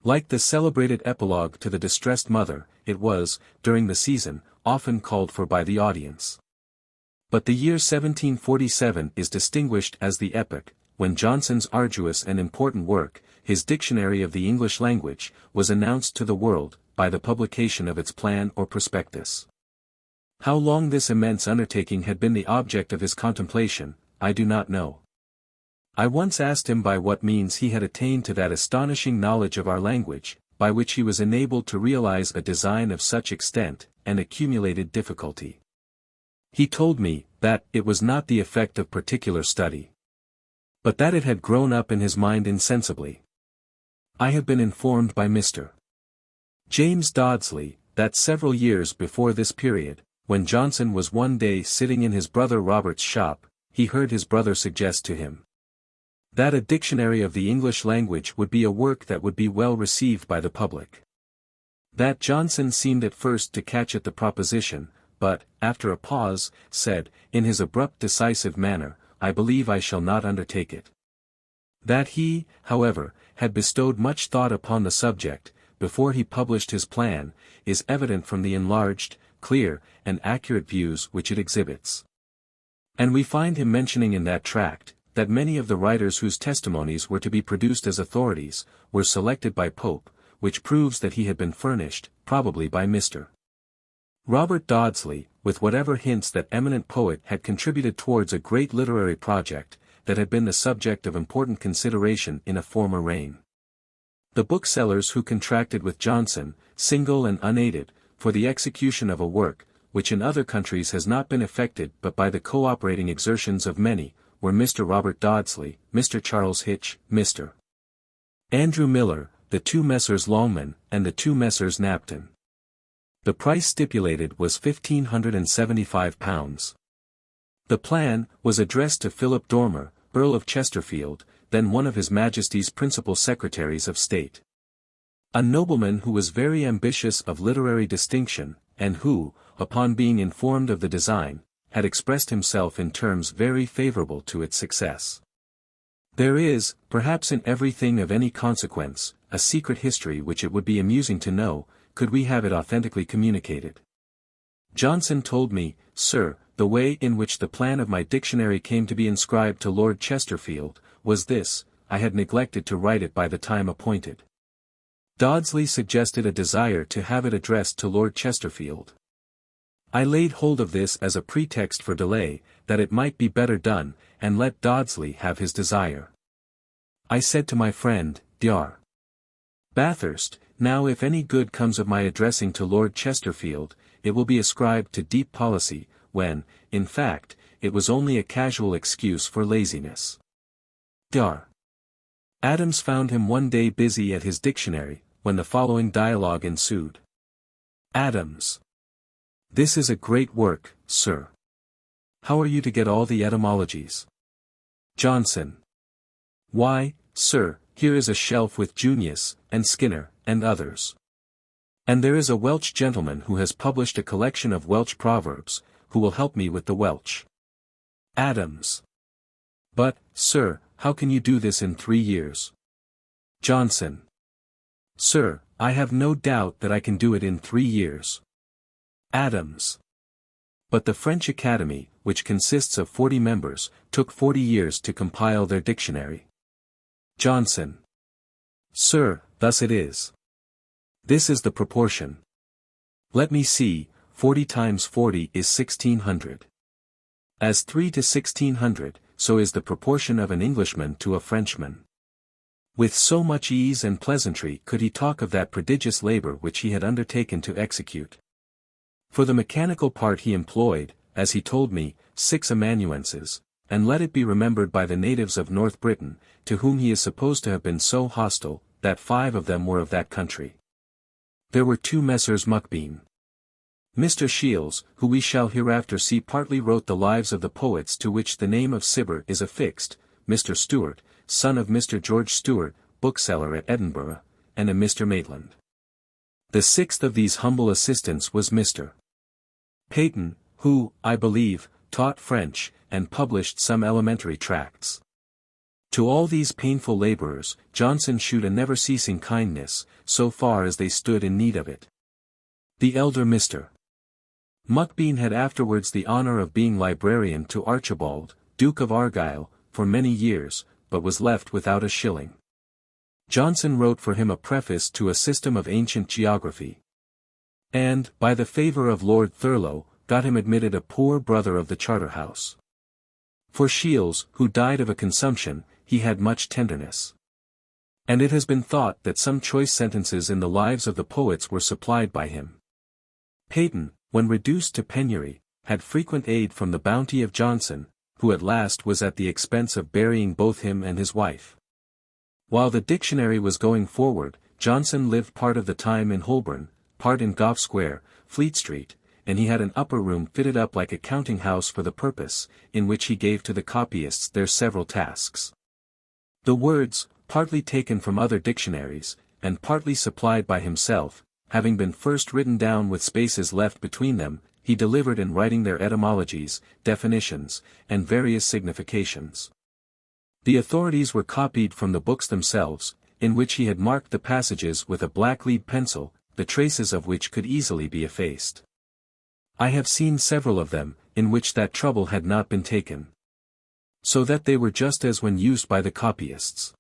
Like the celebrated epilogue to The Distressed Mother, it was, during the season, often called for by the audience. But the year 1747 is distinguished as the epoch, when Johnson's arduous and important work, his Dictionary of the English Language, was announced to the world, by the publication of its plan or prospectus. How long this immense undertaking had been the object of his contemplation, I do not know. I once asked him by what means he had attained to that astonishing knowledge of our language, by which he was enabled to realize a design of such extent, and accumulated difficulty. He told me, that it was not the effect of particular study, but that it had grown up in his mind insensibly. I have been informed by Mr. James Dodsley, that several years before this period, when Johnson was one day sitting in his brother Robert's shop, he heard his brother suggest to him that a dictionary of the English language would be a work that would be well received by the public. That Johnson seemed at first to catch at the proposition, but, after a pause, said, in his abrupt decisive manner, I believe I shall not undertake it. That he, however, had bestowed much thought upon the subject, before he published his plan, is evident from the enlarged, clear, and accurate views which it exhibits. And we find him mentioning in that tract, that many of the writers whose testimonies were to be produced as authorities, were selected by Pope, which proves that he had been furnished, probably by Mr. Robert Dodsley, with whatever hints that eminent poet had contributed towards a great literary project, that had been the subject of important consideration in a former reign. The booksellers who contracted with Johnson, single and unaided, for the execution of a work, which in other countries has not been effected but by the co-operating exertions of many, were Mr. Robert Dodsley, Mr. Charles Hitch, Mr. Andrew Miller, the two Messrs. Longman, and the two Messrs. Knapton. The price stipulated was £1,575. The plan was addressed to Philip Dormer, Earl of Chesterfield, then one of His Majesty's principal secretaries of state. A nobleman who was very ambitious of literary distinction, and who, upon being informed of the design, had expressed himself in terms very favorable to its success. There is, perhaps in everything of any consequence, a secret history which it would be amusing to know, could we have it authentically communicated. Johnson told me, Sir, the way in which the plan of my dictionary came to be inscribed to Lord Chesterfield, was this: I had neglected to write it by the time appointed. Dodsley suggested a desire to have it addressed to Lord Chesterfield. I laid hold of this as a pretext for delay, that it might be better done, and let Dodsley have his desire. I said to my friend, Dr. Bathurst, now if any good comes of my addressing to Lord Chesterfield, it will be ascribed to deep policy, when, in fact, it was only a casual excuse for laziness. Dr. Adams found him one day busy at his dictionary, when the following dialogue ensued. Adams. This is a great work, sir. How are you to get all the etymologies? Johnson. Why, sir, here is a shelf with Junius, and Skinner, and others. And there is a Welsh gentleman who has published a collection of Welsh proverbs, who will help me with the Welsh. Adams. But, sir, how can you do this in 3 years? Johnson. Sir, I have no doubt that I can do it in 3 years. Adams. But the French Academy, which consists of 40 members, took 40 years to compile their dictionary. Johnson. Sir, thus it is. This is the proportion. Let me see, 40 times 40 is 1600. As 3 to 1600, so is the proportion of an Englishman to a Frenchman. With so much ease and pleasantry could he talk of that prodigious labor which he had undertaken to execute. For the mechanical part he employed, as he told me, 6 amanuenses, and let it be remembered by the natives of North Britain, to whom he is supposed to have been so hostile, that 5 of them were of that country. There were 2 Messrs. Muckbean. Mr. Shiels, who we shall hereafter see, partly wrote the lives of the poets to which the name of Cibber is affixed, Mr. Stewart, son of Mr. George Stewart, bookseller at Edinburgh, and a Mr. Maitland. The sixth of these humble assistants was Mr. Peyton, who, I believe, taught French, and published some elementary tracts. To all these painful laborers, Johnson shewed a never-ceasing kindness, so far as they stood in need of it. The elder Mr. Muckbean had afterwards the honour of being librarian to Archibald, Duke of Argyll, for many years, but was left without a shilling. Johnson wrote for him a preface to a system of ancient geography. And, by the favour of Lord Thurlow, got him admitted a poor brother of the Charterhouse. For Shiels, who died of a consumption, he had much tenderness. And it has been thought that some choice sentences in the lives of the poets were supplied by him. Peyton, when reduced to penury, had frequent aid from the bounty of Johnson, who at last was at the expense of burying both him and his wife. While the dictionary was going forward, Johnson lived part of the time in Holborn, part in Gough Square, Fleet Street, and he had an upper room fitted up like a counting-house for the purpose, in which he gave to the copyists their several tasks. The words, partly taken from other dictionaries, and partly supplied by himself, having been first written down with spaces left between them, he delivered in writing their etymologies, definitions, and various significations. The authorities were copied from the books themselves, in which he had marked the passages with a black lead pencil, the traces of which could easily be effaced. I have seen several of them, in which that trouble had not been taken. So that they were just as when used by the copyists.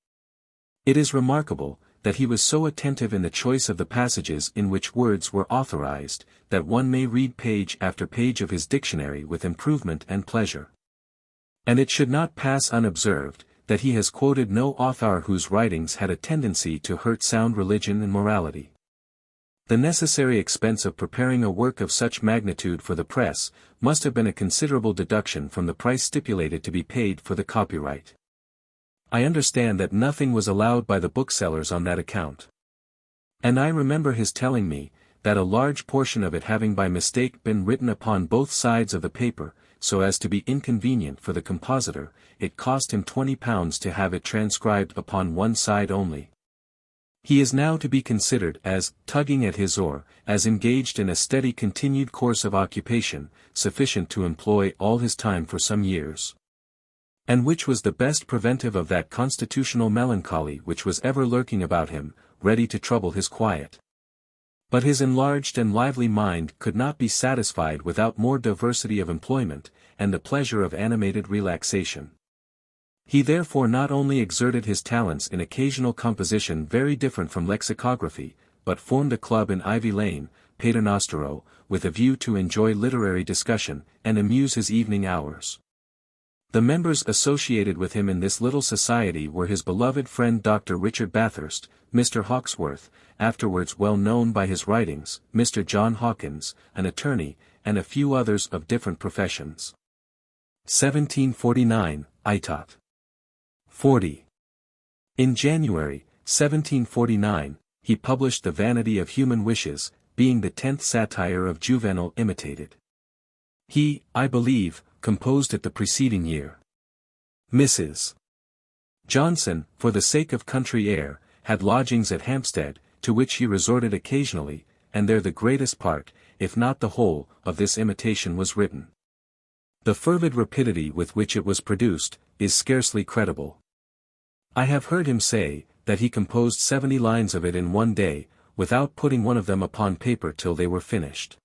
It is remarkable, that he was so attentive in the choice of the passages in which words were authorized, that one may read page after page of his dictionary with improvement and pleasure. And it should not pass unobserved, that he has quoted no author whose writings had a tendency to hurt sound religion and morality. The necessary expense of preparing a work of such magnitude for the press, must have been a considerable deduction from the price stipulated to be paid for the copyright. I understand that nothing was allowed by the booksellers on that account. And I remember his telling me, that a large portion of it having by mistake been written upon both sides of the paper, so as to be inconvenient for the compositor, it cost him £20 to have it transcribed upon one side only. He is now to be considered as tugging at his oar, as engaged in a steady continued course of occupation, sufficient to employ all his time for some years. And which was the best preventive of that constitutional melancholy which was ever lurking about him, ready to trouble his quiet. But his enlarged and lively mind could not be satisfied without more diversity of employment, and the pleasure of animated relaxation. He therefore not only exerted his talents in occasional composition very different from lexicography, but formed a club in Ivy Lane, Paternostero, with a view to enjoy literary discussion, and amuse his evening hours. The members associated with him in this little society were his beloved friend Dr. Richard Bathurst, Mr. Hawkesworth, afterwards well known by his writings, Mr. John Hawkins, an attorney, and a few others of different professions. 1749, Itot. 40. In January, 1749, he published The Vanity of Human Wishes, being the 10th satire of Juvenal imitated. He, I believe, composed it the preceding year. Mrs. Johnson, for the sake of country air, had lodgings at Hampstead, to which he resorted occasionally, and there the greatest part, if not the whole, of this imitation was written. The fervid rapidity with which it was produced, is scarcely credible. I have heard him say, that he composed 70 lines of it in one day, without putting one of them upon paper till they were finished.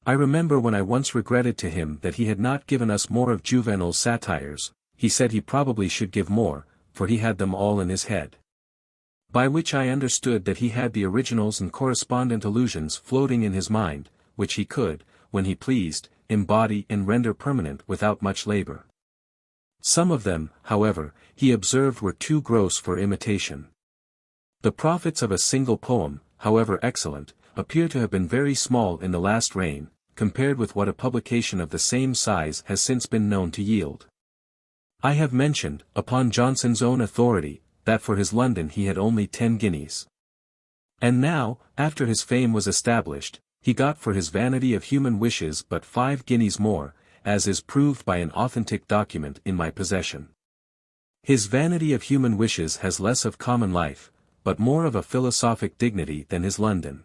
I remember when I once regretted to him that he had not given us more of Juvenal's satires, he said he probably should give more, for he had them all in his head. By which I understood that he had the originals and correspondent allusions floating in his mind, which he could, when he pleased, embody and render permanent without much labor. Some of them, however, he observed were too gross for imitation. The profits of a single poem, however excellent, appear to have been very small in the last reign, compared with what a publication of the same size has since been known to yield. I have mentioned, upon Johnson's own authority, that for his London he had only 10 guineas. And now, after his fame was established, he got for his Vanity of Human Wishes but 5 guineas more, as is proved by an authentic document in my possession. His vanity of human wishes has less of common life, but more of a philosophic dignity than his London.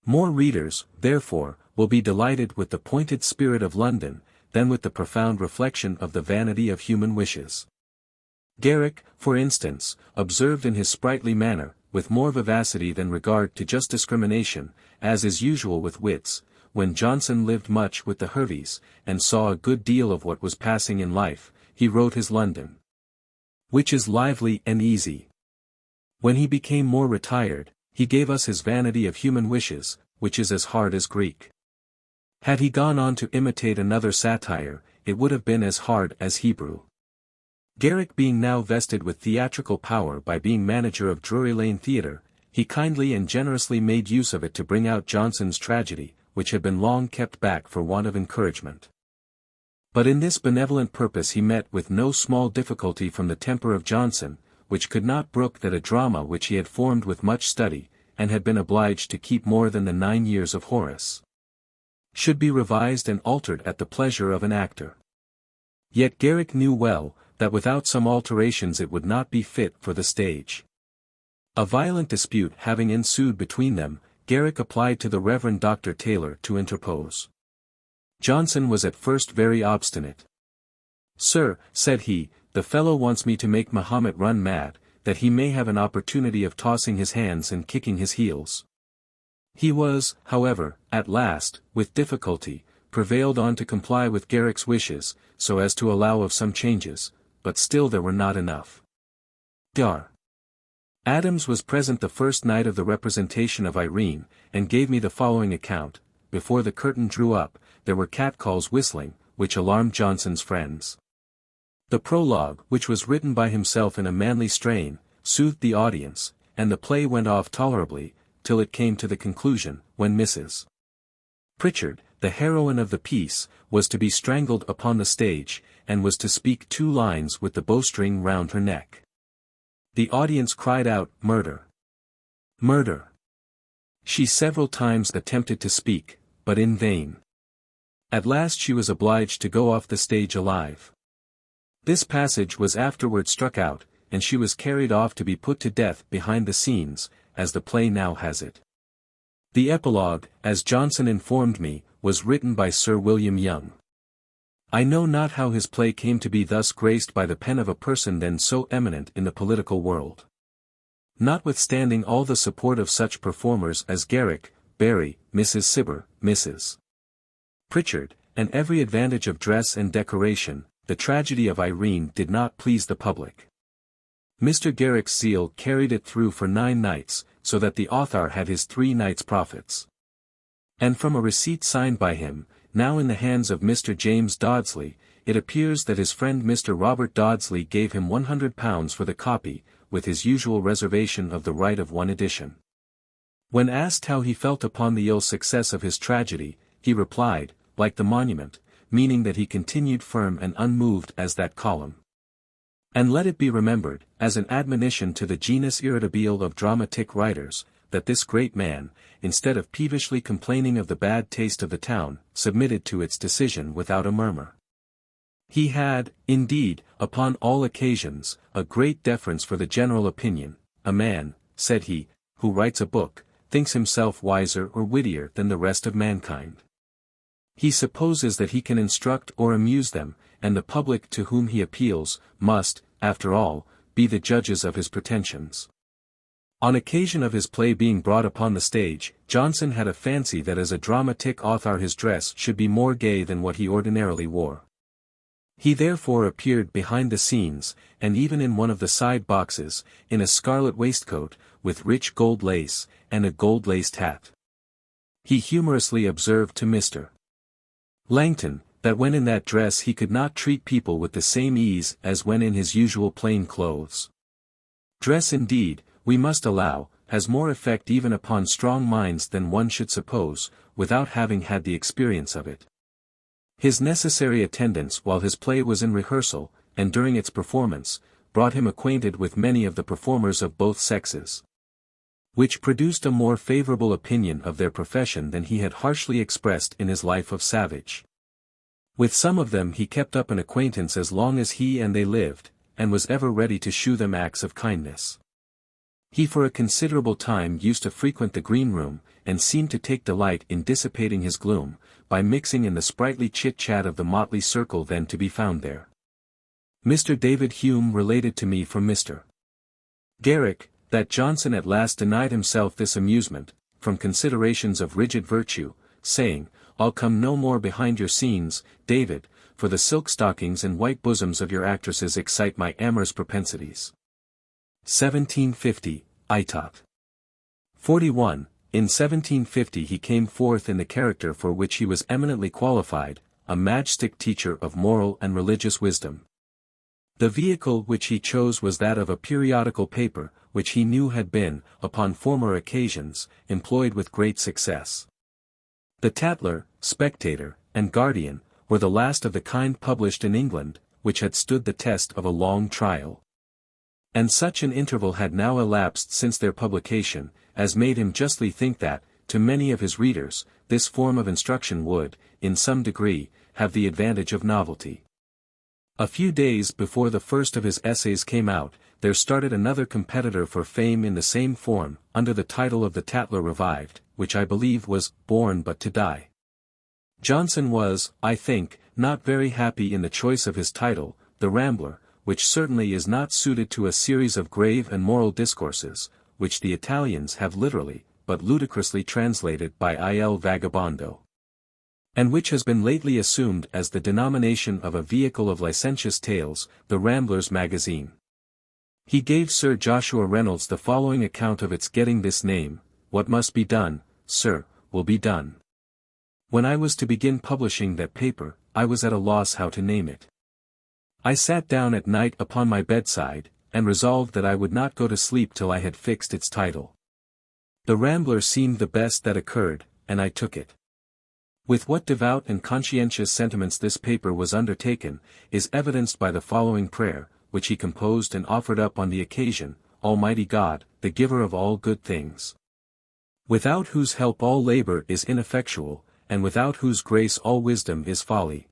More readers, therefore, will be delighted with the pointed spirit of London, than with the profound reflection of the vanity of human wishes. Garrick, for instance, observed in his sprightly manner, with more vivacity than regard to just discrimination, as is usual with wits, when Johnson lived much with the Herveys, and saw a good deal of what was passing in life, he wrote his London, which is lively and easy. When he became more retired, he gave us his vanity of human wishes, which is as hard as Greek. Had he gone on to imitate another satire, it would have been as hard as Hebrew. Garrick being now vested with theatrical power by being manager of Drury Lane Theatre, he kindly and generously made use of it to bring out Johnson's tragedy, which had been long kept back for want of encouragement. But in this benevolent purpose he met with no small difficulty from the temper of Johnson, which could not brook that a drama which he had formed with much study, and had been obliged to keep more than the 9 years of Horace, should be revised and altered at the pleasure of an actor. Yet Garrick knew well, that without some alterations it would not be fit for the stage. A violent dispute having ensued between them, Garrick applied to the Reverend Dr. Taylor to interpose. Johnson was at first very obstinate. "Sir," said he, "the fellow wants me to make Mahomet run mad, that he may have an opportunity of tossing his hands and kicking his heels." He was, however, at last, with difficulty, prevailed on to comply with Garrick's wishes, so as to allow of some changes, but still there were not enough. Dr. Adams was present the first night of the representation of Irene, and gave me the following account. Before the curtain drew up, there were catcalls whistling, which alarmed Johnson's friends. The prologue, which was written by himself in a manly strain, soothed the audience, and the play went off tolerably, till it came to the conclusion, when Mrs. Pritchard, the heroine of the piece, was to be strangled upon the stage, and was to speak 2 lines with the bowstring round her neck. The audience cried out, "Murder! Murder!" She several times attempted to speak, but in vain. At last she was obliged to go off the stage alive. This passage was afterward struck out, and she was carried off to be put to death behind the scenes, as the play now has it. The epilogue, as Johnson informed me, was written by Sir William Young. I know not how his play came to be thus graced by the pen of a person then so eminent in the political world. Notwithstanding all the support of such performers as Garrick, Barry, Mrs. Cibber, Mrs. Pritchard, and every advantage of dress and decoration, the tragedy of Irene did not please the public. Mr. Garrick's zeal carried it through for 9 nights, so that the author had his 3 nights' profits. And from a receipt signed by him, now in the hands of Mr. James Dodsley, it appears that his friend Mr. Robert Dodsley gave him £100 for the copy, with his usual reservation of the right of one edition. When asked how he felt upon the ill success of his tragedy, he replied, like the monument, meaning that he continued firm and unmoved as that column. And let it be remembered, as an admonition to the genus irritabile of dramatic writers, that this great man, instead of peevishly complaining of the bad taste of the town, submitted to its decision without a murmur. He had, indeed, upon all occasions, a great deference for the general opinion. "A man," said he, "who writes a book, thinks himself wiser or wittier than the rest of mankind. He supposes that he can instruct or amuse them, and the public to whom he appeals, must, after all, be the judges of his pretensions." On occasion of his play being brought upon the stage, Johnson had a fancy that as a dramatic author his dress should be more gay than what he ordinarily wore. He therefore appeared behind the scenes, and even in one of the side boxes, in a scarlet waistcoat, with rich gold lace, and a gold-laced hat. He humorously observed to Mr. Langton, that when in that dress he could not treat people with the same ease as when in his usual plain clothes. Dress indeed, we must allow, has more effect even upon strong minds than one should suppose, without having had the experience of it. His necessary attendance while his play was in rehearsal, and during its performance, brought him acquainted with many of the performers of both sexes, which produced a more favorable opinion of their profession than he had harshly expressed in his Life of Savage. With some of them he kept up an acquaintance as long as he and they lived, and was ever ready to shew them acts of kindness. He for a considerable time used to frequent the green room, and seemed to take delight in dissipating his gloom, by mixing in the sprightly chit-chat of the motley circle then to be found there. Mr. David Hume related to me from Mr. Garrick, that Johnson at last denied himself this amusement, from considerations of rigid virtue, saying, "I'll come no more behind your scenes, David, for the silk stockings and white bosoms of your actresses excite my amorous propensities." 1750, Itot. 41. In 1750 he came forth in the character for which he was eminently qualified, a matchstick teacher of moral and religious wisdom. The vehicle which he chose was that of a periodical paper, which he knew had been, upon former occasions, employed with great success. The Tatler, Spectator, and Guardian, were the last of the kind published in England, which had stood the test of a long trial. And such an interval had now elapsed since their publication, as made him justly think that, to many of his readers, this form of instruction would, in some degree, have the advantage of novelty. A few days before the first of his essays came out, there started another competitor for fame in the same form, under the title of the Tatler Revived, which I believe was Born But to Die. Johnson was, I think, not very happy in the choice of his title, The Rambler, which certainly is not suited to a series of grave and moral discourses, which the Italians have literally, but ludicrously translated by Il Vagabondo, and which has been lately assumed as the denomination of a vehicle of licentious tales, the Rambler's Magazine. He gave Sir Joshua Reynolds the following account of its getting this name: "What must be done, sir, will be done. When I was to begin publishing that paper, I was at a loss how to name it. I sat down at night upon my bedside, and resolved that I would not go to sleep till I had fixed its title. The Rambler seemed the best that occurred, and I took it. With what devout and conscientious sentiments this paper was undertaken, is evidenced by the following prayer, which he composed and offered up on the occasion: Almighty God, the giver of all good things, without whose help all labor is ineffectual, and without whose grace all wisdom is folly.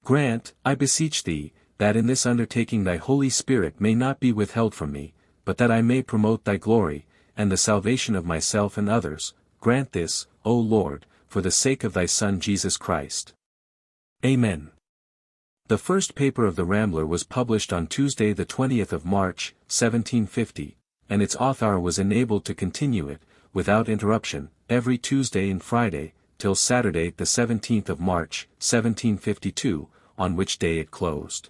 Grant, I beseech thee, that in this undertaking thy Holy Spirit may not be withheld from me, but that I may promote thy glory, and the salvation of myself and others. Grant this, O Lord, for the sake of thy Son Jesus Christ. Amen. The first paper of the Rambler was published on Tuesday the 20th of March, 1750, and its author was enabled to continue it, without interruption, every Tuesday and Friday, till Saturday the 17th of March, 1752, on which day it closed.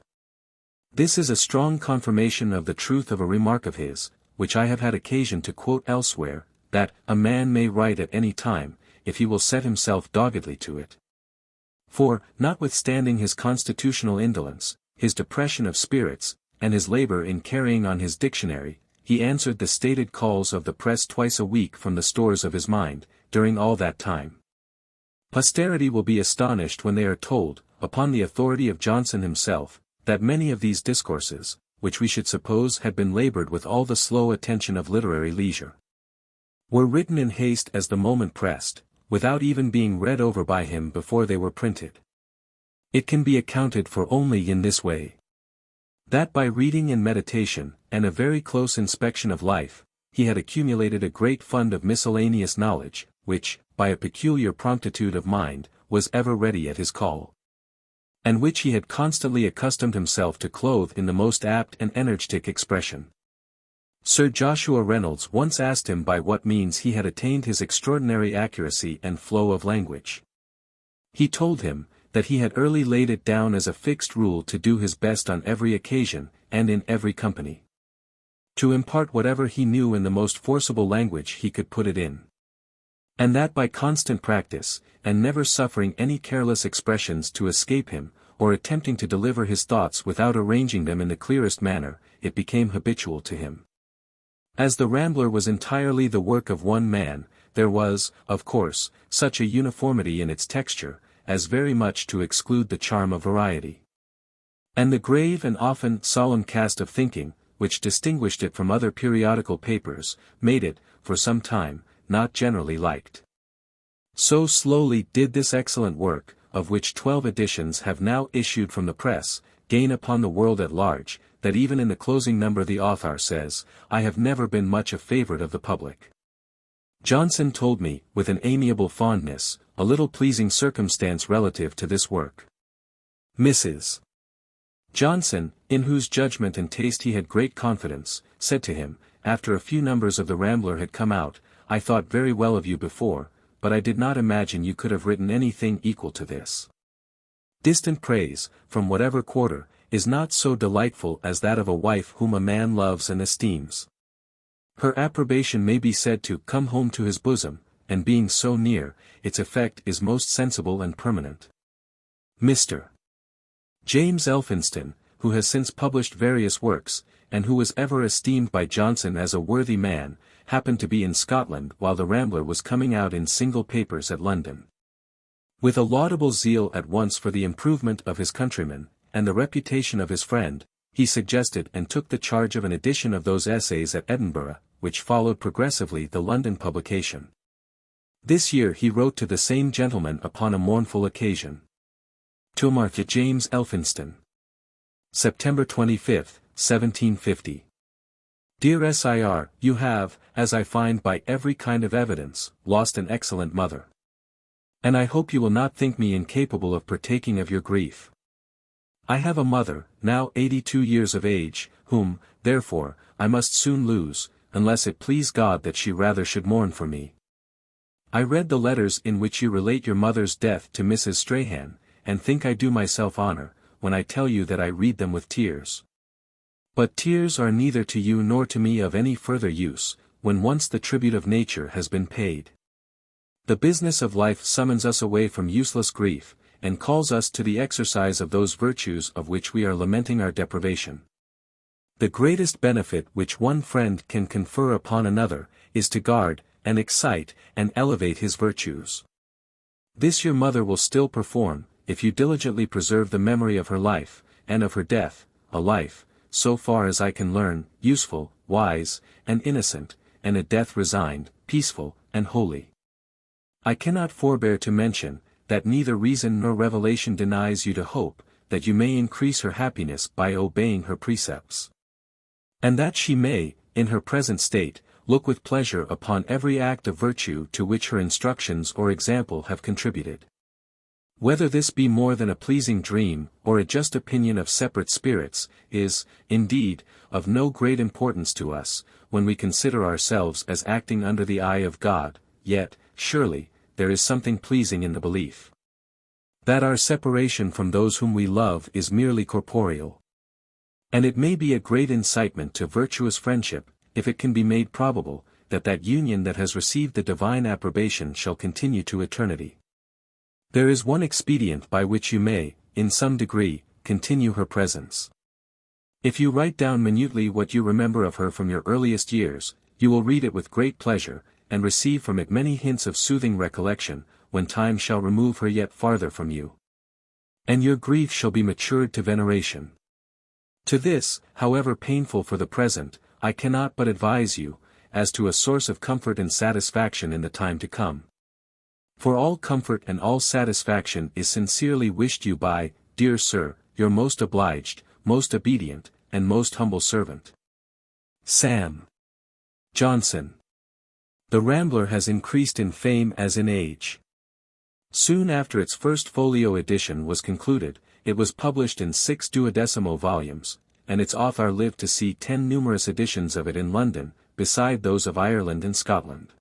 This is a strong confirmation of the truth of a remark of his, which I have had occasion to quote elsewhere, that a man may write at any time, if he will set himself doggedly to it. For, notwithstanding his constitutional indolence, his depression of spirits, and his labor in carrying on his dictionary, he answered the stated calls of the press twice a week from the stores of his mind, during all that time. Posterity will be astonished when they are told, upon the authority of Johnson himself, that many of these discourses, which we should suppose had been labored with all the slow attention of literary leisure, were written in haste as the moment pressed, without even being read over by him before they were printed. It can be accounted for only in this way: that by reading and meditation, and a very close inspection of life, he had accumulated a great fund of miscellaneous knowledge, which, by a peculiar promptitude of mind, was ever ready at his call, and which he had constantly accustomed himself to clothe in the most apt and energetic expression. Sir Joshua Reynolds once asked him by what means he had attained his extraordinary accuracy and flow of language. He told him, that he had early laid it down as a fixed rule to do his best on every occasion, and in every company, to impart whatever he knew in the most forcible language he could put it in. And that by constant practice, and never suffering any careless expressions to escape him, or attempting to deliver his thoughts without arranging them in the clearest manner, it became habitual to him. As the Rambler was entirely the work of one man, there was, of course, such a uniformity in its texture, as very much to exclude the charm of variety. And the grave and often solemn cast of thinking, which distinguished it from other periodical papers, made it, for some time, not generally liked. So slowly did this excellent work, of which 12 editions have now issued from the press, gain upon the world at large, that even in the closing number the author says, "I have never been much a favorite of the public." Johnson told me, with an amiable fondness, a little pleasing circumstance relative to this work. Mrs. Johnson, in whose judgment and taste he had great confidence, said to him, after a few numbers of the Rambler had come out, "I thought very well of you before, but I did not imagine you could have written anything equal to this." Distant praise, from whatever quarter, is not so delightful as that of a wife whom a man loves and esteems. Her approbation may be said to come home to his bosom, and being so near, its effect is most sensible and permanent. Mr. James Elphinston, who has since published various works, and who was ever esteemed by Johnson as a worthy man, happened to be in Scotland while the Rambler was coming out in single papers at London. With a laudable zeal at once for the improvement of his countrymen, and the reputation of his friend, he suggested and took the charge of an edition of those essays at Edinburgh, which followed progressively the London publication. This year he wrote to the same gentleman upon a mournful occasion. To Martha James Elphinston. September 25, 1750. Dear Sir, you have, as I find by every kind of evidence, lost an excellent mother. And I hope you will not think me incapable of partaking of your grief. I have a mother, now 82 years of age, whom, therefore, I must soon lose, unless it please God that she rather should mourn for me. I read the letters in which you relate your mother's death to Mrs. Strahan, and think I do myself honor, when I tell you that I read them with tears. But tears are neither to you nor to me of any further use, when once the tribute of nature has been paid. The business of life summons us away from useless grief, and calls us to the exercise of those virtues of which we are lamenting our deprivation. The greatest benefit which one friend can confer upon another, is to guard, and excite, and elevate his virtues. This your mother will still perform, if you diligently preserve the memory of her life, and of her death, a life, so far as I can learn, useful, wise, and innocent, and a death resigned, peaceful, and holy. I cannot forbear to mention, that neither reason nor revelation denies you to hope, that you may increase her happiness by obeying her precepts. And that she may, in her present state, look with pleasure upon every act of virtue to which her instructions or example have contributed. Whether this be more than a pleasing dream, or a just opinion of separate spirits, is, indeed, of no great importance to us, when we consider ourselves as acting under the eye of God, yet, surely, there is something pleasing in the belief that our separation from those whom we love is merely corporeal. And it may be a great incitement to virtuous friendship, if it can be made probable, that that union that has received the divine approbation shall continue to eternity. There is one expedient by which you may, in some degree, continue her presence. If you write down minutely what you remember of her from your earliest years, you will read it with great pleasure, and receive from it many hints of soothing recollection, when time shall remove her yet farther from you. And your grief shall be matured to veneration. To this, however painful for the present, I cannot but advise you, as to a source of comfort and satisfaction in the time to come. For all comfort and all satisfaction is sincerely wished you by, dear sir, your most obliged, most obedient, and most humble servant, Sam Johnson. The Rambler has increased in fame as in age. Soon after its first folio edition was concluded, it was published in 6 duodecimo volumes, and its author lived to see 10 numerous editions of it in London, beside those of Ireland and Scotland.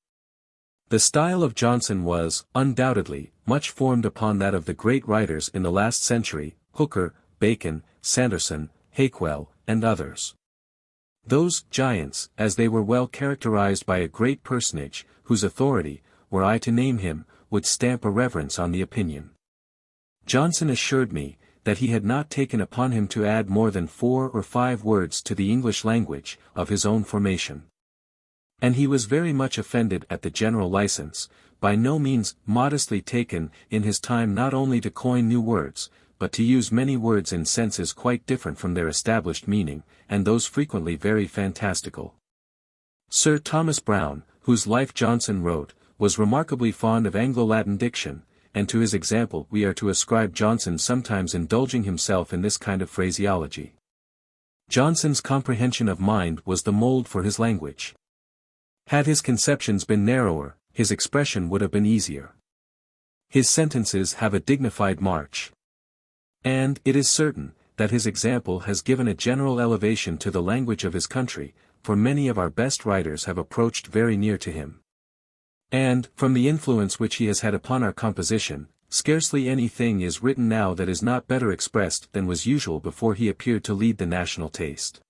The style of Johnson was, undoubtedly, much formed upon that of the great writers in the last century, Hooker, Bacon, Sanderson, Hakewell, and others. Those giants, as they were well characterized by a great personage, whose authority, were I to name him, would stamp a reverence on the opinion. Johnson assured me, that he had not taken upon him to add more than 4 or 5 words to the English language, of his own formation. And he was very much offended at the general license, by no means modestly taken in his time not only to coin new words, but to use many words in senses quite different from their established meaning, and those frequently very fantastical. Sir Thomas Browne, whose Life Johnson wrote, was remarkably fond of Anglo-Latin diction, and to his example we are to ascribe Johnson sometimes indulging himself in this kind of phraseology. Johnson's comprehension of mind was the mold for his language. Had his conceptions been narrower, his expression would have been easier. His sentences have a dignified march. And it is certain, that his example has given a general elevation to the language of his country, for many of our best writers have approached very near to him. And, from the influence which he has had upon our composition, scarcely anything is written now that is not better expressed than was usual before he appeared to lead the national taste.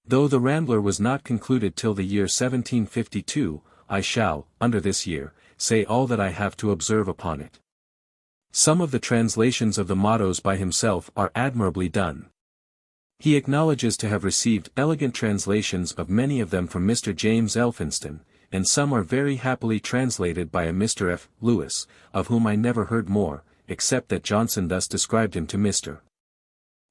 Though the Rambler was not concluded till the year 1752, I shall, under this year, say all that I have to observe upon it. Some of the translations of the mottos by himself are admirably done. He acknowledges to have received elegant translations of many of them from Mr. James Elphinston, and some are very happily translated by a Mr. F. Lewis, of whom I never heard more, except that Johnson thus described him to Mr.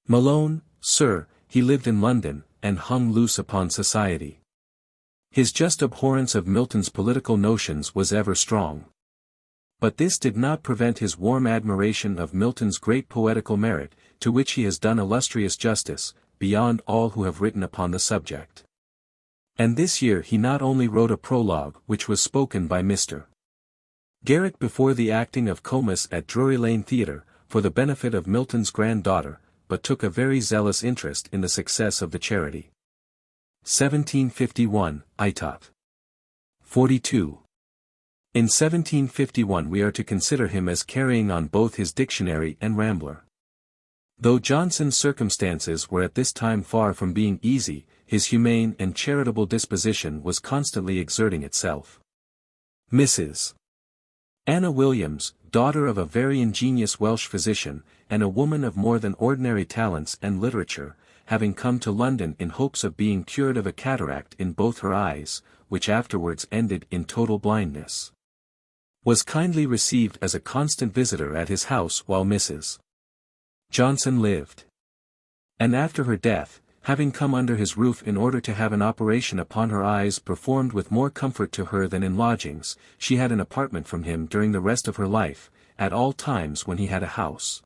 Malone: "Sir, he lived in London, and hung loose upon society. His just abhorrence of Milton's political notions was ever strong. But this did not prevent his warm admiration of Milton's great poetical merit, to which he has done illustrious justice, beyond all who have written upon the subject. And this year he not only wrote a prologue which was spoken by Mr. Garrick before the acting of Comus at Drury Lane Theatre, for the benefit of Milton's granddaughter, but took a very zealous interest in the success of the charity." 1751, Itot. 42. In 1751 we are to consider him as carrying on both his Dictionary and Rambler. Though Johnson's circumstances were at this time far from being easy, his humane and charitable disposition was constantly exerting itself. Mrs. Anna Williams, daughter of a very ingenious Welsh physician, and a woman of more than ordinary talents and literature, having come to London in hopes of being cured of a cataract in both her eyes, which afterwards ended in total blindness, was kindly received as a constant visitor at his house while Mrs. Johnson lived. And after her death, having come under his roof in order to have an operation upon her eyes performed with more comfort to her than in lodgings, she had an apartment from him during the rest of her life, at all times when he had a house.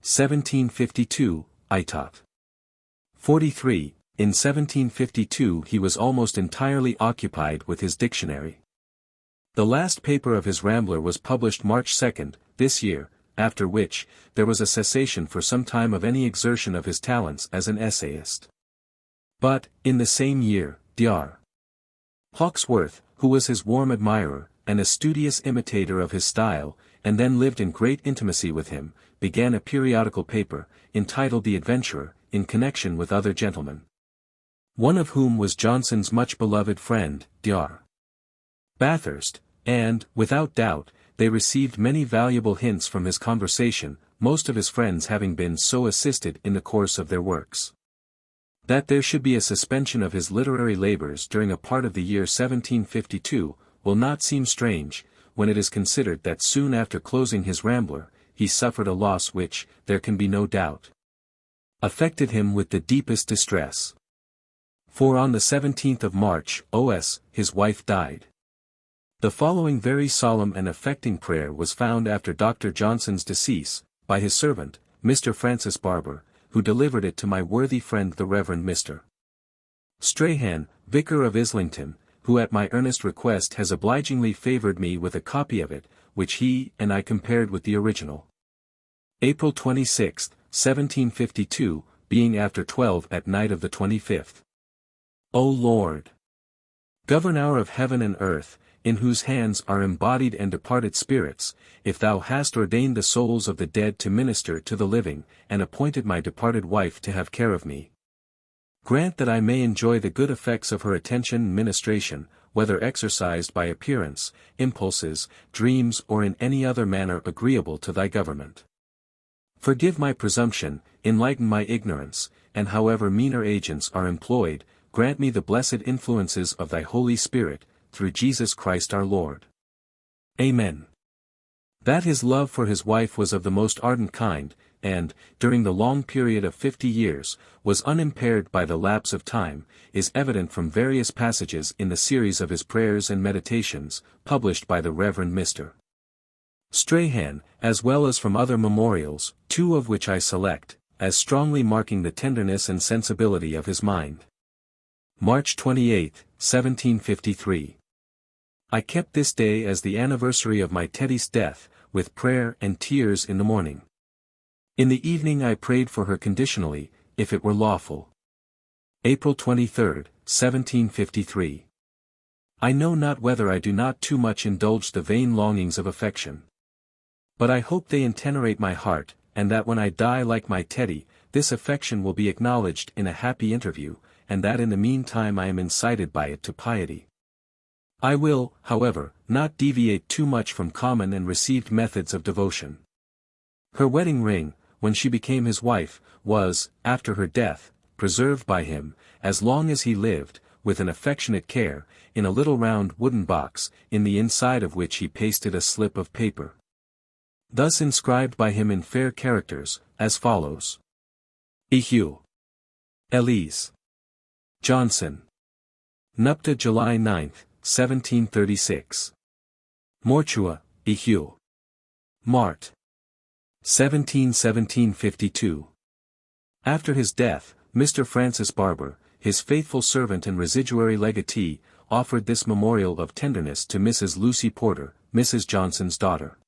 1752, Itot. 43. In 1752 he was almost entirely occupied with his dictionary. The last paper of his Rambler was published March 2, this year, after which, there was a cessation for some time of any exertion of his talents as an essayist. But, in the same year, Dr. Hawkesworth, who was his warm admirer, and a studious imitator of his style, and then lived in great intimacy with him, began a periodical paper, entitled The Adventurer, in connection with other gentlemen, one of whom was Johnson's much beloved friend, Dr. Bathurst, and, without doubt, they received many valuable hints from his conversation, most of his friends having been so assisted in the course of their works. That there should be a suspension of his literary labors during a part of the year 1752, will not seem strange, when it is considered that soon after closing his Rambler, he suffered a loss which, there can be no doubt, affected him with the deepest distress. For on the 17th of March, O.S., his wife died. The following very solemn and affecting prayer was found after Dr. Johnson's decease, by his servant, Mr. Francis Barber, who delivered it to my worthy friend the Reverend Mr. Strahan, Vicar of Islington, who at my earnest request has obligingly favoured me with a copy of it, which he and I compared with the original. April 26, 1752, being after 12 at night of the 25th. O Lord, Governor of heaven and earth, in whose hands are embodied and departed spirits, if thou hast ordained the souls of the dead to minister to the living, and appointed my departed wife to have care of me, grant that I may enjoy the good effects of her attention and ministration, whether exercised by appearance, impulses, dreams or in any other manner agreeable to thy government. Forgive my presumption, enlighten my ignorance, and however meaner agents are employed, grant me the blessed influences of thy Holy Spirit, through Jesus Christ our Lord. Amen. That his love for his wife was of the most ardent kind, and, during the long period of 50 years, was unimpaired by the lapse of time, is evident from various passages in the series of his prayers and meditations, published by the Reverend Mr. Strahan, as well as from other memorials, two of which I select, as strongly marking the tenderness and sensibility of his mind. March 28, 1753. I kept this day as the anniversary of my Teddy's death, with prayer and tears in the morning. In the evening I prayed for her conditionally, if it were lawful. April 23, 1753. I know not whether I do not too much indulge the vain longings of affection. But I hope they intenerate my heart, and that when I die like my Teddy, this affection will be acknowledged in a happy interview, and that in the meantime I am incited by it to piety. I will, however, not deviate too much from common and received methods of devotion. Her wedding ring, when she became his wife, was, after her death, preserved by him, as long as he lived, with an affectionate care, in a little round wooden box, in the inside of which he pasted a slip of paper. Thus inscribed by him in fair characters, as follows. Ehue. Elise. Johnson. Nupta July 9, 1736. Mortua, Ehue. Mart. 1752. After his death, Mr. Francis Barber, his faithful servant and residuary legatee, offered this memorial of tenderness to Mrs. Lucy Porter, Mrs. Johnson's daughter.